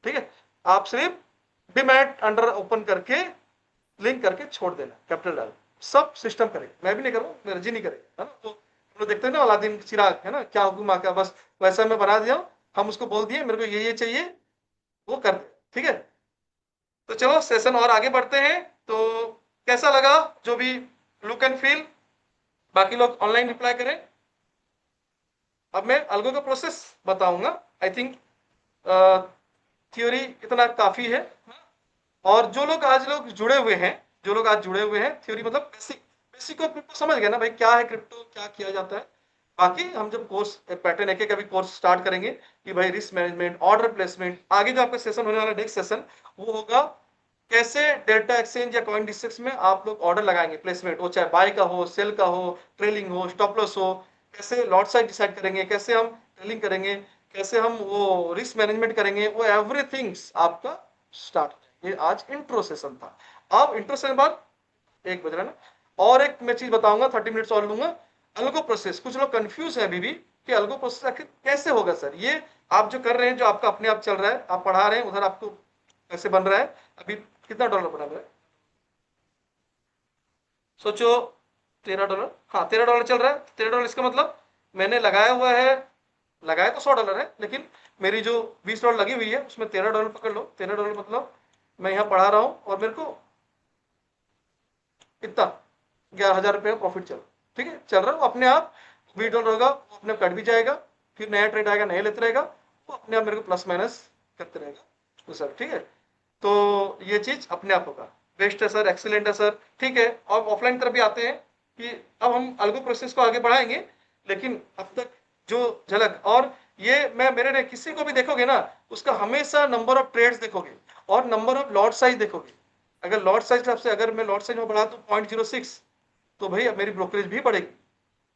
ठीक है, आप सिर्फ डीमैट अंडर ओपन करके लिंक करके छोड़ देना, कैपिटल डाल, सब सिस्टम करेगा, मैं भी नहीं करूँ, मेरा जी नहीं करेगा, है ना। तो हम लोग देखते हैं ना अलादीन चिराग, है ना, क्या हुक्म आ गया, बस वैसा मैं बना दिया, हम उसको बोल दिए मेरे को ये चाहिए, वो कर दे। ठीक है, तो चलो सेशन और आगे बढ़ते हैं। तो कैसा लगा जो भी लुक एंड फील, बाकी लोग ऑनलाइन रिप्लाई करें। अब मैं अल्गो का प्रोसेस बताऊंगा। आई थिंक थ्योरी इतना काफी है, और जो लोग आज लोग जुड़े हुए हैं, जो लोग आज जुड़े हुए हैं, थ्योरी मतलब बेसिक, बेसिक को क्रिप्टो समझ गए ना भाई, क्या है क्रिप्टो, क्या किया जाता है। बाकी हम जब कोर्स पैटर्न एक एक अभी कोर्स स्टार्ट करेंगे कि भाई रिस्क मैनेजमेंट, ऑर्डर प्लेसमेंट, आगे जो आपका सेशन होने वाला नेक्स्ट सेशन वो होगा कैसे डेल्टा एक्सचेंज या कॉइन डिस्ट्रिक्ट में आप लोग ऑर्डर लगाएंगे, प्लेसमेंट, वो चाहे बाय का हो, सेल का हो, ट्रेलिंग हो, स्टॉप लॉस हो, कैसे लॉट साइज डिसाइड करेंगे, कैसे हम ट्रेलिंग करेंगे, कैसे हम वो रिस्क मैनेजमेंट करेंगे, वो एवरीथिंग्स आपका स्टार्ट। ये आज इंट्रो सेशन था। अब इंट्रो सेशन बाद 1 बज रहा है ना, और एक मैं चीज बताऊंगा, 30 मिनट्स और लूंगा। अल्गो प्रोसेस, कुछ लोग कंफ्यूज है अभी भी कि अल्गो प्रोसेस आखिर कैसे होगा सर। ये आप जो कर रहे हैं, जो आपका अपने आप चल रहा है, आप पढ़ा रहे हैं, उधर आपको कैसे बन रहा है, अभी कितना डॉलर बना हुआ है सोचो, $13। हाँ, $13 चल रहा है। $13 इसका मतलब मैंने लगाया हुआ है, लगाया तो $100 है, लेकिन मेरी जो $20 लगी हुई है उसमें $13 पकड़ लो। $13 मतलब मैं यहाँ पढ़ा रहा हूँ और मेरे को इतना $11,000 का प्रॉफिट चल, ठीक है, चल रहा है। वो अपने आप $20 होगा, वो अपने आप कट भी जाएगा, फिर नया ट्रेड आएगा, नया लेते रहेगा, वो अपने आप मेरे को प्लस माइनस करते रहेगा तो सर। ठीक है, तो ये चीज अपने आप होगा। बेस्ट है सर, एक्सीलेंट है सर। ठीक है, और ऑफलाइन तरफ भी आते हैं कि अब हम अल्गो प्रोसेस को आगे बढ़ाएंगे, लेकिन अब तक जो झलक, और ये मैं मेरे ने किसी को भी देखोगे ना, उसका हमेशा नंबर ऑफ ट्रेड्स देखोगे और नंबर ऑफ लॉट साइज देखोगे। अगर लॉट साइज हिसाब से अगर मैं लॉट साइज में बढ़ा तो 0.06, तो भाई अब मेरी ब्रोकरेज भी बढ़ेगी।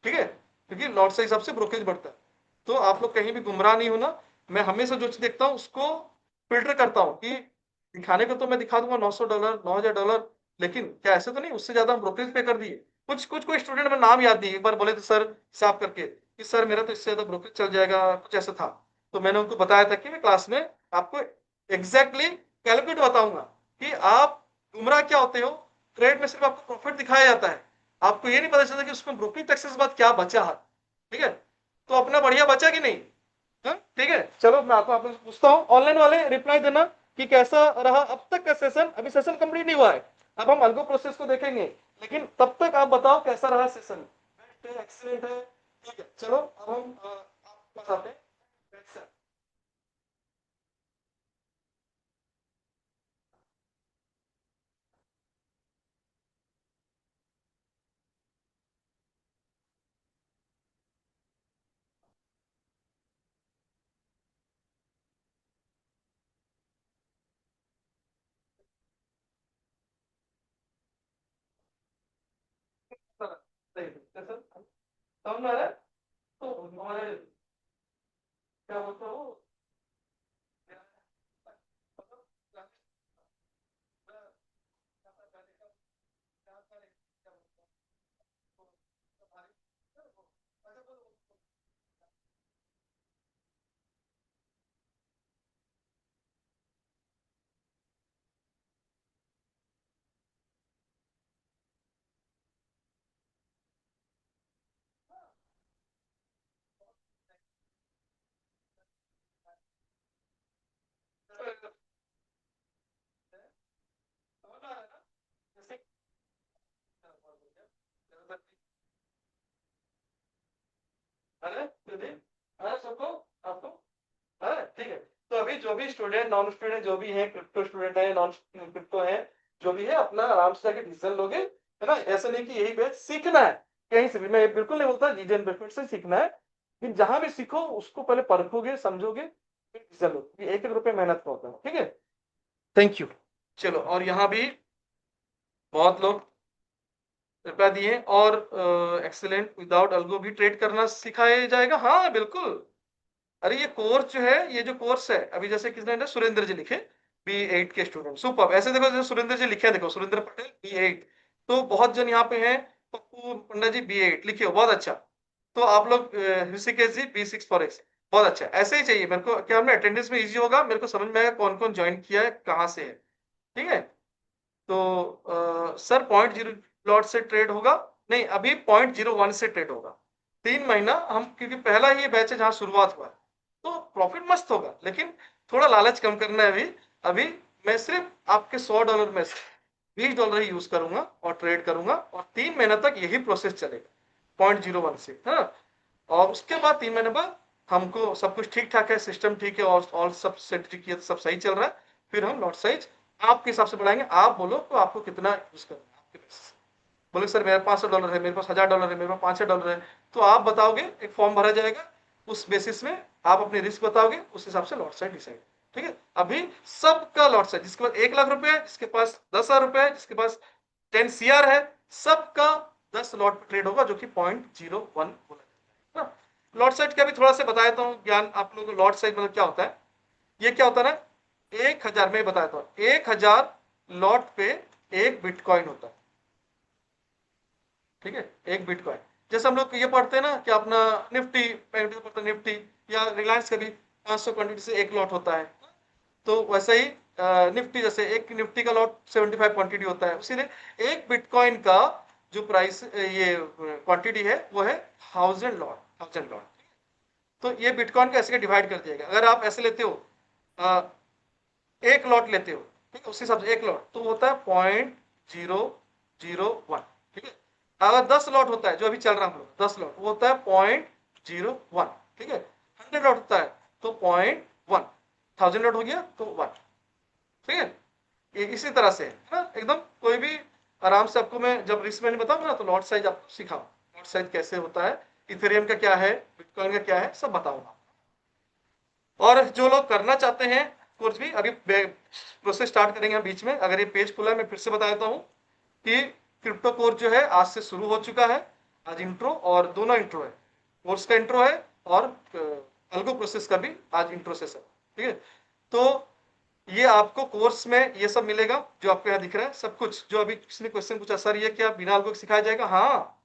ठीक है, क्योंकि लॉट साइज हिसाब से ब्रोकरेज बढ़ता है। तो आप लोग कहीं भी गुमराह नहीं होना। मैं हमेशा जो चीज देखता हूँ उसको फिल्टर करता हूँ कि दिखाने को तो मैं दिखा दूंगा $900, $9,000, लेकिन क्या ऐसे तो नहीं उससे ज्यादा हम ब्रोकरेज पे कर दिए। कुछ कुछ कोई स्टूडेंट में नाम याद नहीं, एक बार बोले थे सर हिसाब करके कि सर मेरा तो इससे ज्यादा ब्रोकरेज चल जाएगा, कुछ ऐसा था। तो मैंने उनको बताया था कि मैं क्लास में आपको एग्जैक्टली कैलकुलेट बताऊंगा कि आप गुमराह क्या होते हो। ट्रेड में सिर्फ आपको प्रॉफिट दिखाया जाता है, आपको ये नहीं पता चलता कि उसमें ब्रोकिंग टैक्सेस के बाद क्या बचा है। ठीक है, तो अपना बढ़िया बचा कि नहीं। हाँ ठीक है, चलो मैं आपको पूछता हूँ, ऑनलाइन वाले रिप्लाई देना कि कैसा रहा अब तक का सेशन। अभी सेशन कंप्लीट नहीं हुआ है, अब हम अल्गो प्रोसेस को देखेंगे, लेकिन तब तक आप बताओ कैसा रहा सेशन। बेस्ट है, एक्सीलेंट है। ठीक है, चलो अब हम आपके पास आते हैं। सेशन समझ में आ रहा है, तो हमारे क्या बोलते हो, समझ में आ रहा है ना, जैसे अरे दीदी, अरे सबको, आपको, अरे ठीक है। तो अभी जो भी स्टूडेंट, नॉन स्टूडेंट जो भी है, क्रिप्टो स्टूडेंट है, नॉन क्रिप्टो है, जो भी है अपना आराम से जाके डिसीजन लोगे, है ना। ऐसा नहीं कि यही बेच सीखना है कहीं से भी, मैं बिल्कुल नहीं बोलता जीजे इन्वेस्टमेंट से सीखना है, लेकिन जहां भी सीखो उसको पहले परखोगे, समझोगे, फिर डिसीजन लो। ये एक एक रुपये मेहनत का होता है। ठीक है, थैंक यू। चलो, और यहाँ भी बहुत लोग रिप्लाई दिए, और एक्सीलेंट, विदाउट अल्गो भी ट्रेड करना सिखाया जाएगा, हाँ बिल्कुल। अरे ये कोर्स जो है, ये जो कोर्स है, अभी जैसे किसने ना, सुरेंद्र जी लिखे, B8 के स्टूडेंट, सुपर। ऐसे देखो जैसे सुरेंद्र जी लिखे हैं, देखो सुरेंद्र पटेल B8, तो बहुत जन यहाँ पे हैं। पप्पू पंडा जी B8 लिखे हो, बहुत अच्छा। तो आप लोग ऋषिकेश जी B6 फॉरेक्स, बहुत अच्छा है, ऐसे ही चाहिए मेरे को, क्या हमने अटेंडेंस में इजी होगा, मेरे को समझ में आएगा कौन कौन ज्वाइन किया है, कहाँ से है। ठीक है। तो सर 0.0 लॉट से ट्रेड होगा? नहीं, अभी 0.01 से ट्रेड होगा। 3 महीना हम, क्योंकि पहला ही बैच है जहां शुरुआत हुआ है, तो प्रॉफिट मस्त होगा, लेकिन थोड़ा लालच कम करना है अभी। अभी मैं सिर्फ आपके $100 में से $20 ही यूज करूंगा और ट्रेड करूंगा, और 3 महीना तक यही प्रोसेस चलेगा 0.01 से, है ना। और उसके बाद 3 महीने बाद हमको सब कुछ ठीक ठाक है, सिस्टम ठीक है, और सब सेट ठीक है, सब सही चल रहा है, फिर हम लॉट साइज आपके हिसाब से बढ़ाएंगे। आप बोलो तो आपको कितना यूज करना है, आपके पास बोले सर मेरा $500 है, मेरे पास $1000 है, मेरे पास $500 है, तो आप बताओगे, एक फॉर्म भरा जाएगा, उस बेसिस में आप अपनी रिस्क बताओगे, उस हिसाब से लॉट साइज डिसाइड। ठीक है। अभी सबका लॉट साइज, जिसके पास 1 लाख रुपए है, जिसके पास 10,000 रुपए है, जिसके पास 10 CR है, सबका 10 लॉट पे ट्रेड होगा, जो कि 0.01 बोला जाता है। लॉट साइज का भी थोड़ा सा बता देता हूँ ज्ञान आप लोगों को। लॉट साइज मतलब क्या होता है, ये क्या होता है ना, 1,000 में बता देता हूँ, 1,000 लॉट पे एक बिटकॉइन होता है। ठीक है, एक बिटकॉइन। जैसे हम लोग ये पढ़ते हैं ना कि अपना निफ्टी, पढ़ते निफ्टी, या रिलायंस का भी 500 क्वांटिटी से एक लॉट होता है, तो वैसे ही निफ्टी, जैसे एक निफ्टी का लॉट 75 क्वांटिटी होता है, इसीलिए एक बिटकॉइन का जो प्राइस, ये क्वांटिटी है, वो है 1000 लॉट। तो ये बिटकॉइन को ऐसे डिवाइड कर दिया गया। अगर आप ऐसे लेते हो, एक लॉट लेते हो, ठीक है, उस हिसाब से एक लॉट तो होता है 0.001। ठीक है। अगर 10 लॉट होता है, जो अभी चल रहा है हम लोग 10 लॉट, वो होता है 0.01। ठीक है। 100 लॉट होता है तो 0.1, 1000 लॉट हो गया तो 1। ठीक है। ये इसी तरह से है ना, एकदम कोई भी आराम से आपको मैं जब रिस्क मैंने बताऊंगा ना, तो लॉट साइज आपको सिखाऊं, लॉट साइज कैसे होता है, इथेरियम का क्या है, बिटकॉइन का क्या है, सब बताऊंगा। और जो लोग करना चाहते हैं कोर्स भी, अभी प्रोसेस स्टार्ट करेंगे हम बीच में। अगर ये पेज खुला है, मैं फिर से बता देता हूँ कि क्रिप्टो कोर्स जो है आज से शुरू हो चुका है। आज इंट्रो और दोनों इंट्रो है, कोर्स का इंट्रो है और अल्गो प्रोसेस का भी आज इंट्रो सेशन। ठीक है। तो ये आपको कोर्स में ये सब मिलेगा जो आपको यहाँ दिख रहा है, सब कुछ। जो अभी किसी ने क्वेश्चन पूछा, सर ये क्या बिना अल्गो सिखाया जाएगा? हाँ,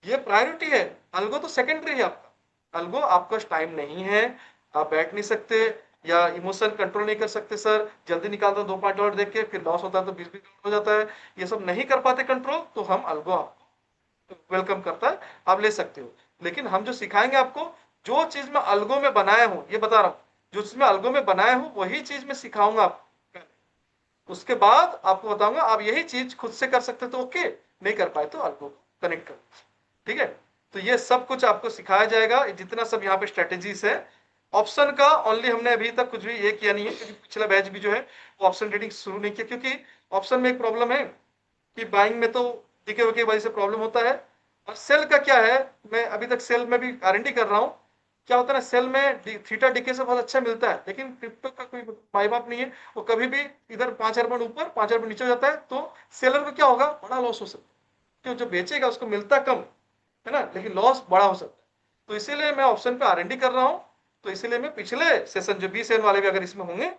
ये प्रायोरिटी है, अल्गो तो सेकेंडरी है आपका। अल्गो आपका टाइम नहीं है, आप बैठ नहीं सकते, या इमोशन कंट्रोल नहीं कर सकते, सर जल्दी निकाल दो $2-5 देख के, फिर लॉस होता है तो 20-20 हो जाता है, ये सब नहीं कर पाते कंट्रोल, तो हम अल्गो आपको वेलकम करता है, आप ले सकते हो। लेकिन हम जो सिखाएंगे आपको, जो चीज मैं अल्गो में बनाया हूं, ये बता रहा हूं, जो चीज मैं अल्गो में बनाया हूं वही चीज मैं सिखाऊंगा आपको। उसके बाद आपको बताऊंगा आप यही चीज खुद से कर सकते तो ओके, नहीं कर पाए तो अल्गो को कनेक्ट करो। ठीक है। तो ये सब कुछ आपको सिखाया जाएगा, जितना सब यहाँ पे स्ट्रेटेजीज है। ऑप्शन का ओनली हमने अभी तक कुछ भी ये किया नहीं है, क्योंकि पिछला बैच भी जो है वो ऑप्शन ट्रेडिंग शुरू नहीं किया, क्योंकि ऑप्शन में एक प्रॉब्लम है कि बाइंग में तो डीके की वजह से प्रॉब्लम होता है। और सेल का क्या है, मैं अभी तक सेल में भी R&D कर रहा हूँ। क्या होता है ना, सेल में थीटा डीके से बहुत अच्छा मिलता है, लेकिन क्रिप्टो का कोई माई बाप नहीं है, वो कभी भी इधर 5,000 पॉइंट ऊपर 5,000 पॉइंट नीचे हो जाता है, तो सेलर को क्या होगा, बड़ा लॉस हो सकता है, क्योंकि जो बेचेगा उसको मिलता कम है ना, लेकिन लॉस बड़ा हो सकता है। तो इसीलिए मैं ऑप्शन पे R&D कर रहा हूँ। तो इसीलिए मैं पिछले सेशन जो 20 वाले भी अगर इसमें होंगे,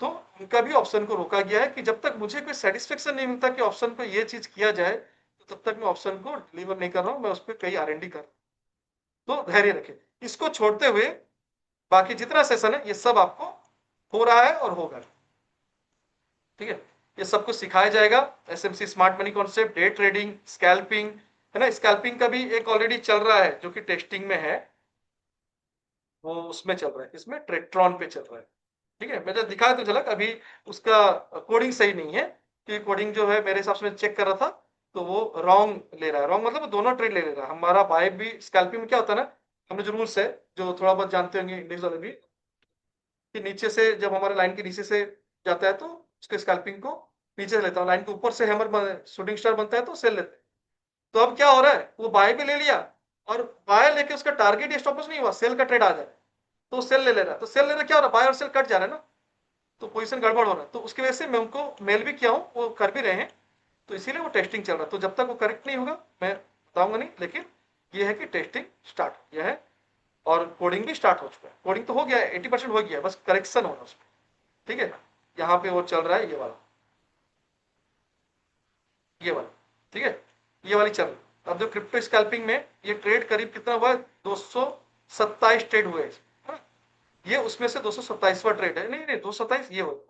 तो उनका भी ऑप्शन को रोका गया है कि जब तक मुझे कोई सेटिस्फेक्शन नहीं मिलता कि ऑप्शन पे ये चीज किया जाए, तो तब तक मैं ऑप्शन को डिलीवर नहीं कर रहा हूँ, मैं उस पर कई R&D कर रहा हूँ। तो धैर्य रखें। इसको छोड़ते हुए बाकी जितना सेशन है, ये सब आपको हो रहा है और होगा। ठीक है। ये सब कुछ सिखाया जाएगा, SMC smart money concept, day trading, scalping, है ना। स्कैल्पिंग का भी एक ऑलरेडी चल रहा है जो कि टेस्टिंग में है, वो उसमें चल रहा है, इसमें ट्रेक्ट्रॉन पे चल रहा है। ठीक है। मैंने दिखाया तो झलक अभी, उसका कोडिंग सही नहीं है, कि कोडिंग जो है मेरे हिसाब से मैं चेक कर रहा था, तो वो रॉन्ग ले रहा है। रॉन्ग मतलब वो दोनों ट्रेड ले रहा है। हमारा बाय भी स्कैल्पिंग में क्या होता है ना, हमने जो रूल्स है, जो थोड़ा बहुत जानते होंगे इंडेक्स वाले भी, कि नीचे से जब हमारे लाइन के नीचे से जाता है तो उसके स्कैल्पिंग को नीचे से लेता हूँ, लाइन के ऊपर से हैमर शूटिंग स्टार बनता है तो सेल लेते हैं। तो अब क्या हो रहा है, वो बाय भी ले लिया, और बाय लेके उसका टारगेट या स्टॉप लॉस नहीं हुआ, सेल का ट्रेड आ जाए तो सेल ले रहा है। तो सेल ले रहा क्या हो रहा है, बाय और सेल कट जा रहा है ना, तो पोजीशन गड़बड़ हो रहा है। तो उसकी वजह से मैं उनको मेल भी किया हूँ, वो कर भी रहे हैं। तो इसीलिए वो टेस्टिंग चल रहा है। तो जब तक वो करेक्ट नहीं होगा मैं बताऊंगा नहीं, लेकिन ये है कि टेस्टिंग स्टार्ट हो गया है और कोडिंग भी स्टार्ट हो चुका है। कोडिंग तो हो गया है, 80% हो गया है, बस करेक्शन होना उसमें। ठीक है। यहाँ पे वो चल रहा है, ये वाला, ये वाला। ठीक है। ये वाली चल रही है। अब जो क्रिप्टो स्कैल्पिंग में ये ट्रेड करीब कितना हुआ है, 227 ट्रेड हुए, ये उसमें से 227वां ट्रेड है, नहीं 227 ये हो,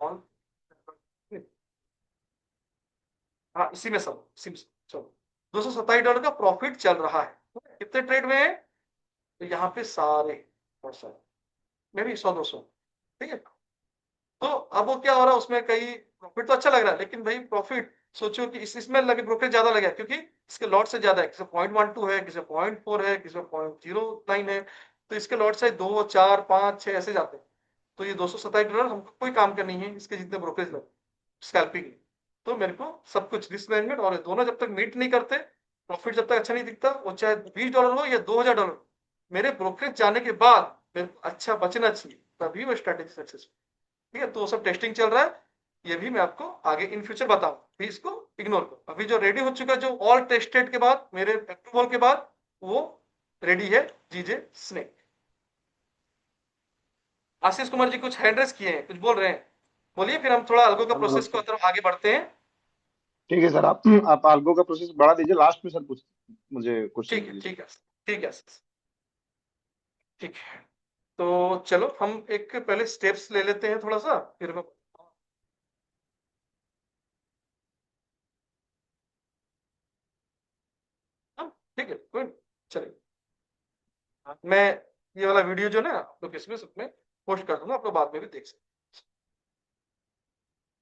हाँ इसी में सब, इसी में चलो $227 का प्रॉफिट चल रहा है। कितने ट्रेड में है? तो यहाँ पे सारे बहुत सारे, मे भी 100-200, ठीक है। तो अब वो क्या हो रहा है, उसमें कई प्रॉफिट तो अच्छा लग रहा है, लेकिन भाई प्रॉफिट सोचो कि इसमें लगे ब्रोकरेज ज्यादा लगे, क्योंकि इसके लॉट से ज्यादा है, किसी 0.12 है, किसी 0.4 है, किसी 0.09 है, तो इसके लॉट से 2 4 5 6 ऐसे जाते हैं। तो ये $227 हमको कोई काम का नहीं है, इसके जितने ब्रोकरेज लगे स्कैल्पिंग। तो मेरे को सब कुछ रिस्क मैनेजमेंट और दोनों जब तक मीट नहीं करते, प्रॉफिट जब तक अच्छा नहीं दिखता, वो चाहे $20 हो या $2000, मेरे ब्रोकरेज जाने के बाद मेरे को अच्छा बचना चाहिए, तभी वो स्ट्रेटेजी सक्सेस। ठीक है, तो वो सब टेस्टिंग चल रहा है, ये भी मैं आपको आगे इन फ्यूचर बताऊं, भी इसको इग्नोर करो। अभी जो रेडी हो चुका, जो ऑल टेस्टेड के बाद, मेरे अप्रूवल के बाद, वो रेडी है जीजे स्नेक। आशीष कुमार जी कुछ हैंड रेस किए हैं, कुछ बोल रहे हैं, बोलिए, फिर हम थोड़ा अलगो का हेलो प्रोसेस को सर। तरफ आगे बढ़ते हैं। ठीक है सर, आप आल्गो का प्रोसेस बढ़ा दीजिए, लास्ट में सर कुछ मुझे क्वेश्चन ठीक है, कीजिए सर। ठीक है, ठीक है, ठीक है। तो चलो हम एक पहले स्टेप्स ले लेते हैं थोड़ा सा, फिर मैं, हाँ, ठीक है, कोई चलिए। मैं ये वाला वीडियो जो ना आप लोग इसमें सबमें पोस्ट कर दूंगा, आप लोग बाद में भी देख सकते।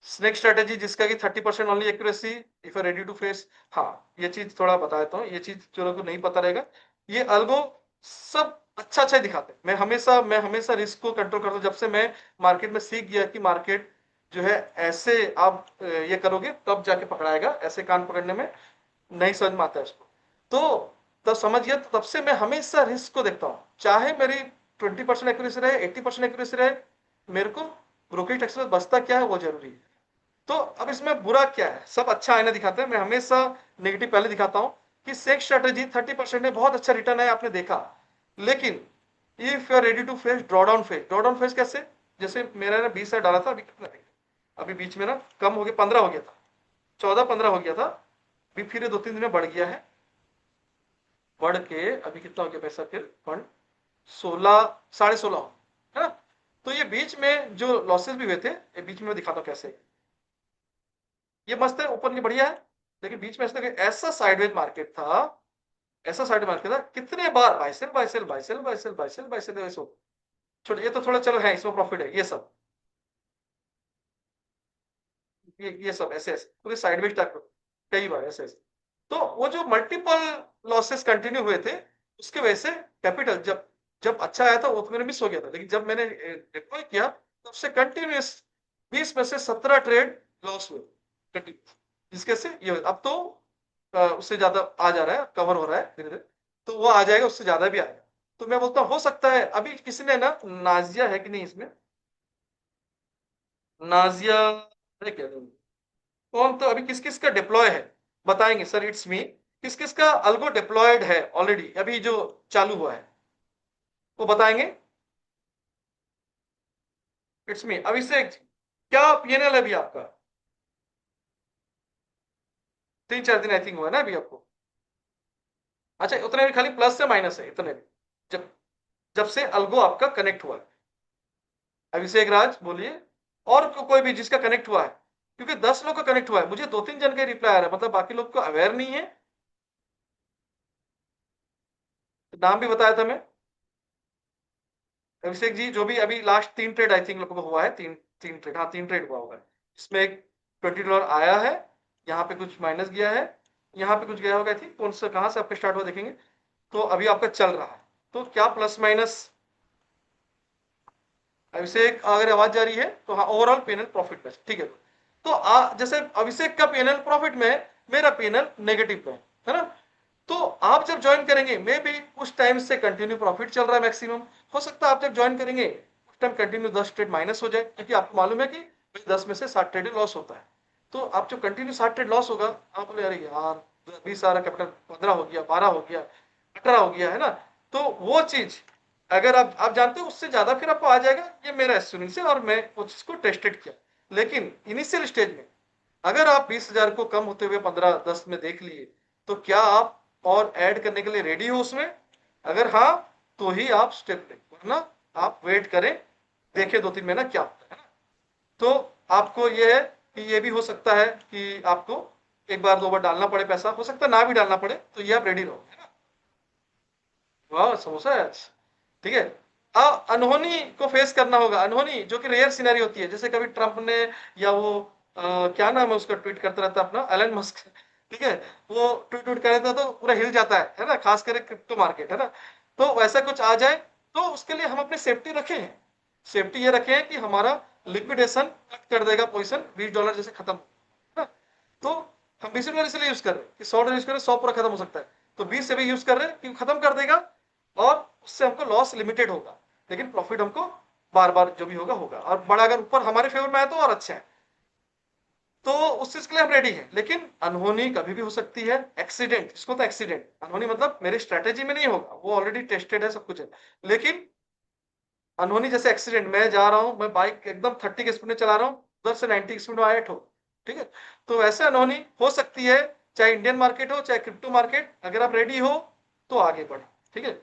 स्नेक स्ट्रेटेजी जिसका कि 30% only accuracy if ready to face. हाँ, ये चीज थोड़ा बता देता हूँ, ये चीज जो लोगों को नहीं पता रहेगा, ये अल्गो सब अच्छा दिखाते हैं। मैं हमेशा रिस्क को कंट्रोल करता हूँ, जब से मैं मार्केट में सीख गया कि मार्केट जो है ऐसे आप ये करोगे तब जाके पकड़ाएगा, ऐसे कान पकड़ने में नहीं समझ में आता है उसको। तो तब समझ गया, तो तब से मैं हमेशा रिस्क को देखता हूँ, चाहे मेरी 20% एक्यूरेसी रहे, 80% एक्यूरेसी रहे, मेरे को ब्रोकरेज टैक्स में बचता क्या है वो जरूरी है। तो अब इसमें बुरा क्या है, सब अच्छा आईना दिखाते हैं, मैं हमेशा नेगेटिव पहले दिखाता हूं कि सेक स्ट्रेटेजी 30% में बहुत अच्छा रिटर्न है, आपने देखा। लेकिन if you are ready to face drawdown face कैसे, जैसे मेरा ना 20 डाला था, अभी कितना, अभी बीच में ना कम हो गया, 15 हो गया था, 14-15 हो गया था, अभी फिर 2-3 दिन में बढ़ गया है, बढ़ के अभी कितना हो गया पैसा, फिर फंड 16, 16.5 है ना। तो ये बीच में जो लॉसेस भी हुए थे, ये बीच में मैं दिखाता हूँ कैसे। ये मस्त है, ऊपर नहीं बढ़िया है, लेकिन बीच में ऐसा साइडवेज मार्केट था, ऐसा साइड मार्केट था, कितने बार buy sell buy sell buy sell buy sell buy sell buy sell buy sell. छोटे ये तो थोड़ा चलो है, इसमें प्रॉफिट है, ये सब ये सब ऐसे ऐसे पूरे साइडवेज टाइप कई बार ऐसे ऐसे। तो वो जो मल्टीपल लॉसेस कंटिन्यू हुए थे, उसके वजह से कैपिटल जब जब अच्छा आया था वो तो मेरे मिस हो गया था, लेकिन जब मैंने डिप्लॉय किया तब से कंटिन्यूस 20 में से 17 ट्रेड लॉस हुए कंटिन्यूस, जिसके से ये अब तो उससे ज्यादा आ जा रहा है, कवर हो रहा है धीरे धीरे, तो वो आ जाएगा, उससे ज्यादा भी आएगा। तो मैं बोलता हूँ हो सकता है, अभी किसी ने ना नाजिया है कि नहीं इसमें, नाजिया है क्या, कौन, तो अभी किस किस का डिप्लॉय है बताएंगे सर, इट्स मी, किस किस का अल्गो डिप्लॉयड है ऑलरेडी, अभी जो चालू हुआ है वो बताएंगे। इट्स मी अभिषेक, क्या पीएनएल है अभी आपका? 3-4 दिन आई थिंक हुआ है ना अभी आपको। अच्छा, उतने भी खाली प्लस से माइनस है इतने भी, जब जब से अल्गो आपका कनेक्ट हुआ है। अभिषेक राज बोलिए, और कोई भी जिसका कनेक्ट हुआ है, क्योंकि 10 लोग का कनेक्ट हुआ है, मुझे 2-3 जन का रिप्लाई आ रहा है, मतलब बाकी लोग को अवेयर नहीं है। नाम भी बताया था मैं, अभिषेक जी, जो भी अभी लास्ट 3 ट्रेड आई थिंक लोगों को हुआ है, तीन तीन ट्रेड, हाँ 3 ट्रेड हुआ होगा, इसमें एक $20 आया है, यहाँ पे कुछ माइनस गया है, यहाँ पे कुछ गया होगा थी, कौन सा कहाँ से आपका स्टार्ट हुआ देखेंगे। तो अभी आपका चल रहा है, तो क्या प्लस माइनस, अभिषेक अगर आवाज जा रही है तो हाँ, ओवरऑल पीएनएल प्रॉफिट में, ठीक है। तो जैसे अभिषेक का पीएनएल प्रॉफिट में, मेरा पीएनएल नेगेटिव में है ना। तो आप जब ज्वाइन करेंगे, मे भी उस टाइम से कंटिन्यू प्रॉफिट चल रहा है मैक्सिमम, हो सकता है आप जब ज्वाइन करेंगे उस टाइम कंटिन्यू 10 ट्रेड माइनस हो जाए, क्योंकि आपको मालूम है कि 10 में से 7 ट्रेड लॉस होता है। तो आप जो कंटिन्यू 7 ट्रेड लॉस होगा, आप बोले अरे यार 20 आ रहा कैपिटल, 15 हो गया, 12 हो गया, 18 हो गया, है ना। तो वो चीज अगर आप जानते हो, उससे ज्यादा फिर आपको आ जाएगा, ये मेरा एक्सपीरियंस है और मैं उस चीज को टेस्टेड किया। लेकिन इनिशियल स्टेज में अगर आप 20,000 को कम होते हुए 15-10 में देख लिए, तो क्या आप और ऐड करने के लिए रेडी हो उसमें? अगर हाँ, तो ही आप स्टेप लें, वरना आप वेट करें, देखे 2-3 महीना क्या होता है ना। तो आपको ये है कि ये भी हो सकता है कि आपको एक बार 2 बार डालना पड़े पैसा, हो सकता है ना भी डालना पड़े, तो ये आप रेडी रहो, है ना। वाह समोसा है आज, ठीक है। अनहोनी को फेस करना होगा, अनहोनी जो कि रेयर सिनेरी होती है, जैसे कभी ट्रंप ने या वो क्या नाम है उसका, ट्वीट करता रहता है अपना, एलन मस्क, ठीक है, वो ट्वीट कर देता तो पूरा हिल जाता है ना, खास करके क्रिप्टो मार्केट, है ना। तो वैसा कुछ आ जाए तो उसके लिए हम अपनी सेफ्टी रखे हैं। सेफ्टी ये रखे हैं कि हमारा लिक्विडेशन कट कर देगा पोजीशन, $20 जैसे खत्म, है ना। तो हम $20 इसलिए यूज कर रहे हैं कि $100 यूज कर रहे हैं, 100 पूरा खत्म हो सकता है, तो 20 से भी यूज कर रहे हैं कि खत्म कर देगा, और उससे हमको लॉस लिमिटेड होगा, लेकिन प्रॉफिट हमको बार बार जो भी होगा होगा, और बड़ा अगर ऊपर हमारे फेवर में आए तो और अच्छा है। तो उस चीज के लिए हम रेडी हैं, लेकिन अनहोनी कभी भी हो सकती है, एक्सीडेंट, इसको तो एक्सीडेंट, अनहोनी मतलब मेरी स्ट्रेटेजी में नहीं होगा, वो ऑलरेडी टेस्टेड है, सब कुछ है। लेकिन अनहोनी जैसे एक्सीडेंट, मैं जा रहा हूं, मैं बाइक एकदम 30 की स्पीड में चला रहा हूं, उधर से 90 की स्पीड में आया ठो, ठीक है। तो वैसे अनहोनी हो सकती है, चाहे इंडियन मार्केट हो चाहे क्रिप्टो मार्केट, अगर आप रेडी हो तो आगे बढ़ो, ठीक है।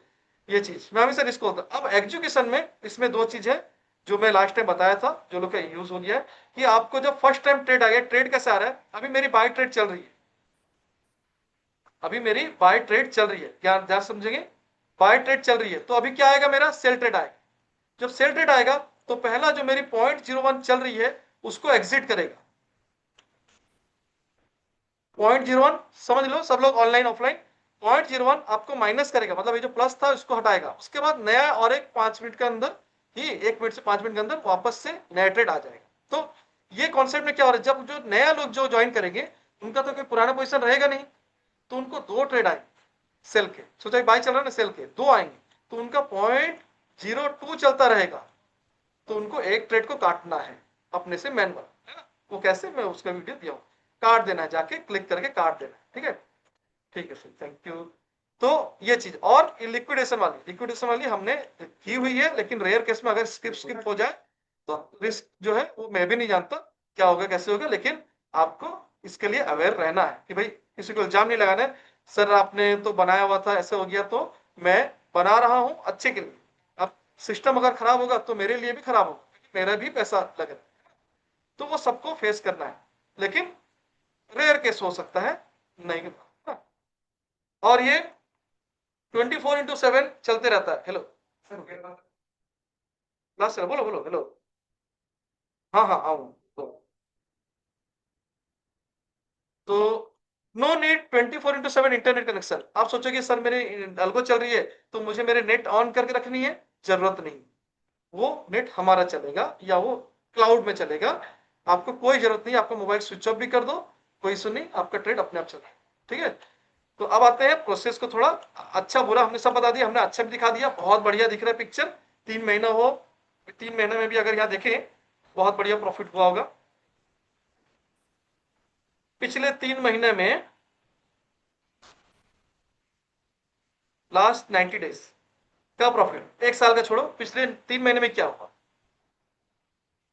ये चीज मैं हमेशा रिस्क होता। अब एजुकेशन में इसमें 2 चीज है जो मैं लास्ट टाइम बताया था, जो लोग का यूज हो गया है, कि आपको जब फर्स्ट टाइम ट्रेड आ गया, ट्रेड कैसे आ रहा है, अभी मेरी बाय ट्रेड चल रही है, अभी मेरी बाय ट्रेड चल रही है, क्या ध्यान समझेंगे, बाय ट्रेड चल रही है, तो अभी क्या आएगा, मेरा सेल ट्रेड आएगा। जब सेल ट्रेड आएगा तो पहला जो मेरी 0.01 चल रही है उसको एग्जिट करेगा। 0.01 समझ लो सब लोग, ऑनलाइन ऑफलाइन, 0.01 आपको माइनस करेगा, मतलब ये जो प्लस था उसको हटाएगा, उसके बाद नया और एक 5 मिनट के अंदर ही, 1 मिनट से 5 मिनट के अंदर वापस से नया ट्रेड आ जाएगा। तो ये कॉन्सेप्ट में क्या हो रहा है, जब जो नया लोग जो ज्वाइन करेंगे उनका तो कोई पुराना पोजिशन रहेगा नहीं, तो उनको 2 ट्रेड आएंगे सेल के, सोचा बाय चल रहा है ना, सेल के 2 आएंगे, तो उनका 0.02 चलता रहेगा, तो उनको एक ट्रेड को काटना है अपने से मैनुअल, है ना। वो कैसे, मैं उसका वीडियो दिया हूं, काट देना है, जाके क्लिक करके काट देना है, ठीक है। ठीक है सर, थैंक यू। तो ये चीज, और लिक्विडेशन वाली हमने की हुई है, लेकिन रेयर केस में अगर स्किप हो जाए तो रिस्क जो है वो मैं भी नहीं जानता क्या होगा कैसे होगा, लेकिन आपको इसके लिए अवेयर रहना है कि भाई किसी को इल्जाम नहीं लगाना है, सर आपने तो बनाया हुआ था ऐसे हो गया, तो मैं बना रहा हूं अच्छे के लिए, अब सिस्टम अगर खराब होगा तो मेरे लिए भी खराब होगा, मेरा भी पैसा लग रहा है, तो वो सबको फेस करना है, लेकिन रेयर केस हो सकता है, नहीं। और ये 24/7 चलते रहता है। हेलो लास्ट सर, बोलो बोलो, हेलो, हाँ हाँ आऊँ, तो नो नीड 24/7 इंटरनेट कनेक्शन। आप सोचोगे सर मेरे अलगो चल रही है तो मुझे मेरे नेट ऑन करके रखनी है, जरूरत नहीं, वो नेट हमारा चलेगा या वो क्लाउड में चलेगा, आपको कोई जरूरत नहीं, आपको मोबाइल स्विच ऑफ भी कर दो, कोई इशू नहीं, आपका ट्रेड अपने आप चलेगा, ठीक है। तो अब आते हैं प्रोसेस को, थोड़ा अच्छा बुरा हमने सब बता दिया, हमने अच्छा भी दिखा दिया, बहुत बढ़िया दिख रहा है पिक्चर, 3 महीना हो, 3 महीने में भी अगर यहाँ देखें बहुत बढ़िया प्रॉफिट हुआ होगा। पिछले 3 महीने में लास्ट 90 डेज का प्रॉफिट, एक साल का छोड़ो, पिछले 3 महीने में क्या हुआ,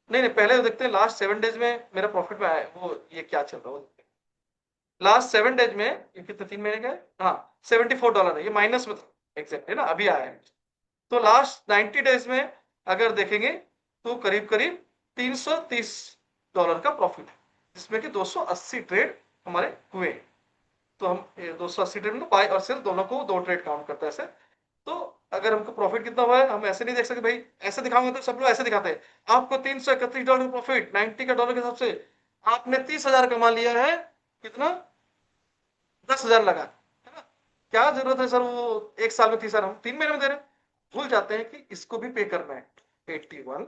नहीं नहीं पहले तो देखते हैं लास्ट 7 डेज में मेरा प्रॉफिट में आया, वो ये क्या चल रहा है वो देखते हैं। लास्ट 7 डेज में ये कितने, 3 महीने का है, हाँ $74 है, ये माइनस में एग्जैक्ट है ना, अभी आया है। तो लास्ट 90 डेज में अगर देखेंगे तो करीब करीब $330 का प्रॉफिट है, जिसमें कि 280 ट्रेड हमारे हुए। तो हम 280 ट्रेड में बाय और सेल दोनों को 2 ट्रेड काउंट करता है ऐसे। तो अगर हमको प्रॉफिट कितना हुआ है, हम ऐसे नहीं देख सकते भाई, ऐसे दिखाऊंगा तो सब लोग ऐसे दिखाते हैं, आपको $331 प्रॉफिट 90 का डॉलर के हिसाब से, आपने 30,000 कमा लिया है, कितना, 10,000 लगा, है ना। क्या जरूरत है सर वो एक साल में 30,000 हम 3 महीने में दे रहे हैं, भूल जाते हैं कि इसको भी पे करना है। 81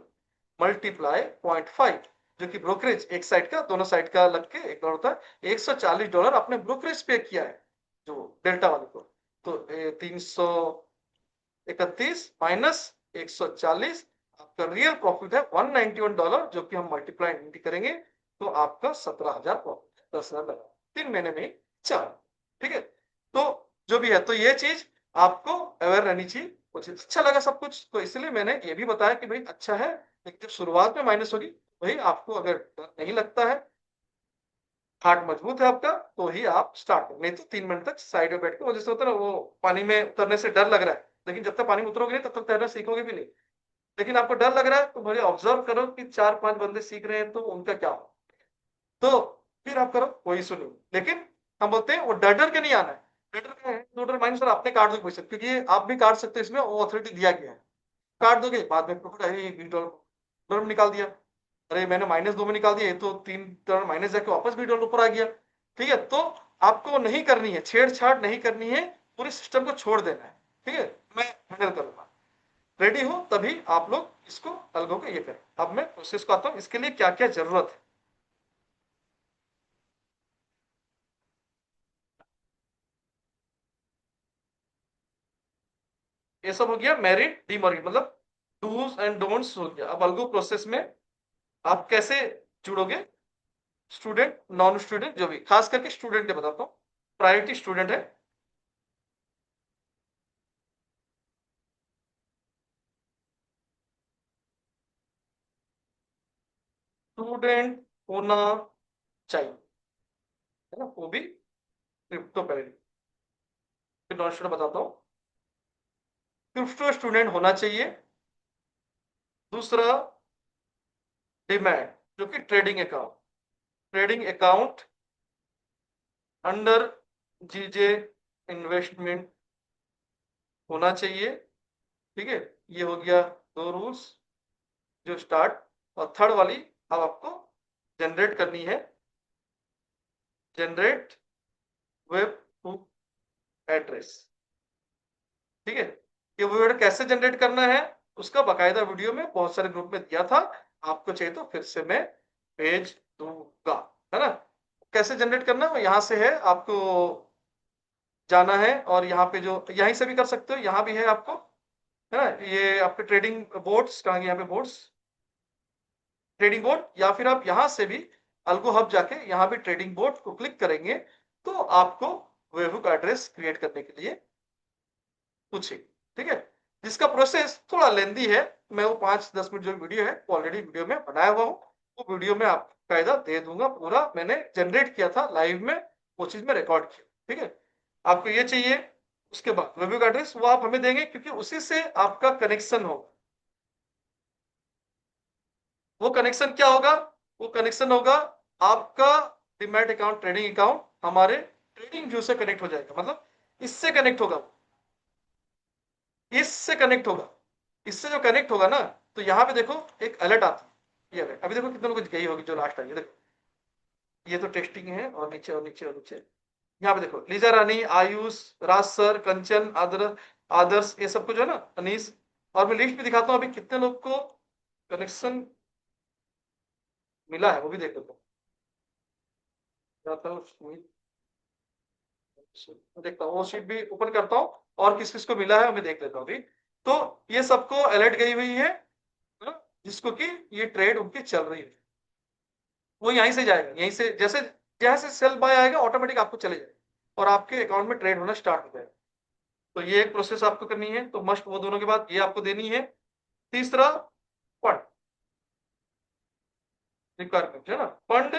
मल्टीप्लाई 0.5, जो कि ब्रोकरेज एक साइड का, दोनों साइड का लग के $1 होता है, $140 आपने ब्रोकरेज पे किया है जो डेल्टा वाले को, तो 331 माइनस 140, आपका रियल प्रॉफिट है $191, जो कि हम मल्टीप्लाई करेंगे तो आपका 17,000 प्रॉफिट, 10,000 लगा 3 महीने में 4, ठीक है। तो जो भी है, तो ये चीज आपको अवेयर रहनी चाहिए, कुछ अच्छा लगा सब कुछ, तो इसलिए मैंने ये भी बताया कि भाई अच्छा है, लेकिन जब शुरुआत में माइनस होगी, भाई आपको अगर डर नहीं लगता है, हार्ट मजबूत है आपका, तो ही आप स्टार्ट करो, नहीं तो 3 मिनट तक साइड में बैठ के, वो जैसे होता है ना, वो पानी में उतरने से डर लग रहा है, लेकिन जब तक पानी में उतरोगे नहीं तब तक तैरना सीखोगे भी नहीं, लेकिन आपको डर लग रहा है तो मुझे ऑब्जर्व करो कि 4-5 बंदे सीख रहे हैं तो उनका क्या हो, तो फिर आप करो, कोई इशू नहीं। लेकिन हम बोलते हैं वो डर डर के नहीं आना है। डर डर के है तो डर माइनस सर आपने काट दो पैसे, क्योंकि ये आप भी काट सकते हो, इसमें वो अथॉरिटी दिया गया है। काट दोगे बाद में पकड़, अरे $20 निकाल दिया, अरे मैंने -2 में निकाल दिया, ये तो $3 माइनस जाके वापस $20 ऊपर आ गया। ठीक है, तो आपको नहीं करनी है, छेड़छाड़ नहीं करनी है, पूरे सिस्टम को छोड़ देना है। ठीक है, मैं हैंडल करूंगा। रेडी हो तभी आप लोग इसको अलगो को ये करें। अब मैं प्रोसेस को आता हूं, इसके लिए क्या क्या जरूरत है। ये सब हो गया मेरिट डीमेरिट, मतलब डूज एंड डोंट्स हो गया। अब अलगो प्रोसेस में आप कैसे जुड़ोगे, स्टूडेंट नॉन स्टूडेंट जो भी, खास करके स्टूडेंट के बताता हूँ, प्रायोरिटी स्टूडेंट है। स्टूडेंट होना चाहिए, है ना, वो भी क्रिप्टो करेंगे। फिर नॉन स्टूडेंट बताता हूँ, क्रिप्टो स्टूडेंट होना चाहिए। दूसरा डिमैट, जो कि ट्रेडिंग अकाउंट अंडर जीजे इन्वेस्टमेंट होना चाहिए। ठीक है, ये हो गया 2 रूल्स जो स्टार्ट। और थर्ड वाली अब आपको जनरेट करनी है, जनरेट वेब एड्रेस। ठीक है, ये वीडियो कैसे जनरेट करना है उसका बकायदा वीडियो में बहुत सारे ग्रुप में दिया था, आपको चाहिए तो फिर से मैं भेज दूंगा, है ना। कैसे जनरेट करना है यहाँ से है, आपको जाना है और यहाँ पे जो यहीं से भी कर सकते हो, यहाँ भी है आपको, है ना। ये आपके ट्रेडिंग बोर्ड्स कहाँ गए, यहाँ पे बोर्ड्स, ट्रेडिंग बोर्ड, या फिर आप यहाँ से भी अल्गो हब जाके यहाँ भी ट्रेडिंग बोर्ड को क्लिक करेंगे तो आपको वेबहुक एड्रेस क्रिएट करने के लिए पूछेगी। ठीक है, जिसका प्रोसेस थोड़ा लेंदी है, मैं वो 5-10 मिनट जो वीडियो है ऑलरेडी वीडियो में बनाया हुआ हूँ, वो वीडियो में आप कायदा दे दूंगा, पूरा मैंने जनरेट किया था लाइव में, वो चीज में रिकॉर्ड किया। ठीक है, आपको ये चाहिए। उसके बाद वेबहुक एड्रेस वो आप हमें देंगे, क्योंकि उसी से आपका कनेक्शन होगा। वो कनेक्शन क्या होगा, वो कनेक्शन होगा आपका डीमैट अकाउंट, ट्रेडिंग अकाउंट हमारे ट्रेडिंग व्यू से कनेक्ट हो जाएगा, मतलब इससे कनेक्ट होगा, इससे कनेक्ट होगा। इससे जो कनेक्ट होगा ना, तो यहाँ पे देखो एक अलर्ट आती है, ये अभी देखो कितने लोग गई होगी जो लास्ट आई है, देखो ये तो टेस्टिंग है, और नीचे और नीचे और नीचे, यहाँ पे देखो लीजा रानी, आयुष, राज सर, कंचन, आदर्श, ये सब कुछ है ना, अनीस। और मैं लिस्ट भी दिखाता हूँ अभी कितने लोग को कनेक्शन मिला है, वो भी देख लेता हूँ। देखता हूँ वो शीट भी ओपन करता हूँ, और किस किस को मिला है मैं देख लेता हूँ अभी। तो ये सबको अलर्ट गई हुई है, जिसको कि ये ट्रेड उनकी चल रही है, वो यहीं से जाएगा, यहीं से जैसे जैसे सेल बाय आएगा ऑटोमेटिक आपको चले जाएगा और आपके अकाउंट में ट्रेड होना स्टार्ट हो जाएगा। तो ये एक प्रोसेस आपको करनी है, तो मस्ट वो दोनों के बाद ये आपको देनी है। तीसरा फंड रिक्वायरमेंट है ना, फंड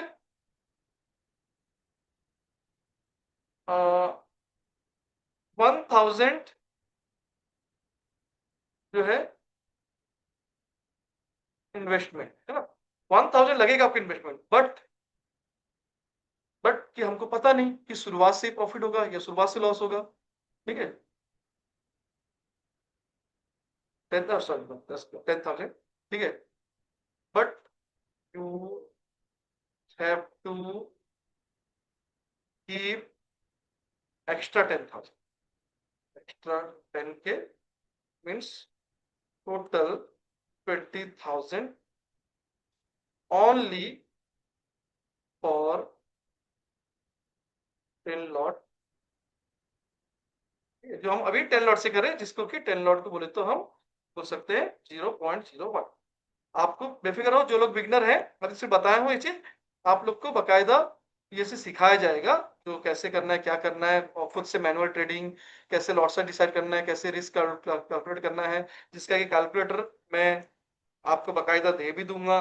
1000 जो है इन्वेस्टमेंट, है ना। 1000 लगेगा आपका इन्वेस्टमेंट, बट कि हमको पता नहीं कि शुरुआत से ही प्रॉफिट होगा या शुरुआत से लॉस होगा। ठीक है, 10,000, ठीक है, but you have to keep extra 10,000, extra 10K means total 20,000 only for 10 lot, जो हम अभी 10 लॉट से करें, जिसको कि 10 लॉट को बोले तो हम बोल सकते हैं 0.01। आपको बेफिक्र हो, जो लोग बिगनर हैं, मैं सिर्फ बताया हूँ ये चीज, आप लोग को बकायदा ये से सिखाया जाएगा, जो कैसे करना है, क्या करना है, और खुद से मैनुअल ट्रेडिंग कैसे लॉट साइज डिसाइड करना है, कैसे रिस्क कैलकुलेट करना है, जिसका कि कैलकुलेटर मैं आपको बकायदा दे भी दूंगा।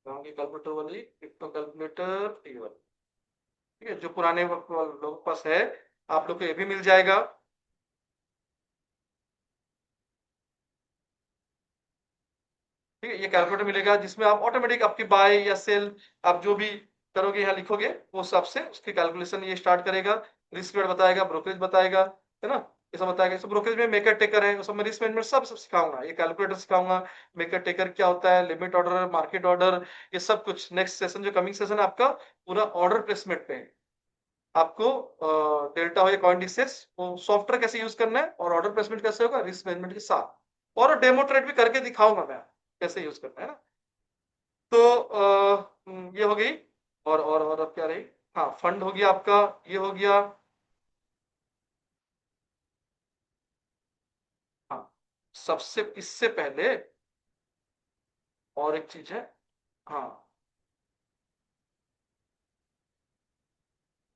कैलकुलेटर वाली क्रिप्टो कैलकुलेटर, ठीक है, जो पुराने लोगों के पास है, आप लोग को ये भी मिल जाएगा। ठीक है, ये कैलकुलेटर मिलेगा जिसमें आप ऑटोमेटिक आपकी बाय या सेल आप जो भी करोगे यहाँ लिखोगे वो हिसाब से उसकी कैलकुलेशन ये स्टार्ट करेगा। रिस्क रेट बताएगा, ब्रोकरेज बताएगा, है ना? ये सब बताएगा। इस ब्रोकरेज में मेकर टेकर है, उसमें रिस्क मैनेजमेंट सब सिखाऊंगा। ये कैलकुलेटर सिखाऊंगा, मेकर टेकर क्या होता है, लिमिट ऑर्डर, मार्केट ऑर्डर, ये सब कुछ। नेक्स्ट सेशन जो कमिंग सेशन है आपका पूरा ऑर्डर प्लेसमेंट पे है। आपको डेल्टा हो या कॉइनडिसेस वो सॉफ्टवेयर कैसे यूज करना है और ऑर्डर प्लेसमेंट कैसे होगा रिस्क मैनेजमेंट के साथ। और डेमो ट्रेड भी करके दिखाऊंगा मैं कैसे यूज करना है ना। तो ये हो गई। और अब क्या रही? हाँ, फंड हो गया आपका, ये हो गया। हाँ, सबसे इससे पहले और एक चीज है। हाँ,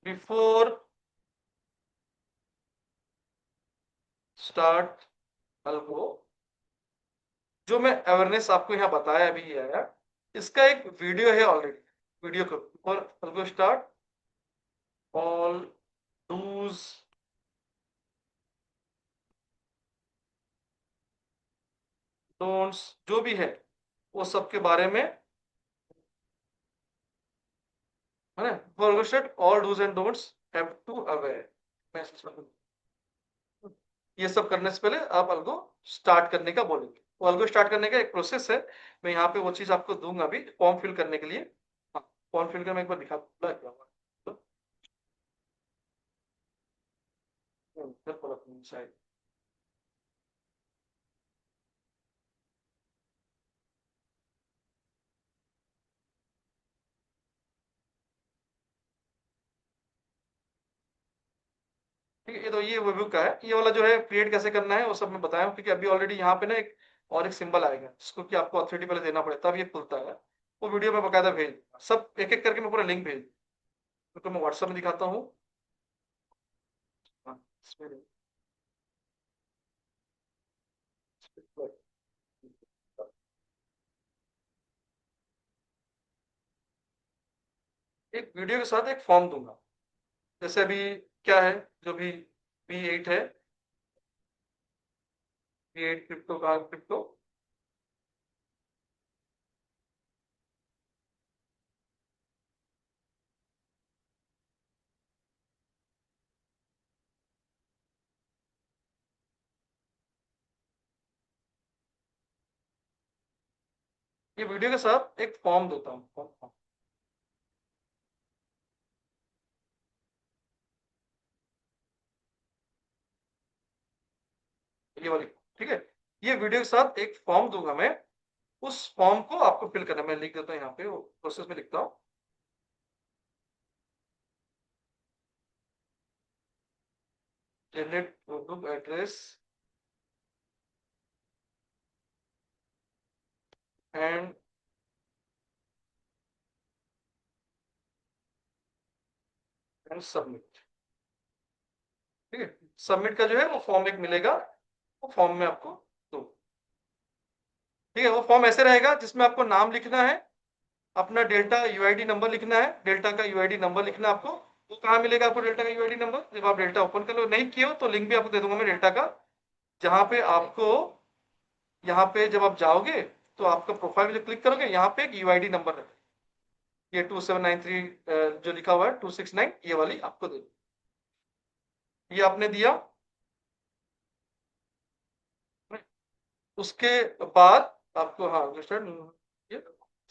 बिफोर स्टार्ट अल्गो, जो मैं अवेयरनेस आपको यहाँ बताया अभी ये आया, इसका एक वीडियो है ऑलरेडी। वीडियो को और algo start all dos don'ts जो भी है वो सबके बारे में, है ना? For algo start all dos and don'ts have to aware. ये सब करने से पहले आप अल्गो स्टार्ट करने का बोलेंगे। वो अल्गो स्टार्ट करने का एक प्रोसेस है। मैं यहाँ पे वो चीज आपको दूंगा अभी फॉर्म फिल करने के लिए। हाँ, फॉर्म फिल कर मैं एक बार दिखा दूंगा। शायद ठीक है। ये तो ये वेबबुक का है। ये वाला जो है क्रिएट कैसे करना है वो सब मैं बताया हूँ, क्योंकि अभी ऑलरेडी यहाँ पे ना एक और एक सिंबल आएगा जिसको कि आपको अथॉरिटी पहले देना पड़ेगा तब ये खुलता है। वो वीडियो में बकायदा भेज दूंगा। सब एक एक करके मैं पूरा लिंक भेज दूंगा। तो मैं व्हाट्सएप में दिखाता हूँ। हाँ, इसमें एक वीडियो के साथ एक फॉर्म दूंगा। जैसे अभी क्या है, जो भी V8 है, V8 क्रिप्टो का क्रिप्टो, ये वीडियो के साथ एक फॉर्म देता हूँ। फॉर्म ये वाली, ठीक है। ये वीडियो के साथ एक फॉर्म दूंगा मैं। उस फॉर्म को आपको फिल करना है। मैं लिख देता हूँ यहाँ पे, वो प्रोसेस में लिखता हूँ। Generate book address and submit. ठीक है, सबमिट का जो है वो फॉर्म एक मिलेगा। वो फॉर्म में आपको दो, ठीक है। वो फॉर्म ऐसे रहेगा जिसमें आपको नाम लिखना है, अपना डेल्टा यूआईडी नंबर लिखना है। डेल्टा का यूआईडी नंबर लिखना है आपको। वो कहाँ मिलेगा आपको डेल्टा का यूआईडी नंबर? जब आप डेल्टा ओपन कर लो, नहीं किए हो तो लिंक भी आपको दे दूंगा मैं डेल्टा का, जहां पे आपको यहाँ पे जब आप जाओगे तो आपका प्रोफाइल में जो क्लिक करोगे यहाँ पे एक यूआईडी नंबर है, ये 2793 जो लिखा हुआ है 269, ये वाली आपको दे। ये आपने दिया। उसके बाद आपको, हाँ, ये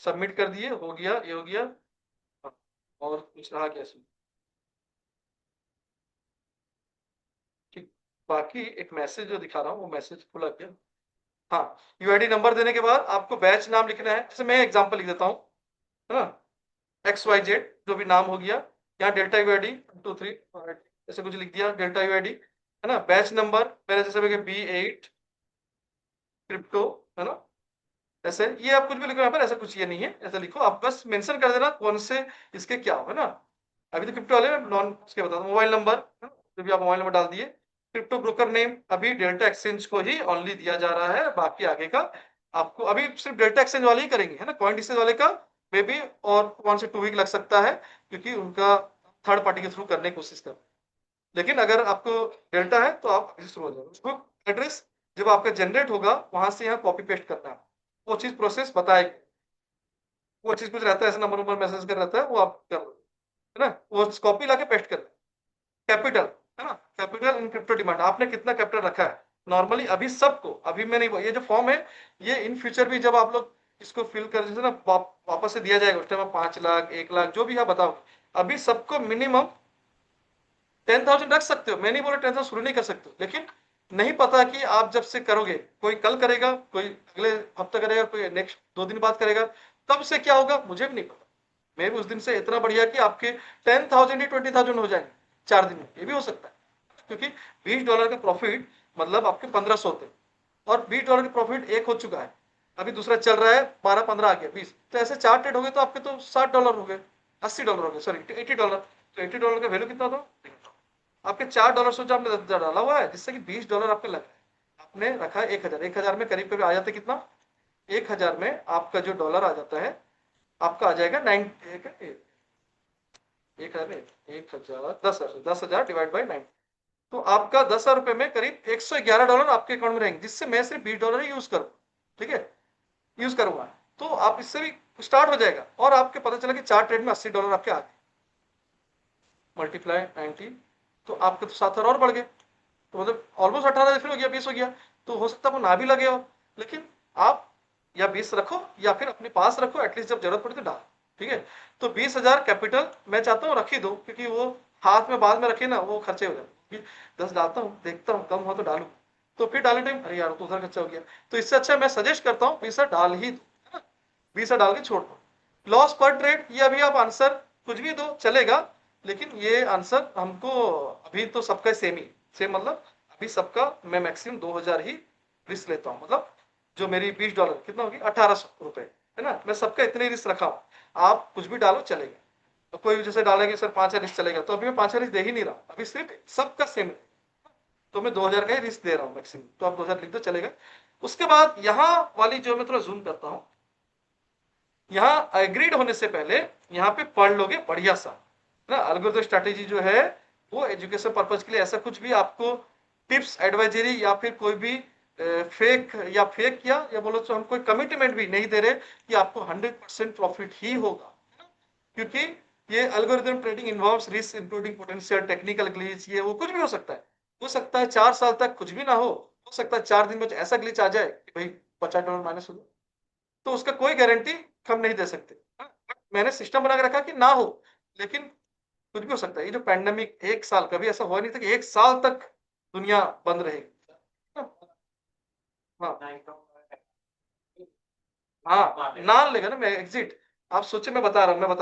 सबमिट कर दिए, हो गया, ये हो गया। हाँ, और कुछ रहा क्या इसमें? ठीक। बाकी एक मैसेज जो दिखा रहा हूँ वो मैसेज खुला गया। हाँ, यूआईडी नंबर देने के बाद आपको बैच नाम लिखना है। जैसे मैं एग्जांपल लिख देता हूँ, है ना, XYZ जो भी नाम हो गया। यहाँ डेल्टा यूआईडी 2 3 ऐसे कुछ लिख दिया, डेल्टा यूआईडी, है ना। बैच नंबर मेरा जैसे B8 क्रिप्टो, है ना। ऐसे ये आप कुछ भी लिखो यहाँ पर, ऐसा कुछ ये नहीं है, ऐसा लिखो आप, बस मेंशन कर देना कौन से इसके क्या हो, है ना। अभी तो क्रिप्टो वाले में नॉन उसके बता दो। मोबाइल नंबर, जो भी आप मोबाइल नंबर डाल दिए। क्रिप्टो ब्रोकर नेम अभी डेल्टा एक्सचेंज को ही ओनली दिया जा रहा है, बाकी आगे का आपको अभी सिर्फ डेल्टा एक्सचेंज वाले ही करेंगे, है ना। कॉइन डिसेज वाले का मे बी और 1 से 2 वीक लग सकता है, क्योंकि उनका थर्ड पार्टी के थ्रू करने की कोशिश कर। लेकिन अगर आपको डेल्टा है तो आप शुरू हो जाएगा। बुक एड्रेस जब आपका जनरेट होगा वहां से यहाँ कॉपी पेस्ट करना है। वो चीज प्रोसेस बताएगी, वो चीज कुछ रहता है ऐसे नंबर नंबर मैसेज कर रहता है, वो आप कर लो, है ना, वो कॉपी लाके पेस्ट कर, कैपिटल, है ना, कैपिटल इन क्रिप्टो डिमांड, आपने कितना कैपिटल रखा है नॉर्मली अभी सबको, अभी मैं नहीं, ये जो फॉर्म है ये इन फ्यूचर भी जब आप लोग इसको फिल कर जैसे ना वापस से दिया जाएगा उस टाइम आप 5 लाख 1 लाख जो भी आप बताओ, अभी सबको मिनिमम 10,000 रख सकते हो, मैं नहीं बोला 10,000 शुरू नहीं कर सकते हो, लेकिन नहीं पता कि आप जब से करोगे, कोई कल करेगा, कोई अगले हफ्ते करेगा, कोई नेक्स्ट 2 दिन बाद करेगा, तब से क्या होगा मुझे भी नहीं पता। मैं भी उस दिन से इतना बढ़िया कि आपके 10,000 ही 20,000 हो जाएंगे 4 दिन में, ये भी हो सकता है, क्योंकि $20 का प्रॉफिट मतलब आपके 1,500 होते हैं, और $20 का प्रॉफिट एक हो चुका है, अभी दूसरा चल रहा है, 12-15 आ गया 20, तो ऐसे 4 ट्रेड हो गए तो आपके तो $60 हो गए, $80 हो गए, सॉरी $80, तो $80 का वैल्यू कितना था, आपके $4 सोचा आपने 10,000 डाला हुआ है, जिससे कि $20 आपके लग आपने रखा है 1,000, 1,000 में करीब करीब आ जाते कितना, 1,000 में आपका जो डॉलर आ जाता है आपका आ जाएगा 1,000 में 1,000 10,000 डिवाइड बाई 9, तो आपका 10,000 रुपए में करीब $111 आपके अकाउंट में रहेंगे, जिससे मैं सिर्फ $20 ही यूज करूँ, ठीक है, यूज करूंगा, तो आप इससे भी स्टार्ट हो जाएगा, और आपके पता चला कि 4 ट्रेड में $80 आपके आ गए, मल्टीप्लाई 90, तो आपके तो 7 और बढ़ गए, तो मतलब ऑलमोस्ट 18 फिर हो गया, 20 हो गया, तो हो सकता है वो ना भी लगे हो, लेकिन आप या 20 रखो या फिर अपने पास रखो, एटलीस्ट जब जरूरत पड़ी तो डाल, ठीक है, तो 20,000 कैपिटल मैं चाहता हूँ रख ही दो, क्योंकि वो हाथ में बाद में रखे ना वो खर्चे हो जाए, 10 डालता हूँ देखता हूँ कम हो तो डालू, तो फिर डालने टाइम अरे यार तो उधर खर्चा हो गया, तो इससे अच्छा मैं सजेस्ट करता हूँ 20 डाल ही दो, है ना, 20 डाल के छोड़ दो, लॉस पर ट्रेड ये अभी आप आंसर कुछ भी दो चलेगा, लेकिन ये आंसर हमको अभी तो सबका सेम मतलब अभी सबका मैं मैक्सिमम 2,000 ही रिस्क लेता हूँ, मतलब जो मेरी $20 कितना होगी 1,800 रुपए, है ना, मैं सबका इतने रिस्क रखा हूँ, आप कुछ भी डालो चलेगा, तो कोई जैसे डालेंगे सर 5,000 रिस्क चलेगा, तो अभी मैं 5,000 रिस्क दे ही नहीं रहा, अभी सिर्फ सबका सेम है, तो मैं 2,000 का ही रिस्क दे रहा हूँ मैक्सिमम, तो आप 2,000 लिख दो चलेगा। उसके बाद यहाँ वाली जो मैं थोड़ा जूम करता हूँ, यहाँ एग्रीड होने से पहले यहाँ पे पढ़ लोगे बढ़िया सा ना, एल्गोरिथम स्ट्रैटेजी जो है वो एजुकेशन पर्पज के लिए, ऐसा कुछ भी आपको टिप्स एडवाइजरी या फिर कोई भी फेक या बोलो तो हम कोई कमिटमेंट भी नहीं दे रहे कि आपको 100% प्रॉफिट ही होगा, क्योंकि ये algorithm trading involves risk including potential technical glitch, ये वो कुछ भी हो सकता है, 4 साल तक कुछ भी ना हो सकता है 4 दिन में ऐसा ग्लिच आ जाए कि भाई $50 माइनस हो जाए, तो उसका कोई गारंटी हम नहीं दे सकते, मैंने सिस्टम बना के रखा कि ना हो, लेकिन कुछ भी हो सकता है, ये जो पैंडेमिक 1 साल कभी ऐसा हुआ नहीं था कि 1 साल तक दुनिया बंद रहेगी, हाँ हाँ नाम लेगा ना, मैं एग्जिट, आप सोचे मैं बता रहा हूँ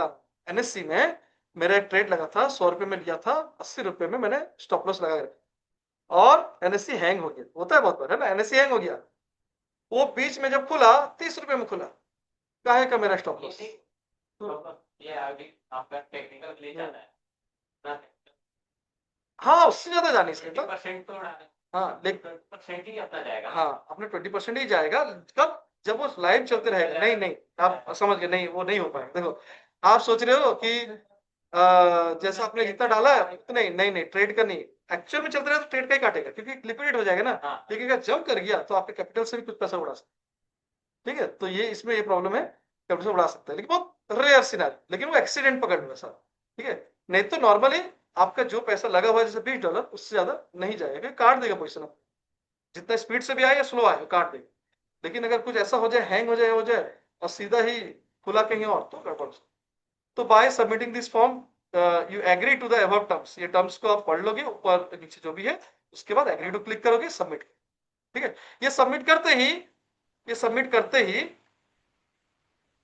एनएससी में मेरा एक ट्रेड लगा था, 100 रुपए में लिया था, 80 रुपए में मैंने स्टॉप लॉस लगा रखा, और एनएससी हैंग हो गया, होता है बहुत बार, है ना, एनएससी हैंग हो गया, वो बीच में जब खुला 30 रुपए में खुला, काहे का मेरा स्टॉप लॉस, ये अभी आपका टेक्निकल के लिए जाना है ना, हाँ उससे ज्यादा जाने इसके तो 20% तो हाँ लेकिन 20% ही अपना जाएगा, हाँ अपने 20% ही जाएगा, कब, जब वो लाइव चलते रहेगा, नहीं नहीं आप समझ गए, नहीं वो नहीं हो पाएगा, देखो आप सोच रहे हो कि जैसा आपने जितना डाला है उतना ही, नहीं नहीं ट्रेड का नहीं, एक्चुअल में चलते रहे तो ट्रेड का ही काटेगा, क्योंकि लिक्विडेट हो जाएगा ना, हाँ। लेकिन अगर जंप कर गया तो आपके कैपिटल से भी कुछ पैसा उड़ा सकता है, ठीक है, तो ये इसमें ये प्रॉब्लम है, कैपिटल से उड़ा सकता है, लेकिन बहुत रेयर सिनेरियो, लेकिन वो एक्सीडेंट पकड़ लो सर, ठीक है, नहीं तो नॉर्मली आपका जो पैसा लगा हुआ है जैसे $20 उससे ज्यादा नहीं जाएगा, काट देगा पोजिशन, जितना स्पीड से भी आए या स्लो आए काट देगा, लेकिन अगर कुछ ऐसा हो जाए हैंग हो जाए और सीधा ही खुला कहीं और तो गड़बड़, तो by submitting this form you agree to the above terms, ये टर्म्स को आप पढ़ लोगे ऊपर नीचे जो भी है, उसके बाद एग्री टू क्लिक करोगे सबमिट, ठीक है, ये सबमिट करते ही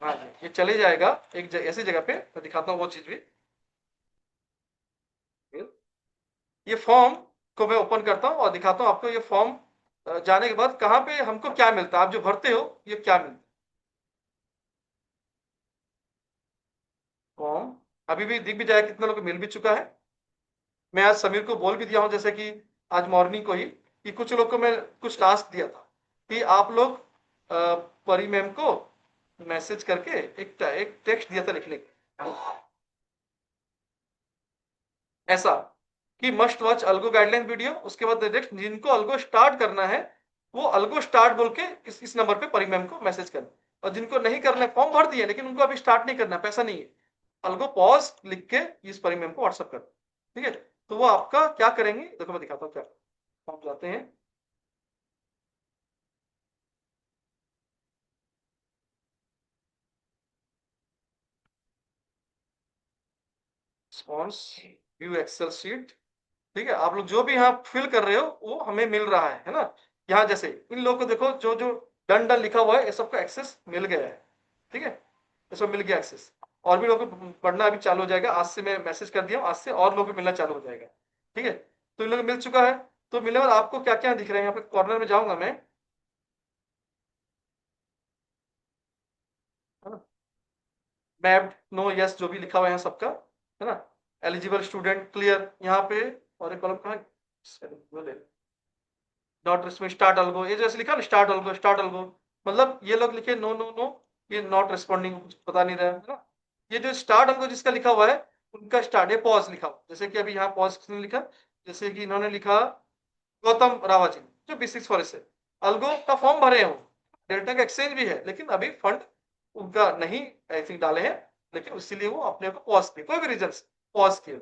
हाँ जी ये चले जाएगा एक ऐसी जगह पे, मैं दिखाता हूँ वो चीज भी, ये फॉर्म को मैं ओपन करता हूँ और दिखाता हूँ आपको, ये फॉर्म जाने के बाद कहाँ पे हमको क्या मिलता है, आप जो भरते हो ये क्या मिलता है, फॉर्म अभी भी दिख भी जाएगा, कितना लोग को मिल भी चुका है, मैं आज समीर को बोल भी दिया हूँ, जैसे कि आज मॉर्निंग को ही, कि कुछ लोग को मैं कुछ टास्क दिया था कि आप लोग परी मैम को मैसेज करके एक टेक्स्ट दिया था लिखने के, ऐसा कि must watch algo guideline video, उसके बाद डायरेक्ट जिनको अल्गो स्टार्ट करना है वो अल्गो स्टार्ट बोल के इस नंबर पे परी मैम को मैसेज करें। और जिनको नहीं करना है, फॉर्म भर दिए लेकिन उनको अभी स्टार्ट नहीं करना, पैसा नहीं है, अल्गो पॉज लिख के इस परी मैम को व्हाट्सएप कर, ठीक है। तो वो आपका क्या करेंगे, देखो मैं दिखाता हूँ क्या। हम जाते हैं, रिस्पॉन्स, व्यू एक्सेल शीट, ठीक है। आप लोग जो भी यहाँ फिल कर रहे हो वो हमें मिल रहा है ना। यहाँ जैसे इन लोगों को देखो, जो जो डन डन लिखा हुआ है, ये सबको एक्सेस मिल गया है, ठीक है, ये सब मिल गया एक्सेस। और भी लोगों को पढ़ना अभी चालू हो जाएगा, आज से मैं मैसेज कर दिया हूँ, आज से और लोगों को मिलना चालू हो जाएगा, ठीक है। तो इन लोगों को मिल चुका है। तो मिलने वाला आपको क्या क्या दिख रहे हैं, यहाँ पे कॉर्नर में जाऊंगा मैं, है ना। मैप्ड, नो, यस, जो भी लिखा हुआ है सबका, है ना। एलिजिबल स्टूडेंट, क्लियर यहाँ पे। और एक कॉलम कहाँ है, नॉट इसमें स्टार्ट अल्गो, ये जैसे लिखा ना स्टार्ट अल्गो, स्टार्ट अल्गो, मतलब ये लोग लिखे नो नो नो, ये नॉट रिस्पॉन्डिंग, कुछ पता नहीं रहा है ना। ये जो स्टार्ट अल्गो जिसका लिखा हुआ है, उनका स्टार्ट है पॉज लिखा हुआ, जैसे कि अभी यहाँ पॉज किसने लिखा, जैसे कि इन्होंने लिखा गौतम रावत जी, जो B6 फॉरेस्ट से अल्गो का फॉर्म भरे हैं, डेल्टा का एक्सचेंज भी है, लेकिन अभी फंड उनका नहीं आई थिंक डाले हैं, लेकिन इसीलिए वो अपने को पॉज किए, कोई भी रीजन से पॉज किए।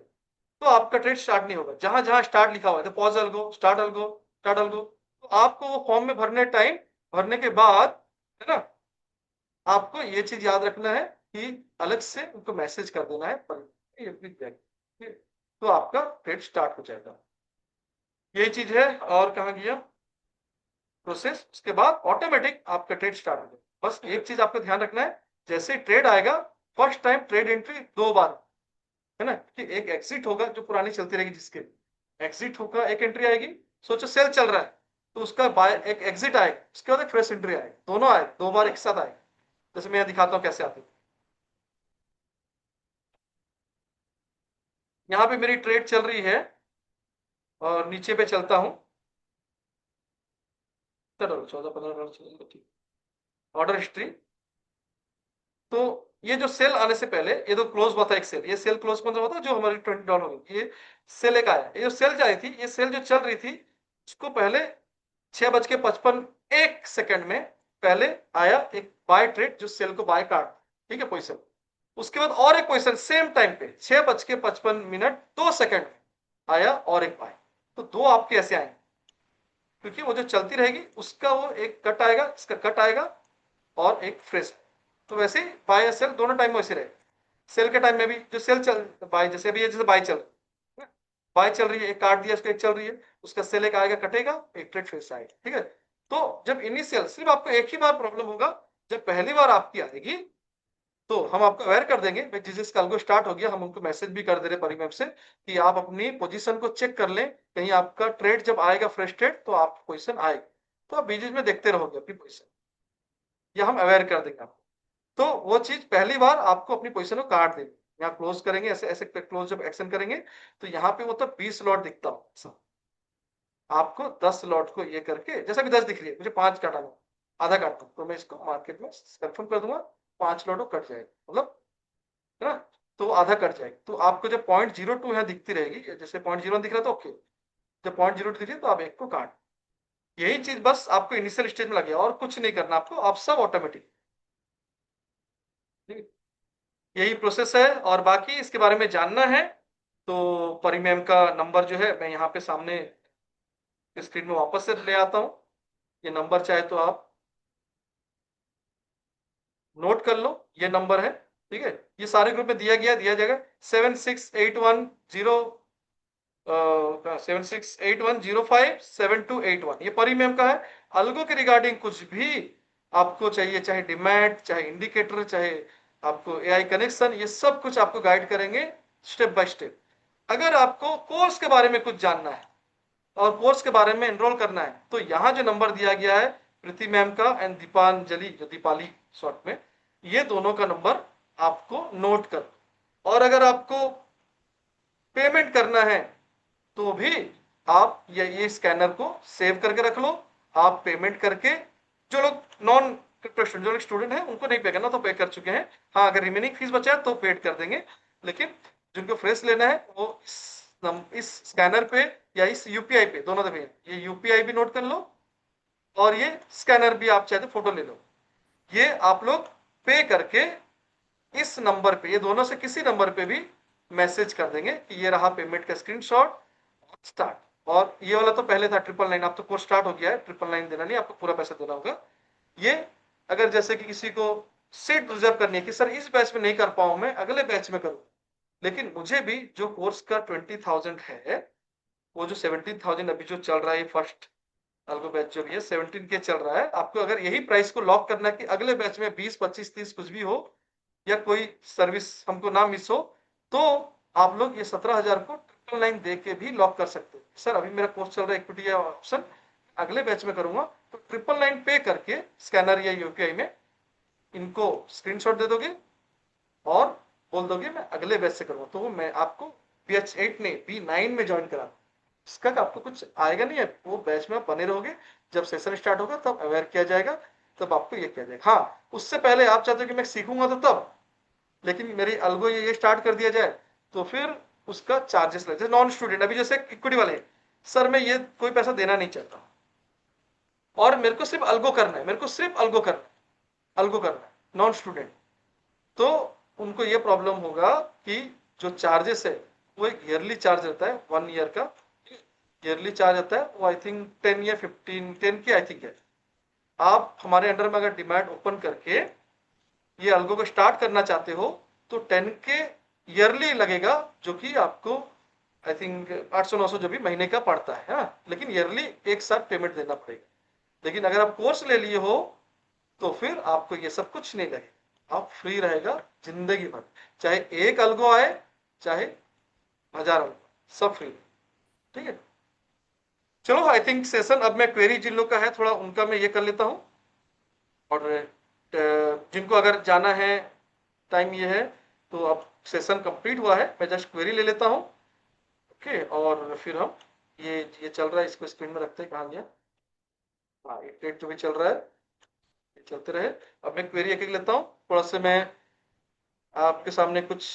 तो आपका ट्रेड स्टार्ट नहीं होगा, जहां जहां स्टार्ट लिखा हुआ है, तो pause algo, start algo, start algo, तो आपको वो फॉर्म में भरने टाइम, भरने के बाद, है ना, आपको ये चीज याद रखना है कि अलग से उनको मैसेज कर देना है तो आपका ट्रेड स्टार्ट हो जाएगा। यही चीज है। और कहाँ गया प्रोसेस, उसके बाद ऑटोमेटिक आपका ट्रेड स्टार्ट हो जाएगा। बस एक चीज आपको ध्यान रखना है, जैसे ट्रेड आएगा, फर्स्ट टाइम ट्रेड एंट्री 2 बार, है ना, कि एक एग्जिट होगा जो पुरानी चलती रहेगी, जिसके एग्जिट होगा, एक एंट्री आएगी। सोचो सेल चल रहा है, तो उसका बाय एक एग्जिट आएगा, उसके बाद एक फ्रेश एंट्री आएगी, दोनों आए, 2 बार एक साथ आए। जैसे मैं दिखाता हूँ कैसे आते हैं। यहाँ पे मेरी ट्रेड चल रही है, और नीचे पे चलता हूँ, 14-15 ऑर्डर हिस्ट्री। तो ये जो सेल आने से पहले, ये तो क्लोज हुआ था एक सेल, ये सेल क्लोज कौन सा हुआ था, जो हमारी 20 डाउन हो गई, ये सेल एक आया। ये जो सेल जा रही थी, ये सेल जो चल रही थी, उसको पहले 6:55 में पहले आया एक बाय ट्रेड, जो सेल को बाय काट, ठीक है, पोजिशन। उसके बाद और एक पोजिशन सेम टाइम पे 6:55 में आया और एक बाय। तो दो आपके ऐसे आएंगे, क्योंकि वो जो चलती रहेगी उसका वो एक कट आएगा, इसका कट आएगा, और एक फ्रेश। तो वैसे ही बाय सेल दोनों टाइम में वैसे रहे। सेल के टाइम में भी जो सेल चल बाय, जैसे अभी जैसे बाय चल, बाय चल रही है, एक काट दिया, उसका एक चल रही है, उसका सेल एक आएगा, कटेगा, एक ट्रेड फ्रेश आएगा, ठीक है। तो जब इनिशियल, सिर्फ आपको एक ही बार प्रॉब्लम होगा, जब पहली बार आपकी आएगी, तो हम आपको अवेयर कर देंगे, जिस जिस कल को स्टार्ट हो गया, हम उनको मैसेज भी कर दे रहे परिमेप से कि आप अपनी पोजीशन को चेक कर लें, कहीं आपका ट्रेड जब आएगा फ्रेश ट्रेड, तो आपकी पोजीशन आएगी, तो आप बीच में देखते रहोगे अपनी पोजीशन, या हम अवेयर कर देंगे आपको। तो वो चीज पहली बार आपको अपनी पोजीशन को काट देगी, यहाँ क्लोज करेंगे, ऐसे ऐसे क्लोज जब एक्शन करेंगे, तो यहाँ पे वो तो 20 लॉट दिखता हो, आपको 10 लॉट को ये करके, जैसा भी 10 दिख रही है, मुझे 5 काटाना, आधा काटता हूँ, तो मैं इसको मार्केट में कंफर्म कर दूंगा, 5 लॉट कट जाएगा, मतलब, है ना। तो आधा कट जाएगा, तो आपको जब 0.02 यहाँ दिखती रहेगी, जैसे 0.01 दिख रहा है तो ओके, जब 0.02 दिख रही है तो आप एक को काट। यही चीज बस आपको इनिशियल स्टेज में लगे, और कुछ नहीं करना आपको, आप सब ऑटोमेटिक, यही प्रोसेस है। और बाकी इसके बारे में जानना है तो परी मैम का नंबर जो है, मैं यहाँ पे सामने स्क्रीन में वापस से ले आता हूँ, ये नंबर चाहे तो आप नोट कर लो, ये नंबर है, ठीक है, ये सारे ग्रुप में दिया जाएगा 7681 ये परी मैम का है। अलगो के रिगार्डिंग कुछ भी आपको चाहिए, चाहे डिमैट, चाहे इंडिकेटर, चाहे आपको एआई कनेक्शन, ये सब कुछ आपको गाइड करेंगे स्टेप बाय स्टेप। अगर आपको कोर्स के बारे में कुछ जानना है और कोर्स के बारे में एनरोल करना है, तो यहाँ जो नंबर दिया गया है प्रीति मैम का एंड दीपांजलि, जो दीपाली शॉर्ट में, ये दोनों का नंबर आपको नोट कर। और अगर आपको पेमेंट करना है तो भी आप ये स्कैनर को सेव करके रख लो, आप पेमेंट करके, जो लोग नॉन जो लोग स्टूडेंट हैं उनको नहीं पे करना, तो पे कर चुके हैं, हाँ, अगर रिमेनिंग फीस बचा है तो पेड कर देंगे, लेकिन जिनको फ्रेश लेना है वो इस स्कैनर पे या इस यूपीआई पे, दोनों दफे ये यूपीआई भी नोट कर लो, और ये स्कैनर भी आप चाहे तो फोटो ले लो। ये आप लोग पे करके इस नंबर पे, ये दोनों से किसी नंबर पे भी मैसेज कर देंगे कि ये रहा पेमेंट का स्क्रीनशॉट, स्टार्ट। और ये वाला तो पहले था 999, अब तो कोर्स स्टार्ट हो गया है, 999 देना नहीं, आपको पूरा पैसा देना होगा। ये अगर जैसे कि किसी को सीट रिजर्व करनी है कि सर इस बैच में नहीं कर पाऊं, मैं अगले बैच में करूं, लेकिन मुझे भी जो कोर्स का 20,000 है, वो जो 17,000 अभी जो चल रहा है फर्स्ट अल्गो बैच जो भी है 17 के चल रहा है, आपको अगर यही प्राइस को लॉक करना है कि अगले बैच में 20, 25, 30 कुछ भी हो या कोई सर्विस हमको ना मिस हो, तो आप लोग ये 17,000 को 999 दे के भी लॉक कर सकते हो। सर अभी मेरा कोर्स चल रहा है इक्विटी या ऑप्शन, अगले बैच में करूंगा, तो 999 पे करके स्कैनर या यूपीआई में इनको स्क्रीनशॉट दे दोगे और बोल दोगे मैं अगले बैच से करूंगा, तो मैं आपको BH8 नहीं B9 में ज्वाइन करा। इसका आपको कुछ आएगा नहीं है, वो बैच में आप बने रहोगे, जब सेशन स्टार्ट होगा तब अवेयर किया जाएगा, तब आपको ये किया जाएगा। हाँ, उससे पहले आप चाहते हो कि मैं सीखूंगा तो तब, लेकिन मेरी अल्गो ये स्टार्ट कर दिया जाए तो फिर उसका चार्जेस लगे। नॉन स्टूडेंट अभी जैसे इक्विटी वाले, सर मैं ये कोई पैसा देना नहीं चाहता और मेरे को सिर्फ अल्गो करना है, मेरे को सिर्फ अल्गो करना है, अल्गो करना है, नॉन स्टूडेंट, तो उनको ये प्रॉब्लम होगा कि जो चार्जेस है वो एक ईयरली चार्ज रहता है, 1 ईयर का ईयरली चार्ज आता है, वो आई थिंक 10 या 15, 10 की आई थिंक है। आप हमारे अंडर में अगर डिमांड ओपन करके ये अल्गो को स्टार्ट करना चाहते हो तो 10 के ईयरली लगेगा, जो कि आपको आई थिंक 800-900 जो भी महीने का पड़ता है, हाँ? लेकिन ईयरली एक साथ पेमेंट देना पड़ेगा। लेकिन अगर आप कोर्स ले लिए हो तो फिर आपको ये सब कुछ नहीं लगेगा, आप फ्री रहेगा जिंदगी भर, चाहे एक अल्गो आए चाहे 1000 अल्गो, सब फ्री। ठीक है, चलो आई थिंक सेशन, अब मैं क्वेरी जिन लोग का है थोड़ा उनका मैं ये कर लेता हूँ, और जिनको अगर जाना है टाइम ये है, तो अब सेशन कंप्लीट हुआ है, मैं जस्ट क्वेरी ले लेता हूँ। ओके, और फिर हम ये चल रहा है, इसको स्क्रीन में रखते हैं, कहाँ गया, हाँ ये ट्रेड जो भी चल रहा है ये चलते रहे। अब मैं क्वेरी एक एक लेता हूँ, थोड़ा सा मैं आपके सामने कुछ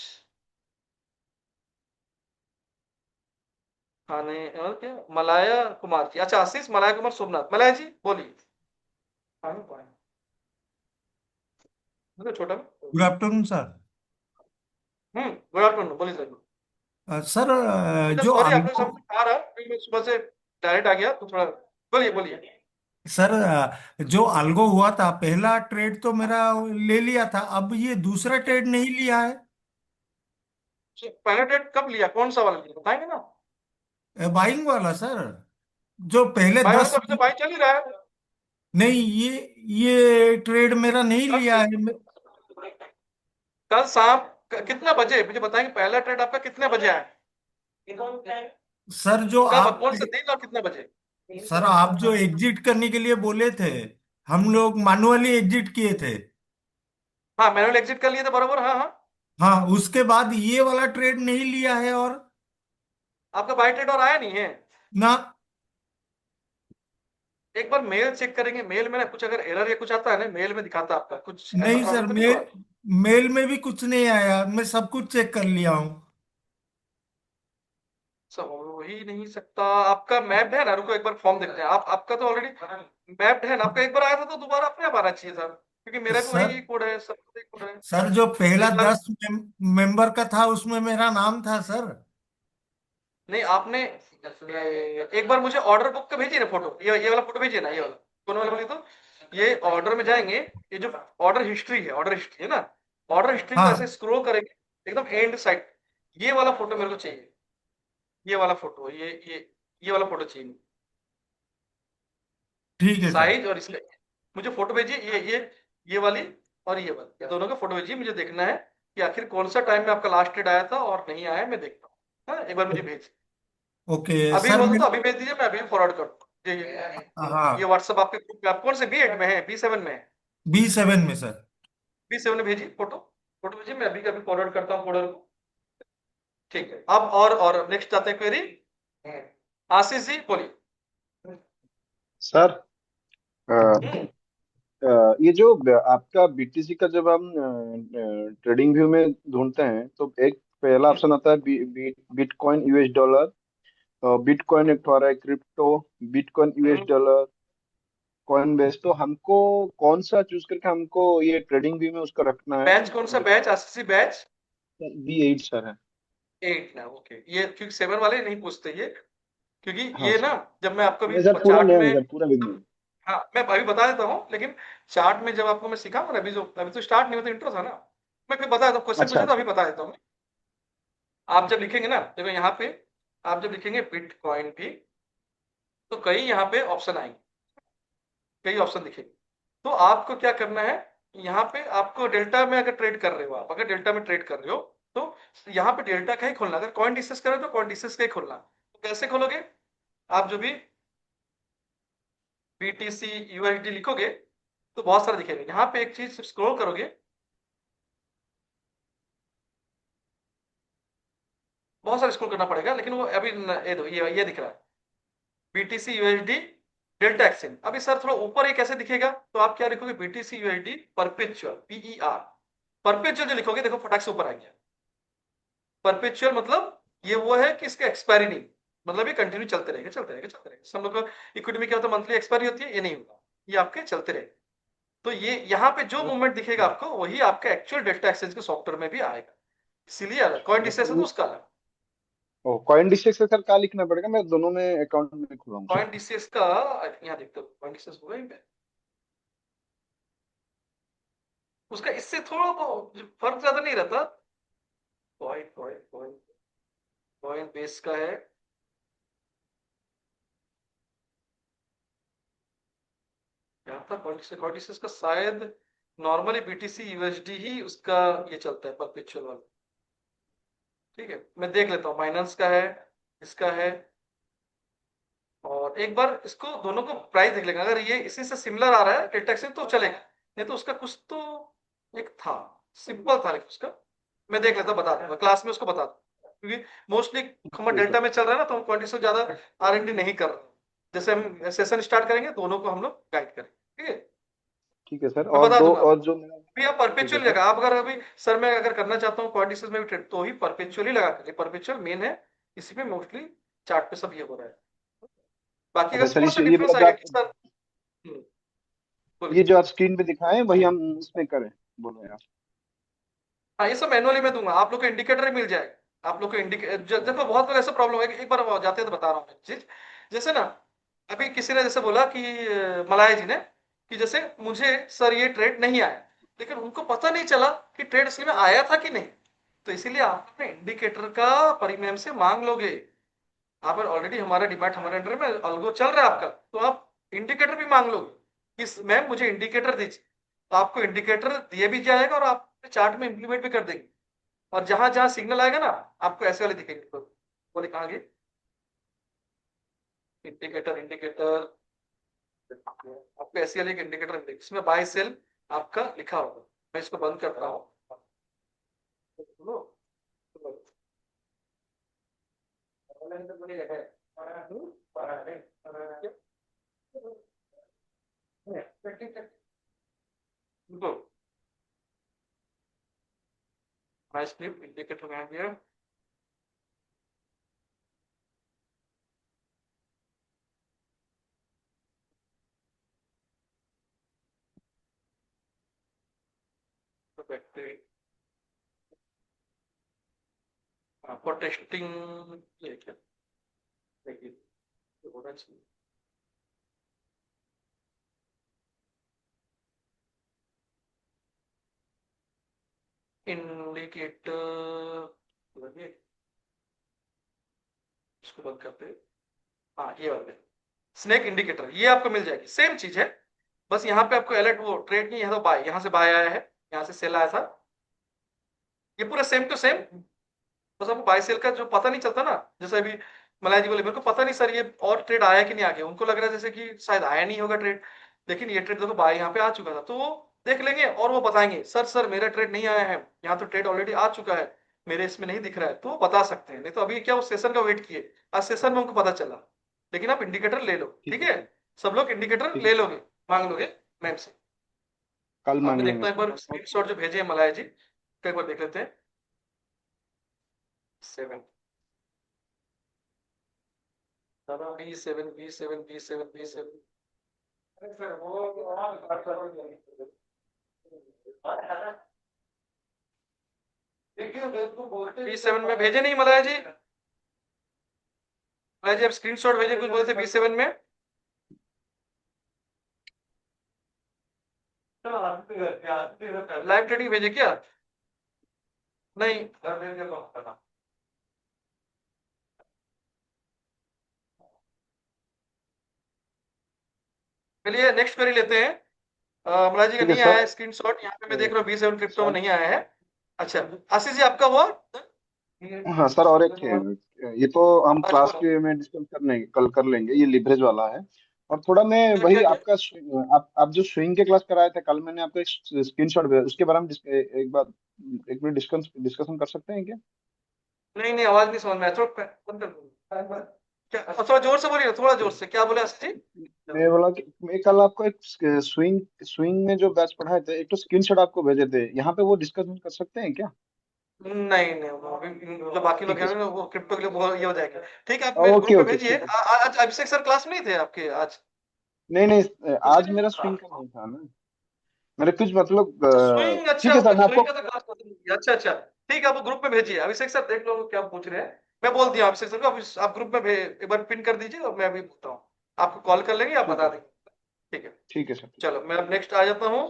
खाने, और क्या, मलाया कुमार जी, अच्छा आशीष मलाया कुमार सोमनाथ, मलाया जी बोलिए। खाने कौन है? मतलब छोटा में। Good afternoon sir. Good afternoon, बोलिए सर। सर अच्छा जो सॉरी, आपने अल्गो समझ आ रहा, फिर मैं सुबह से डायरेक्ट आ गया तो थोड़ा, बोलिए बोलिए। सर जो अल्गो हुआ था, पहला ट्रेड तो मेरा ले लिया था, अब ये दूसरा ट्रेड नहीं लिया है। पहला डेट कब लिया, कौन सा वाला लिया बताएंगे ना। बाइंग वाला सर, जो पहले बाय वाला तो 10। अभी तो बाई चल ही रहा है। नहीं, ये ट्रेड मेरा नहीं लिया कल है। कल शाम कितना बजे मुझे बताएंगे, पहला ट्रेड आपका कितने बजे आया, सर जो कब, आप कौन से दिन और कितने बजे। सर आप जो एग्जिट करने के लिए बोले थे, हम लोग मैनुअली एग्जिट किए थे। हाँ मैनुअल एग्जिट कर लिए थे, बराबर, हाँ हाँ। हाँ, उसके बाद ये वाला ट्रेड नहीं लिया है। और आपका बाई ट्रेड और आया नहीं है। ना, एक बार मेल चेक करेंगे, मेल में ना कुछ अगर एरर या कुछ आता है ना, मेल में दिखाता है आपका, कुछ ऐसा नहीं सर, प्रॉब्लम तो नहीं हुआ। मेल में भी कुछ नहीं आया, मैं सब कुछ चेक कर लिया हूँ। सब हो ही नहीं सकता, आपका मैप्ड है ना, रुको एक बार फॉर्म देखते हैं, आपका तो ऑलरेडी मैप्ड है ना, आपका एक बार आया था तो दोबारा अपने आप आना चाहिए था, क्योंकि मेरा भी सर वही कोड है, सबका कोड है। सर जो तो पहला एक बार, 10 मेंबर का था, उसमें मेरा नाम था सर। नहीं आपने एक बार मुझे ऑर्डर बुक का भेजिए ना फोटो, ये वाला फोटो भेजिए ना, ये वाला कौन वाला बोलिए तो, ये ऑर्डर में जाएंगे, ये जो ऑर्डर हिस्ट्री है, ऑर्डर हिस्ट्री है ना, ऑर्डर हिस्ट्री को ऐसे हाँ, स्क्रॉल करेंगे एकदम एंड साइड, ये वाला फोटो मेरे को चाहिए, ये वाला फोटो, ये वाला फोटो चाहिए, ठीक है सर। साइज और इसका, मुझे फोटो भेजिए, ये वाली और ये वाली, ये दोनों का फोटो भेजिए, मुझे देखना है कि आखिर कौन सा टाइम में आपका लास्ट डेट आया था और नहीं आया, मैं देखता हूँ, हाँ एक बार मुझे भेज, ओके अभी सर। बोल दो तो अभी भेज दीजिए, मैं अभी फॉरवर्ड कर दूँ। ये हाँ, व्हाट्सएप आपके ग्रुप में, आप कौन से B8 में है, B7 में है, B7 में सर। B7 में भेजिए फोटो, फोटो भेजिए, मैं अभी कभी फॉरवर्ड करता हूँ कोडर को। ठीक है, अब और नेक्स्ट आते हैं क्वेरी, आशीष जी बोलिए। सर हम्म, ये जो आपका बीटीसी का जब हम ट्रेडिंग व्यू में ढूंढते हैं तो एक पहला हम्म, ऑप्शन आता है बिटकॉइन US डॉलर, बिटकॉइन एक तो आ रहा है क्रिप्टो, बिटकॉइन US हम्म, डॉलर, कॉइन बेस, तो हमको कौन सा चूज करके हमको ये ट्रेडिंग व्यू में उसका रखना है? बैच कौन सा batch? RCC batch V8 sir है। 8 ना? ओके, ये क्योंकि 7 वाले नहीं पूछते ये, क्योंकि हाँ ये सर। ना जब मैं आपको नहीं अभी सर, पूरा चार्ट नया है में, सर, पूरा बिगनर। हाँ मैं अभी बता देता हूँ, लेकिन चार्ट में जब आपको मैं सिखाऊंगा ना, अभी तो स्टार्ट नहीं होता, इंट्रो था ना, मैं फिर बता देता हूँ, क्वेश्चन अच्छा पूछे तो अभी अच्छा। बता देता हूँ। आप जब लिखेंगे ना, देखो यहाँ पे आप जब लिखेंगे बिटकॉइन भी, तो कई यहाँ पे ऑप्शन आएंगे, कई ऑप्शन दिखेंगे। तो आपको क्या करना है, यहाँ पे आपको डेल्टा में अगर ट्रेड कर रहे हो, आप अगर डेल्टा में ट्रेड कर रहे हो, तो यहाँ पे डेल्टा का ही खोलना। अगर कॉइन डिस्कस करें तो कॉइन डिस्कस का ही खोलना। तो कैसे खोलोगे? आप जो भी BTC USD लिखोगे तो बहुत सारे दिखेंगे। यहाँ पे एक चीज स्क्रॉल करोगे, बहुत सारा स्क्रॉल करना पड़ेगा, लेकिन वो अभी ये दिख रहा है BTC USD डेल्टा एक्सचेंज। अभी सर थोड़ा ऊपर ये कैसे दिखेगा, तो आप क्या लिखोगे? BTC USD perpetual, PER perpetual जो लिखोगे, देखो फटाक से ऊपर आ गया। परपेचुअल मतलब ये वो है कि इसका एक्सपायरी नहीं, मतलब ये कंटिन्यू चलते रहेगा, चलते रहेगा, चलते रहेगा। सब लोग का इक्विटी में क्या होता है, मंथली एक्सपायरी होती है, ये नहीं होगा, ये आपके चलते रहेगा। तो ये यहाँ पे जो मूवमेंट दिखेगा आपको, वही आपका एक्चुअल डेल्टा एक्सचेंज के सॉफ्टवेयर में भी आएगा, इसीलिए अलग। कॉइन डिसेस है तो मतलब उसका अलग। ओ, कॉइन डिस्ट्रिक्ट से सर क्या लिखना पड़ेगा? मैं दोनों में अकाउंट में खुलवाऊंगा। कॉइन डिसेस का यहाँ देखते हो, कॉइन डिसेस होगा पे, उसका इससे थोड़ा फर्क ज्यादा नहीं रहता। Coin coin coin coin base का है, यहाँ था कॉइन डिसेस का शायद नॉर्मली BTC USD ही उसका ये चलता है, परपेचुअल वाला। ठीक है, मैं देख लेता हूँ, बाइनेंस का है, इसका है, और एक बार इसको दोनों को प्राइस देख लेगा। अगर ये इसी से सिमिलर आ रहा है डेल्टा एक्सचेंज तो चलेगा, नहीं तो उसका कुछ तो एक था, सिंपल था लेकिन उसका। मैं देख लेता, बता दूंगा क्लास में, उसको बता दूंगा, क्योंकि मोस्टली हम ठीक है डेल्टा सर। में चल रहा है ना, तो हम क्वांटिटी से ज्यादा R&D नहीं कर रहे। जैसे हम सेशन स्टार्ट करेंगे, दोनों को हम लोग गाइड करेंगे, ठीक है। ठीक है सर, मैं बता दूंगा और आपको, जो मेरा। अभी आप ठीक है परपेचुअल सर। लगा। आप अगर अभी सर मैं अगर करना चाहता हूँ क्वांटिटी में भी ट्रेड, तो ही परपेचुअल ही लगा करिए, परपेचुअल मेन है, इसी पे मोस्टली चार्ट पे सब ये हो रहा है। बाकी अच्छा अगर सर, थोड़ा सा ये डिफरेंस मतलब जो आएगा आप कि सर, ये बोलिए। जो आप स्क्रीन पे दिखाएं वही हम इसमें करें, बोलो यार। हाँ ये सब मैनुअली मैं दूंगा, आप लोग को इंडिकेटर ही मिल जाएगा। आप लोग को इंडिकेटर देखो, बहुत बार ऐसा प्रॉब्लम है कि एक बार वो जाते हैं तो बता रहा हूँ मैं चीज। जैसे ना, अभी किसी ने जैसे बोला कि मलाय जी ने, कि जैसे मुझे सर ये ट्रेड नहीं आया, लेकिन उनको पता नहीं चला कि ट्रेड असली में आया था कि नहीं। तो इसीलिए आप अपने इंडिकेटर का परिमेय से मांग लोगे। आप ऑलरेडी हमारा डिमांड हमारे अंडर में अल्गो चल रहा है आपका, तो आप इंडिकेटर भी मांग लोगे कि मैम मुझे इंडिकेटर दीजिए, तो आपको इंडिकेटर दिए भी जाएगा और आप चार्ट में इंप्लीमेंट भी कर देंगे। और जहां जहां सिग्नल आएगा ना, आपको ऐसे वाले दिखेंगे, तो वो दिखाएंगे इंडिकेटर, इंडिकेटर आपको ऐसे वाले इंडिकेटर मिलेगा, इसमें बाय सेल आपका लिखा होगा। मैं इसको बंद करता हूँ। नाइस क्लिप, इंडिकेटर में आ गया। फॉर टेस्टिंग, ये क्या देखिए, ये होना चाहिए। इंडिकेटर, इसको बंद करते हैं। हाँ ये वाले स्नेक इंडिकेटर, ये आपको मिल जाएगी, सेम चीज है। बस यहाँ पे आपको अलर्ट, वो ट्रेड की, यहाँ तो बाय, यहाँ से बाय आया है, यहाँ से सेल आया था, ये पूरा सेम टू सेम। बस आपको बाय सेल का जो पता नहीं चलता ना, जैसे अभी मलाय जी बोले मेरे को पता नहीं सर ये और ट्रेड आया कि नहीं आ गया, उनको लग रहा है जैसे कि शायद आया नहीं होगा ट्रेड, लेकिन ये ट्रेड देखो बाय यहाँ पे आ चुका था, तो वो देख लेंगे और वो बताएंगे सर सर मेरा ट्रेड नहीं आया है, यहाँ तो ट्रेड ऑलरेडी आ चुका है, मेरे इसमें नहीं दिख रहा है, तो वो बता सकते हैं। नहीं तो अभी क्या वो सेशन का वेट किए, आज सेशन में उनको पता चला। लेकिन आप इंडिकेटर ले लो, ठीक ठीक है है, सर। सब लोग इंडिकेटर ठीक है ले सर, लोगे, मांग लोगे मैम से। कल अब मांग मैं लेंगे देखता हूँ एक सर। बार स्क्रीनशॉट जो भेजे हैं मलाया जी, एक बार देख लेते हैं। 7 B7 B7 B7 B7 B7 में भेजे नहीं मलाया जी? मलाया जी आप स्क्रीनशॉट भेजे, कुछ बोलते B7 में। लाइव ट्रेडिंग भेजे क्या? नहीं। चलिए नेक्स्ट क्वेरी लेते हैं। मलाया जी का ठीक है नहीं आया सर। है स्क्रीनशॉट, यहाँ पे मैं देख रहा हूँ B7 क्रिप्टो में सर, नहीं आया है। अच्छा आशीष जी आपका हुआ? हाँ सर, और एक है, ये तो हम अच्छा क्लास बोलो। के में डिस्कस कर लेंगे, कल कर लेंगे, ये लिवरेज वाला है। और थोड़ा मैं क्या वही क्या क्या? आपका आप जो स्विंग के क्लास कराए थे कल, मैंने आपको एक स्क्रीनशॉट भेजा, उसके बारे में एक बार, एक मिनट डिस्कशन कर सकते हैं क्या? नहीं नहीं आवाज नहीं समझ में आया, थोड़ा बंद कर दो। क्या थोड़ा जोर से बोलिए, थोड़ा जोर से, क्या बोले आशीष जी? मैं बोला कि मैं कल आपको एक स्विंग स्विंग में जो बैच पढ़ाए थे, एक तो स्क्रीनशॉट आपको भेजे थे, यहाँ पे वो डिस्कशन कर सकते हैं क्या? नहीं नहीं वो अभी जो बाकी लोग ठीक है हैं सर। ना, वो क्रिप्टो के लिए बहुत ये हो जाएगा। ठीक है आप मेरे ओके ग्रुप में ओके, भेजिए। ठीक है। आज अभिषेक सर क्लास में नहीं थे आपके आज? नहीं नहीं, आज मेरा हाँ। स्विंग का नहीं था ना, मेरे कुछ मतलब अच्छा स्विंग, अच्छा ठीक है सर, ओके मैं स्विंग आपको। का तो क्लास खत्म हो गया। अच्छा अच्छा ठीक है, आप ग्रुप में भेजिए। अभिषेक सर देख लो क्या पूछ रहे हैं। मैं बोल दिया अभिषेक सर को, आप ग्रुप में एक बार पिन कर दीजिए और मैं अभी बोलता हूँ। आपको कॉल कर लेंगे, आप ठीक बता है। देंगे। ठीक है। ठीक है सर। चलो मैं अब नेक्स्ट आ जाता हूँ।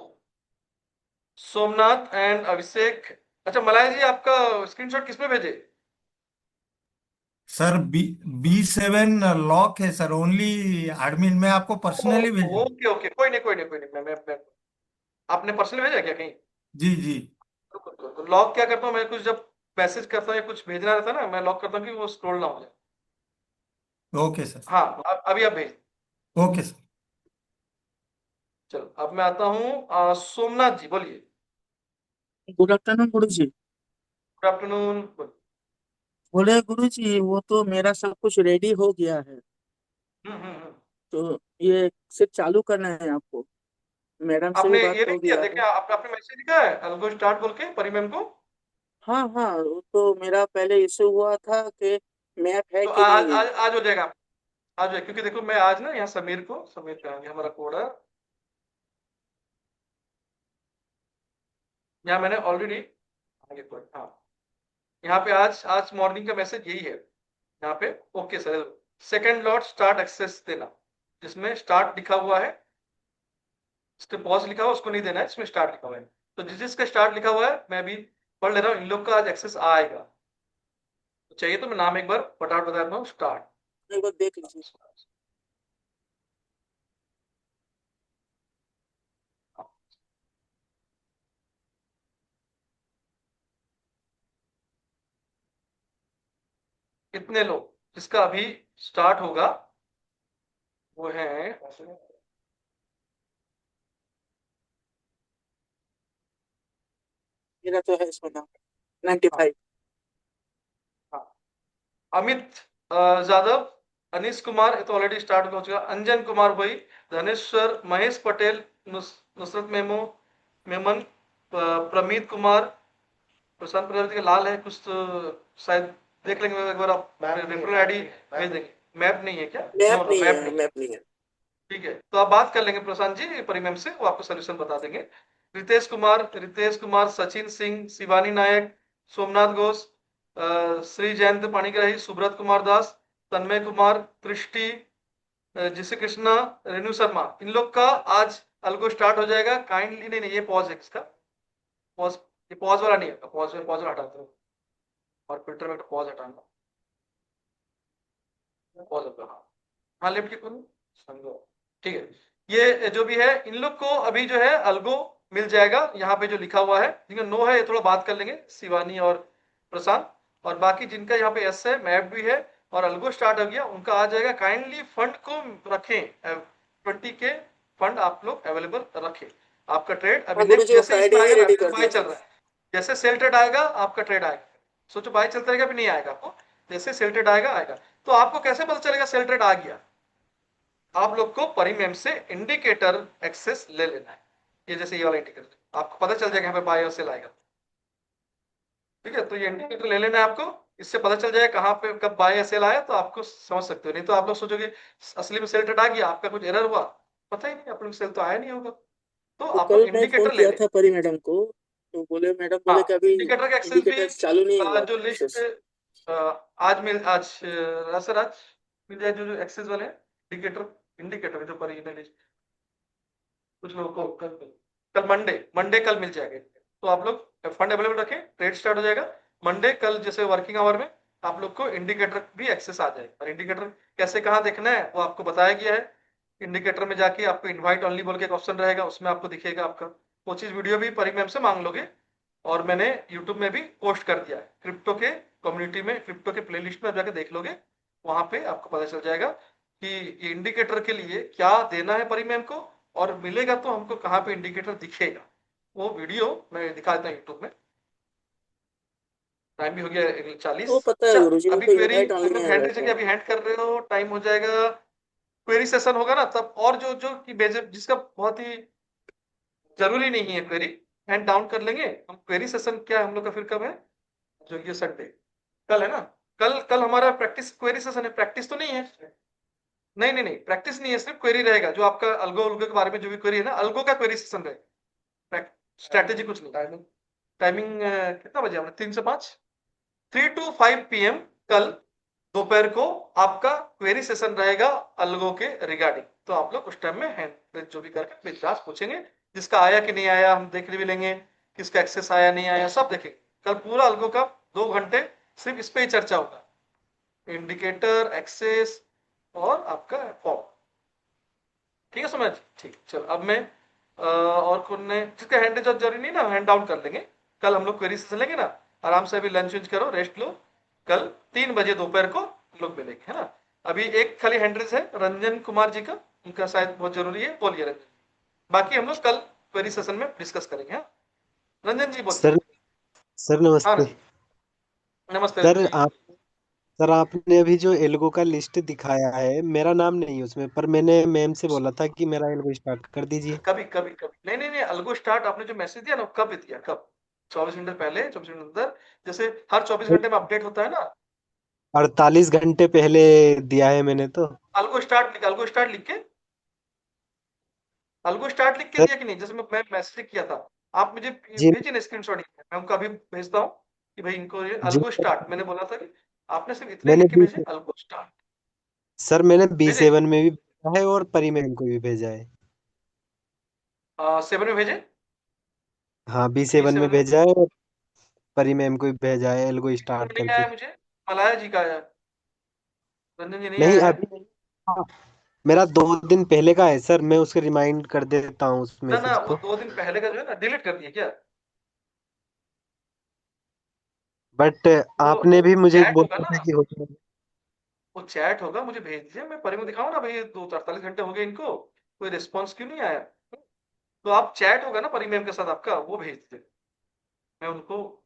सोमनाथ एंड अभिषेक। अच्छा मलाया जी आपका स्क्रीनशॉट किस पे भेजे? सर B7 लॉक है सर, ओनली एडमिन में आपको पर्सनली भेजा। ओके ओके कोई नहीं कोई नहीं कोई नहीं, मैं आपने पर्सनल भेजा क्या कहीं? जी जी। तो लॉक क्या करता हूँ मैं, कुछ जब मैसेज करता हूँ या कुछ भेजना रहता है ना, मैं लॉक करता हूँ कि वो स्क्रॉल ना हो जाए। Okay sir. हाँ अभी आप भेज। Okay sir. चलो अब मैं आता हूँ सोमनाथ जी बोलिए। गुड आफ्टरनून गुरु जी। Good afternoon. बोले गुरु जी, वो तो मेरा सब कुछ रेडी हो गया है, हम्म। तो ये सिर्फ चालू करना है आपको। मैडम से भी आपने बात ये नहीं हो किया, गया है। देखिए आपने मैसेज दिखा है अलगो स्टार्ट बोल के परी मैम को? हाँ हाँ, वो तो मेरा पहले इशू हुआ था कि मैप है तो कि आज नहीं है। आज आज हो जाएगा। आज हो जाएगा, क्योंकि देखो मैं आज ना यहाँ समीर का हमारा कोड है, यहाँ मैंने ऑलरेडी आगे कोड, हाँ यहाँ पे आज आज मॉर्निंग का मैसेज यही है यहाँ पे। Okay sir, second lot start access देना, जिसमें स्टार्ट लिखा हुआ है, इस पे पॉज लिखा हुआ है, उसको नहीं देना है, इसमें स्टार्ट लिखा हुआ है। तो जिसका स्टार्ट लिखा हुआ है मैं भी पढ़ ले रहा हूँ, इन लोग का आज एक्सेस आएगा। तो चाहिए तो मैं नाम एक बार फटाफट बता देता हूँ। स्टार्ट। एक बार देख लीजिए। कितने लोग जिसका अभी स्टार्ट होगा वो है, मेरा तो है इसमें नाम 95। हाँ, अमित जादव, अनीश कुमार, ये तो ऑलरेडी स्टार्ट हो चुका, अंजन कुमार भाई, धनेश्वर, महेश पटेल, नुसरत मेमन, प्रमीत कुमार, प्रशांत प्रजापति का लाल है कुछ तो, शायद देख लेंगे एक बार, आप रेफरल आईडी भेज देंगे। मैप नहीं है क्या? मैप नो नो नहीं मैप है, नहीं। मैप नहीं है। ठीक है तो आप बात कर लेंगे प्रशांत जी परिमेम से, वो आपको सोल्यूशन बता देंगे। रितेश कुमार, सचिन सिंह, शिवानी नायक, सोमनाथ घोष, श्री जयंत पाणिग्राही, सुब्रत कुमार दास, तन्मय कुमार, दृष्टि, जिसे कृष्णा, रेणु शर्मा, इन लोग का आज अलगो स्टार्ट हो जाएगा। काइंडली नहीं नहीं, ये पॉज है इसका, पॉज, ये पॉज वाला नहीं है, पॉज में पॉज हटाते हो और फिल्टर में पॉज हटाना, पॉज होगा। हाँ हाँ लेफ्ट क्लिक करो, समझो। ठीक है, ये जो भी है इन लोग को अभी जो है अल्गो मिल जाएगा, यहाँ पे जो लिखा हुआ है, जिनका नो है ये थोड़ा बात कर लेंगे, शिवानी और प्रशांत। और बाकी जिनका यहाँ पे एस है, मैप भी है और अल्गो स्टार्ट हो गया, उनका आ जाएगा। काइंडली फंड को रखें, 20 के फंड आप लोग अवेलेबल रखें। आपका ट्रेड अभी हाँ गुरु नेक्स्ट जी, वो जैसे फ्राइडे इसमें ही आएगा ना, रेडी अभी तो कर बाई दिया चल था। रहा है, जैसे सेल ट्रेड आएगा आपका ट्रेड आएगा। सोचो बाई चलता रहेगा, अभी नहीं आएगा आपको, जैसे सेल ट्रेड आएगा आएगा। तो आपको कैसे पता चलेगा सेल ट्रेड आ गया? आप लोग को परिमेम से इंडिकेटर एक्सेस ले लेना है, ये जैसे ये वाला इंडिकेटर आपको पता चल जाएगा यहाँ पे बाय और सेल आएगा। ठीक है, तो ये इंडिकेटर ले लेना है आपको, इससे पता चल जाएगा कहाँ पे कब बाय या सेल आया, तो आपको समझ सकते हो। नहीं तो आप लोग सोचोगे असली में सेल ट्रेड आ गया, आपका कुछ एरर हुआ, पता ही नहीं, आप लोग सेल तो आया नहीं होगा। तो तो आप कल लोग मैं फोन इंडिकेटर ले किया लें। था परी मैडम को, तो बोले मैडम बोले कि हाँ, अभी इंडिकेटर का एक्सेस भी इंडिकेटर चालू नहीं हुआ जो है लिस्ट एक्सेस। आज सर आज मिल जाए, जो एक्सेस वाले हैं इंडिकेटर, इंडिकेटर जो पर लिस्ट कुछ लोगों को कल मंडे मंडे कल मिल जाएगा। तो आप लोग फंड अवेलेबल रखें, ट्रेड स्टार्ट हो जाएगा मंडे कल, जैसे वर्किंग आवर में आप लोग को इंडिकेटर भी एक्सेस आ जाए। और इंडिकेटर कैसे कहाँ देखना है वो आपको बताया गया है। इंडिकेटर में जाके आपको इनवाइट ओनली बोल के एक ऑप्शन रहेगा, उसमें आपको दिखेगा आपका। वो चीज वीडियो भी परी मैम से मांग लोगे, और मैंने यूट्यूब में भी पोस्ट कर दिया है, क्रिप्टो के कम्युनिटी में, क्रिप्टो के प्लेलिस्ट में जाके देख लोगे, वहां पे आपको पता चल जाएगा कि ये इंडिकेटर के लिए क्या देना है परी मैम को, और मिलेगा तो हमको कहाँ पे इंडिकेटर दिखेगा। वो वीडियो मैं दिखा देता हूँ यूट्यूब में। टाइम भी हो गया 40। वो पता है अच्छा, गुरुजी, वो अभी तो क्वेरी इनवाइट ऑनली हम लोग में हैंड रहता जगह है। अभी हैंड कर रहे हो, टाइम हो जाएगा, क्वेरी सेशन होगा ना तब, और जो जो कि जिसका बहुत ही जरूरी नहीं है क्वेरी, हैंड डाउन कर लेंगे हम। क्वेरी सेशन क्या हम लोग का फिर कब है, जो ये संडे कल है ना, कल कल हमारा प्रैक्टिस क्वेरी सेशन है, प्रैक्टिस तो नहीं है। नहीं नहीं नहीं, प्रैक्टिस नहीं है, सिर्फ क्वेरी रहेगा, जो आपका अल्गो उल्गो के बारे में जो भी क्वेरी है ना, अल्गो का क्वेरी सेशन रहेगा, स्ट्रैटेजी कुछ नहीं। टाइमिंग टाइमिंग कितना बजे हमने, 3 से 5, 3 to 5 PM कल दोपहर को आपका क्वेरी सेशन रहेगा अल्गो के रिगार्डिंग। तो आप लोग उस टाइम में हैंड जो भी करके विश्वास पूछेंगे, जिसका आया कि नहीं आया हम देख भी लेंगे, किसका एक्सेस आया नहीं आया सब देखेंगे। कल पूरा अल्गो का 2 घंटे सिर्फ इस पे ही चर्चा होगा, इंडिकेटर, एक्सेस और आपका फॉर्म। ठीक है समझ, ठीक। चलो अब मैं और कौन ने जिसका हैंड जो जरूरी नहीं ना, हैंड डाउन कर लेंगे। कल हम लोग क्वेरी सेशन लेंगे ना, आराम से अभी लंच वंच करो, रेस्ट लो, कल 3 बजे दोपहर को हम लोग मिलेंगे, है ना। अभी एक खाली हैंड रेज है रंजन कुमार जी का, उनका शायद बहुत जरूरी है, बोलिए रंजन। बाकी हम लोग कल क्वेरी सेशन में डिस्कस करेंगे। हाँ रंजन जी बोलिए। सर सर हाँ नमस्ते। रंजन, नमस्ते रंजन सर जी। आप सर आपने अभी जो एल्गो का लिस्ट दिखाया है, मेरा नाम नहीं है उसमें, पर मैंने मैम से बोला था कि मेरा एल्गो स्टार्ट कर दीजिए। कभी कभी कभी नहीं नहीं नहीं, अलगो स्टार्ट आपने जो मैसेज दिया ना, कब दिया, कब? 24 घंटे पहले, 24 घंटे अंदर, जैसे हर 24 घंटे में अपडेट होता है ना। 48 घंटे पहले दिया है मैंने तो। अलगो स्टार्ट लिख के, अलगो स्टार्ट लिख के सर दिया कि नहीं, जैसे मैं मैसेज किया था, आप मुझे जी भेजिए ना स्क्रीनशॉट, मैं उनको अभी भेजता हूँ कि भाई इनको ये जी अलगो स्टार्ट मैंने बोला था कि आपने सिर्फ इतने ही मैंने लिख के बी भेजे, अलगो स्टार्ट। सर मैंने बी भेजे सेवन में भी भेजा है और परी मैम को भी भेजा है। 7 में भेजे, हाँ बी बी सेवन में 7 में भेजा है और परी मैम को भी भेजा है एल्गो स्टार्ट नहीं करके। आया मुझे, मलाया जी का आया, रंजन जी नहीं नहीं आया है। अभी नहीं। हाँ, मेरा 2 दिन पहले का है सर, मैं उसके रिमाइंड कर देता हूँ उस ना ना, मैसेज वो को। 2 दिन पहले का जो है ना, डिलीट कर दिया क्या? बट आपने वो भी मुझे चैट होगा बोला था ना, कि हो जाएगा। वो चैट होगा, मुझे भेज दीजिए, मैं परी को दिखाऊं ना भाई, 48 घंटे हो गए इनको, कोई रिस्पॉन्स क्यों नहीं आया। तो आप चैट होगा ना परी मैम के साथ आपका, वो भेज दीजिए, मैं उनको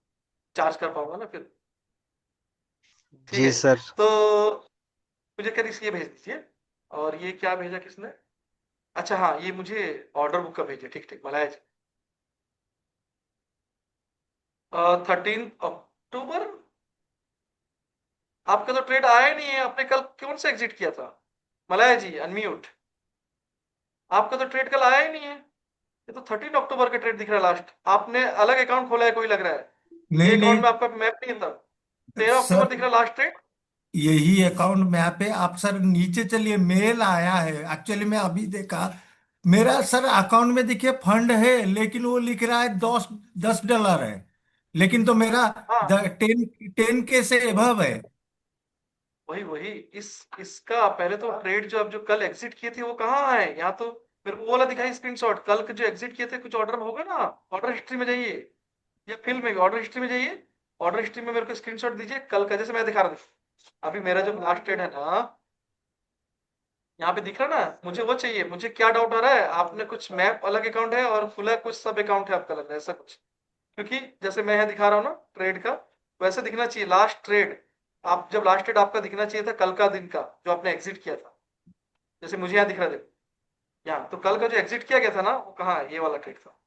चार्ज कर पाऊंगा ना फिर। ठीक जी है, सर। तो मुझे क्या ये भेज दीजिए। और ये क्या भेजा किसने? अच्छा हाँ, ये मुझे ऑर्डर बुक का भेजिए, ठीक ठीक, भला 13 अक्टूबर। आपका तो ट्रेड आया ही नहीं है, आपने कल कौन सा एग्जिट किया था? मलाया जी अनम्यूट, आपका तो ट्रेड कल आया ही नहीं है। ये तो 13 अक्टूबर का ट्रेड दिख रहा है लास्ट, आपने अलग अकाउंट खोला है कोई लग रहा है, नहीं ये अकाउंट नहीं में आपका मैप नहीं था। 13 अक्टूबर सर, दिख रहा है लास्ट ट्रेड। यही अकाउंट मैप है। आप सर नीचे चलिए, मेल आया है एक्चुअली, मैं अभी देखा मेरा सर अकाउंट में देखिए फंड है, लेकिन वो लिख रहा है 10 10 डॉलर है, लेकिन तो मेरा हाँ 10K से एभव है। वही वही, इसका पहले तो ट्रेड जो अब जो कल एग्जिट किए थे वो कहाँ है, यहाँ तो मेरे को वो वाला दिखाई स्क्रीनशॉट, कल के जो एग्जिट किए थे कुछ ऑर्डर में होगा ना, ऑर्डर हिस्ट्री में जाइए, या फिल में भी ऑर्डर हिस्ट्री में जाइए, ऑर्डर हिस्ट्री में मेरे को स्क्रीनशॉट दीजिए कल का, जैसे मैं दिखा रहा था अभी मेरा जो लास्ट ट्रेड है ना, यहाँ पे दिख रहा ना, मुझे वो चाहिए। मुझे क्या डाउट आ रहा है, आपने कुछ मैप अलग अकाउंट है और खुला कुछ सब अकाउंट है आपका, लग रहा है ऐसा कुछ। क्योंकि जैसे मैं यहाँ दिखा रहा हूँ ना ट्रेड का, वैसे दिखना चाहिए लास्ट ट्रेड। आप जब लास्ट ट्रेड आपका दिखना चाहिए था कल का दिन का, जो आपने एग्जिट किया था, जैसे मुझे यहाँ दिख रहा है देखो, यहाँ तो कल का जो एग्जिट किया गया था ना, वो कहाँ है, ये वाला ट्रेड था।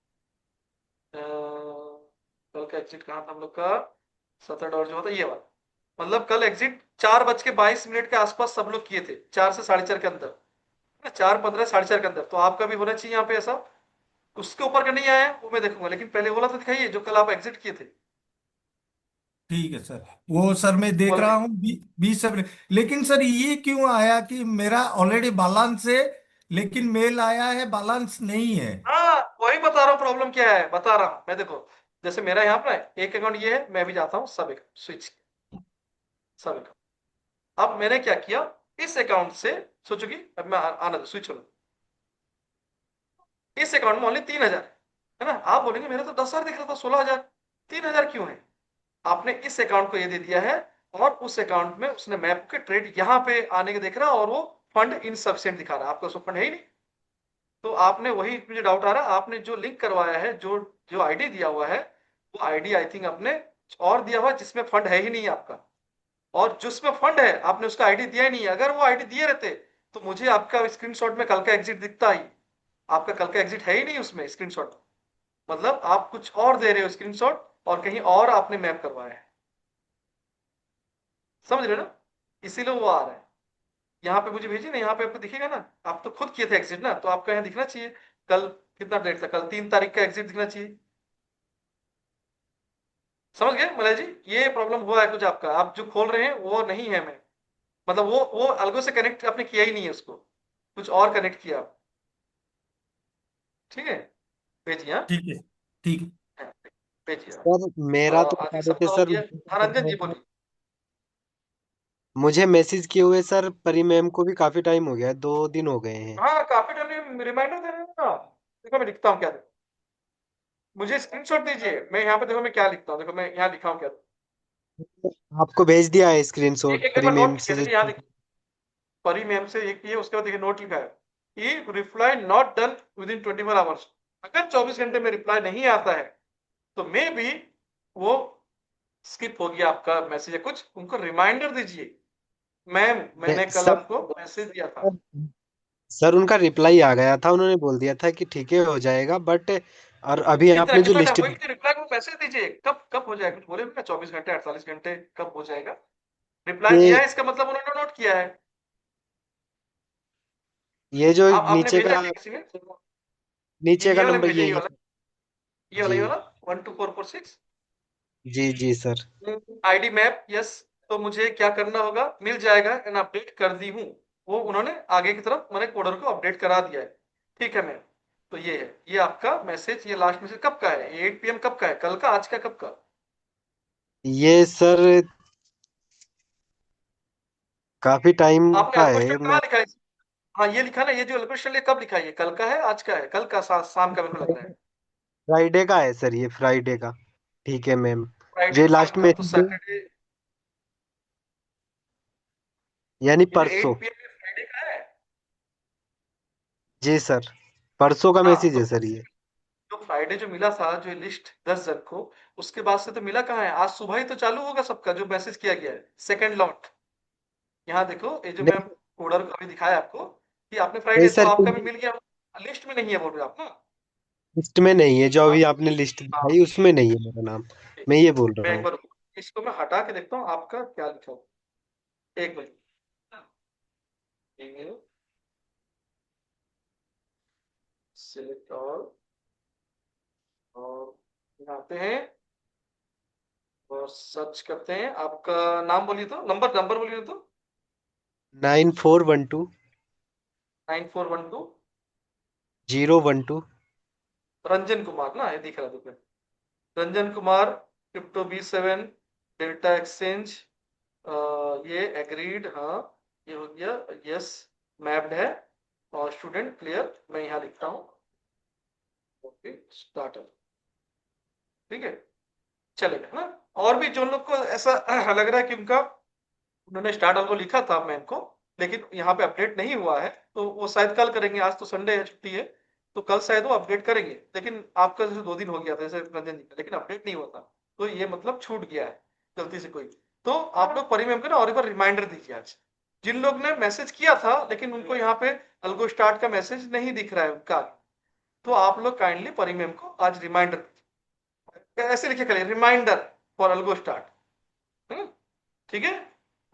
कल का एग्जिट कहाँ था हम लोग का, $17 जो होता है ये वाला, मतलब कल एग्जिट 4:22 के आसपास सब लोग किए थे, 4 से 4:30 के अंदर। ना 4:15 4:30 के अंदर, तो आपका भी होना चाहिए यहाँ पे ऐसा। उसके ऊपर का नहीं आया वो मैं देखूंगा, लेकिन पहले बोला तो दिखाइए जो कल आप एग्जिट किए थे। ठीक है सर, वो सर मैं देख बोल रहा रहे हूँ 20 अप्रैल। लेकिन सर ये क्यों आया कि मेरा ऑलरेडी बैलेंस है, लेकिन मेल आया है बैलेंस नहीं है। हाँ, वही बता रहा हूँ प्रॉब्लम क्या है, बता रहा हूँ मैं। देखो जैसे मेरा यहाँ पर एक अकाउंट ये है, मैं भी जाता हूँ सब अकाउंट स्विच, सब अकाउंट। अब मैंने क्या किया, इस अकाउंट से सोचो कि अब मैं आना स्विच हो, इस अकाउंट में ओनली 3,000 है ना। आप बोलेंगे मेरा तो 10,000 दिख रहा था, 16,000, 3,000 क्यों है। आपने इस अकाउंट को ये दे दिया है, और उस अकाउंट में उसने मैप के ट्रेड यहाँ पे आने के देख रहा है, और वो फंड इनसफिशिएंट दिखा रहा है, आपका फंड है ही नहीं। तो आपने वही, मुझे डाउट आ रहा है, आपने जो लिंक करवाया है, जो जो आईडी दिया हुआ है, वो आईडी आई थिंक आपने और दिया हुआ जिसमें फंड है ही नहीं आपका, और जिसमें फंड है आपने उसका आईडी दिया ही नहीं है। अगर वो आईडी दिए रहते तो मुझे आपका स्क्रीनशॉट में कल का एग्जिट दिखता ही। आपका कल का एग्जिट है ही नहीं उसमें स्क्रीनशॉट, मतलब आप कुछ और दे रहे हो स्क्रीनशॉट, और कहीं और आपने मैप करवाया है, समझ रहे हो ना, इसीलिए वो आ रहा है। यहाँ पे मुझे भेजिए ना, यहाँ पे आपको दिखेगा ना, आप तो खुद किए थे एग्जिट ना, तो आपका यहाँ दिखना चाहिए। कल कितना डेट था, कल 3 तारीख का एग्जिट दिखना चाहिए। समझ गए मलय जी, ये प्रॉब्लम हुआ है कुछ आपका, आप जो खोल रहे हैं वो नहीं है। मैं मतलब वो अलगो से कनेक्ट आपने किया ही नहीं है उसको, कुछ और कनेक्ट किया आप। ठीक है, भेजिए। हाँ, ठीक है, ठीक है। हाँ, भेजिए। सर मेरा तो आधी बता देते सप्ताह हो सर। गया। हाँ रंजन जी बोलिए। मुझे मैसेज किए हुए सर परी मैम को भी काफी टाइम हो गया है, 2 दिन हो गए हैं। हाँ, काफी टाइम रिमाइंडर दे रहे हैं ना। देखो मैं लिखता हूँ क्या, मुझे स्क्रीनशॉट दीजिए, मैं यहाँ पे देखो मैं क्या लिखता हूँ, देखो मैं यहाँ लिखा हूँ क्या। आपको भेज दिया है एक स्क्रीनशॉट एक परी बार मैम नोट से किया, देखिए यहाँ देखिए, परी मैम से एक ये, उसके बाद देखिए नोट लिखा है कि reply not done with in 24 hours. अगर 24 घंटे में रिप्लाई नहीं आता है तो मे बी वो स्किप हो गया आपका मैसेज या कुछ, उनको रिमाइंडर दीजिए। मैम मैंने कल सर। आपको मैसेज दिया था। सर उनका रिप्लाई आ गया था, उन्होंने बोल दिया था कि ठीक है हो जाएगा, बट और अभी कितना आपने जो कितना टाइम, लिस्ट वही रिप्लाई को मैसेज दीजिए, कब कब हो जाएगा, कुछ बोले ना 24 घंटे 48 घंटे कब हो जाएगा। रिप्लाई दिया ये है इसका मतलब उन्होंने नोट किया है। ये जो आप आपने नीचे भेजा का क्या किसी में, नीचे का ये वाला नंबर भेजा, यही है। ये वाला, जी ये वाला 12446 जी जी सर। ID map, yes. तो मुझे क्या करना होगा, मिल जाएगा एंड अपडेट कर दी हूँ, वो उन्होंने आगे की तरफ मैंने कोडर को अपडेट करा दिया है। ठीक है मैम, तो ये है, ये आपका मैसेज, ये लास्ट मैसेज कब का है, 8 PM कब का है, कल का, आज का, कब का। ये सर काफी टाइम आपने का है अल्गोस्टेट मैं। कहाँ लिखा है। हाँ ये लिखा ना, ये जो अल्गोस्टेट ये कब लिखा है, ये कल का है, आज का है, कल का, शाम का, मेरे को लग रहा है। फ्राइडे का है सर, ये फ्राइडे का। ठीक है मैम। फ्राइडे जो शाम लास्ट का, में तो सैटरडे, यानी ये जो परसों। 8 PM है फ्राइडे का है। जी सर, परसों का हाँ मैसेज तो है सर ये। जो फ्राइडे जो मिला था, जो लिस्ट 10 जन को, उसके बाद से तो मिला कहाँ है, आज सुबह ही तो चालू होगा सबका, जो मैसेज किया गया है सेकंड लॉट। यहाँ देखो, ये जो मैं नहीं कोडर को अभी दिखाया आपको कि आपने नहीं फ्राइडे, तो सर, आपका भी मिल गया, लिस्ट में नहीं है बोल रहे आप ना। लिस्ट में नहीं है, जो हाँ अभी आपने लिस्ट हाँ, दिखाई उसमें नहीं है मेरा नाम। ठीक। मैं ये बोल मैं रहा एक हूँ। बार इसको मैं हटा के देखता हूँ आपका क्या लिखा हो, एक मिनट। ईमेल सिलेक्ट और यहाँ पे हैं, और सर्च करते हैं, आपका नाम बोलिए, तो नंबर नंबर बोलिए तो। 9412 9412 012। रंजन कुमार ना, ये दिख रहा है, Ranjan Kumar, crypto B7, delta exchange, ये एग्रीड, हाँ ये हो गया, यस मैप्ड है, और स्टूडेंट क्लियर, मैं यहाँ लिखता हूँ, ओके स्टार्टर। ठीक है, चलेगा ना। और भी जो लोग को ऐसा लग रहा है कि उनका, उन्होंने स्टार्टर को लिखा था मैम को, लेकिन यहाँ पे अपडेट नहीं हुआ है, तो वो शायद कल करेंगे, आज तो संडे है, छुट्टी है, तो कल शायद वो अपडेट करेंगे। लेकिन आपका जैसे 2 दिन हो गया था जैसे रंजन जी का, लेकिन अपडेट नहीं हुआ था, तो ये मतलब छूट गया है गलती से कोई। तो आप लोग परी मैम को ना और एक बार रिमाइंडर दीजिए आज, जिन लोग ने मैसेज किया था लेकिन उनको यहाँ पे अल्गो स्टार्ट का मैसेज नहीं दिख रहा है उनका, तो आप लोग काइंडली परी मैम को आज रिमाइंडर, ऐसे लिखे खाली रिमाइंडर फॉर अल्गो स्टार्ट। ठीक है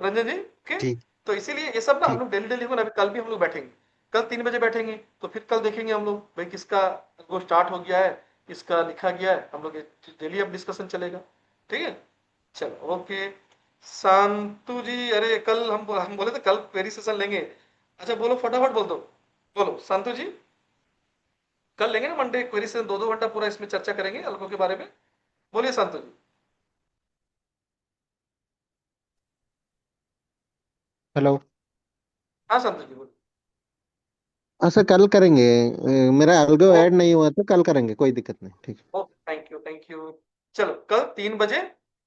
रंजन जी, ओके। ठीक। तो इसीलिए ये सब ना हम ठीक। लोग डेली डेली को ना, अभी कल भी हम लोग बैठेंगे, कल 3 बजे बैठेंगे तो फिर कल देखेंगे हम लोग भाई किसका वो स्टार्ट हो गया है, किसका लिखा गया है, हम लोग डेली अब डिस्कशन चलेगा। ठीक है, चलो ओके। शांतु जी, अरे कल हम बोले थे कल क्वेरी सेशन लेंगे। अच्छा बोलो, फटाफट बोल दो, बोलो शांतु जी। कल लेंगे ना मंडे क्वेरी सेशन, 2-2 घंटा पूरा इसमें चर्चा करेंगे अलगो के बारे में। बोलिए शांतु जी। हेलो। हाँ शांतु जी बोलिए। हाँ सर, कल करेंगे। मेरा अल्गो ओके ऐड नहीं हुआ तो कल करेंगे, कोई दिक्कत नहीं। ठीक है। Okay, thank you thank you. चलो कल 3 बजे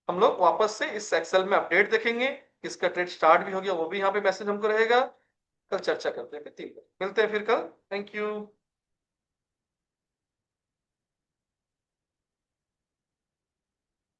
हम लोग वापस से इस एक्सेल में अपडेट देखेंगे, किसका ट्रेड स्टार्ट भी हो गया वो भी यहाँ पे मैसेज हमको रहेगा। कल चर्चा करते हैं फिर 3 बजे, मिलते हैं फिर कल। Thank you.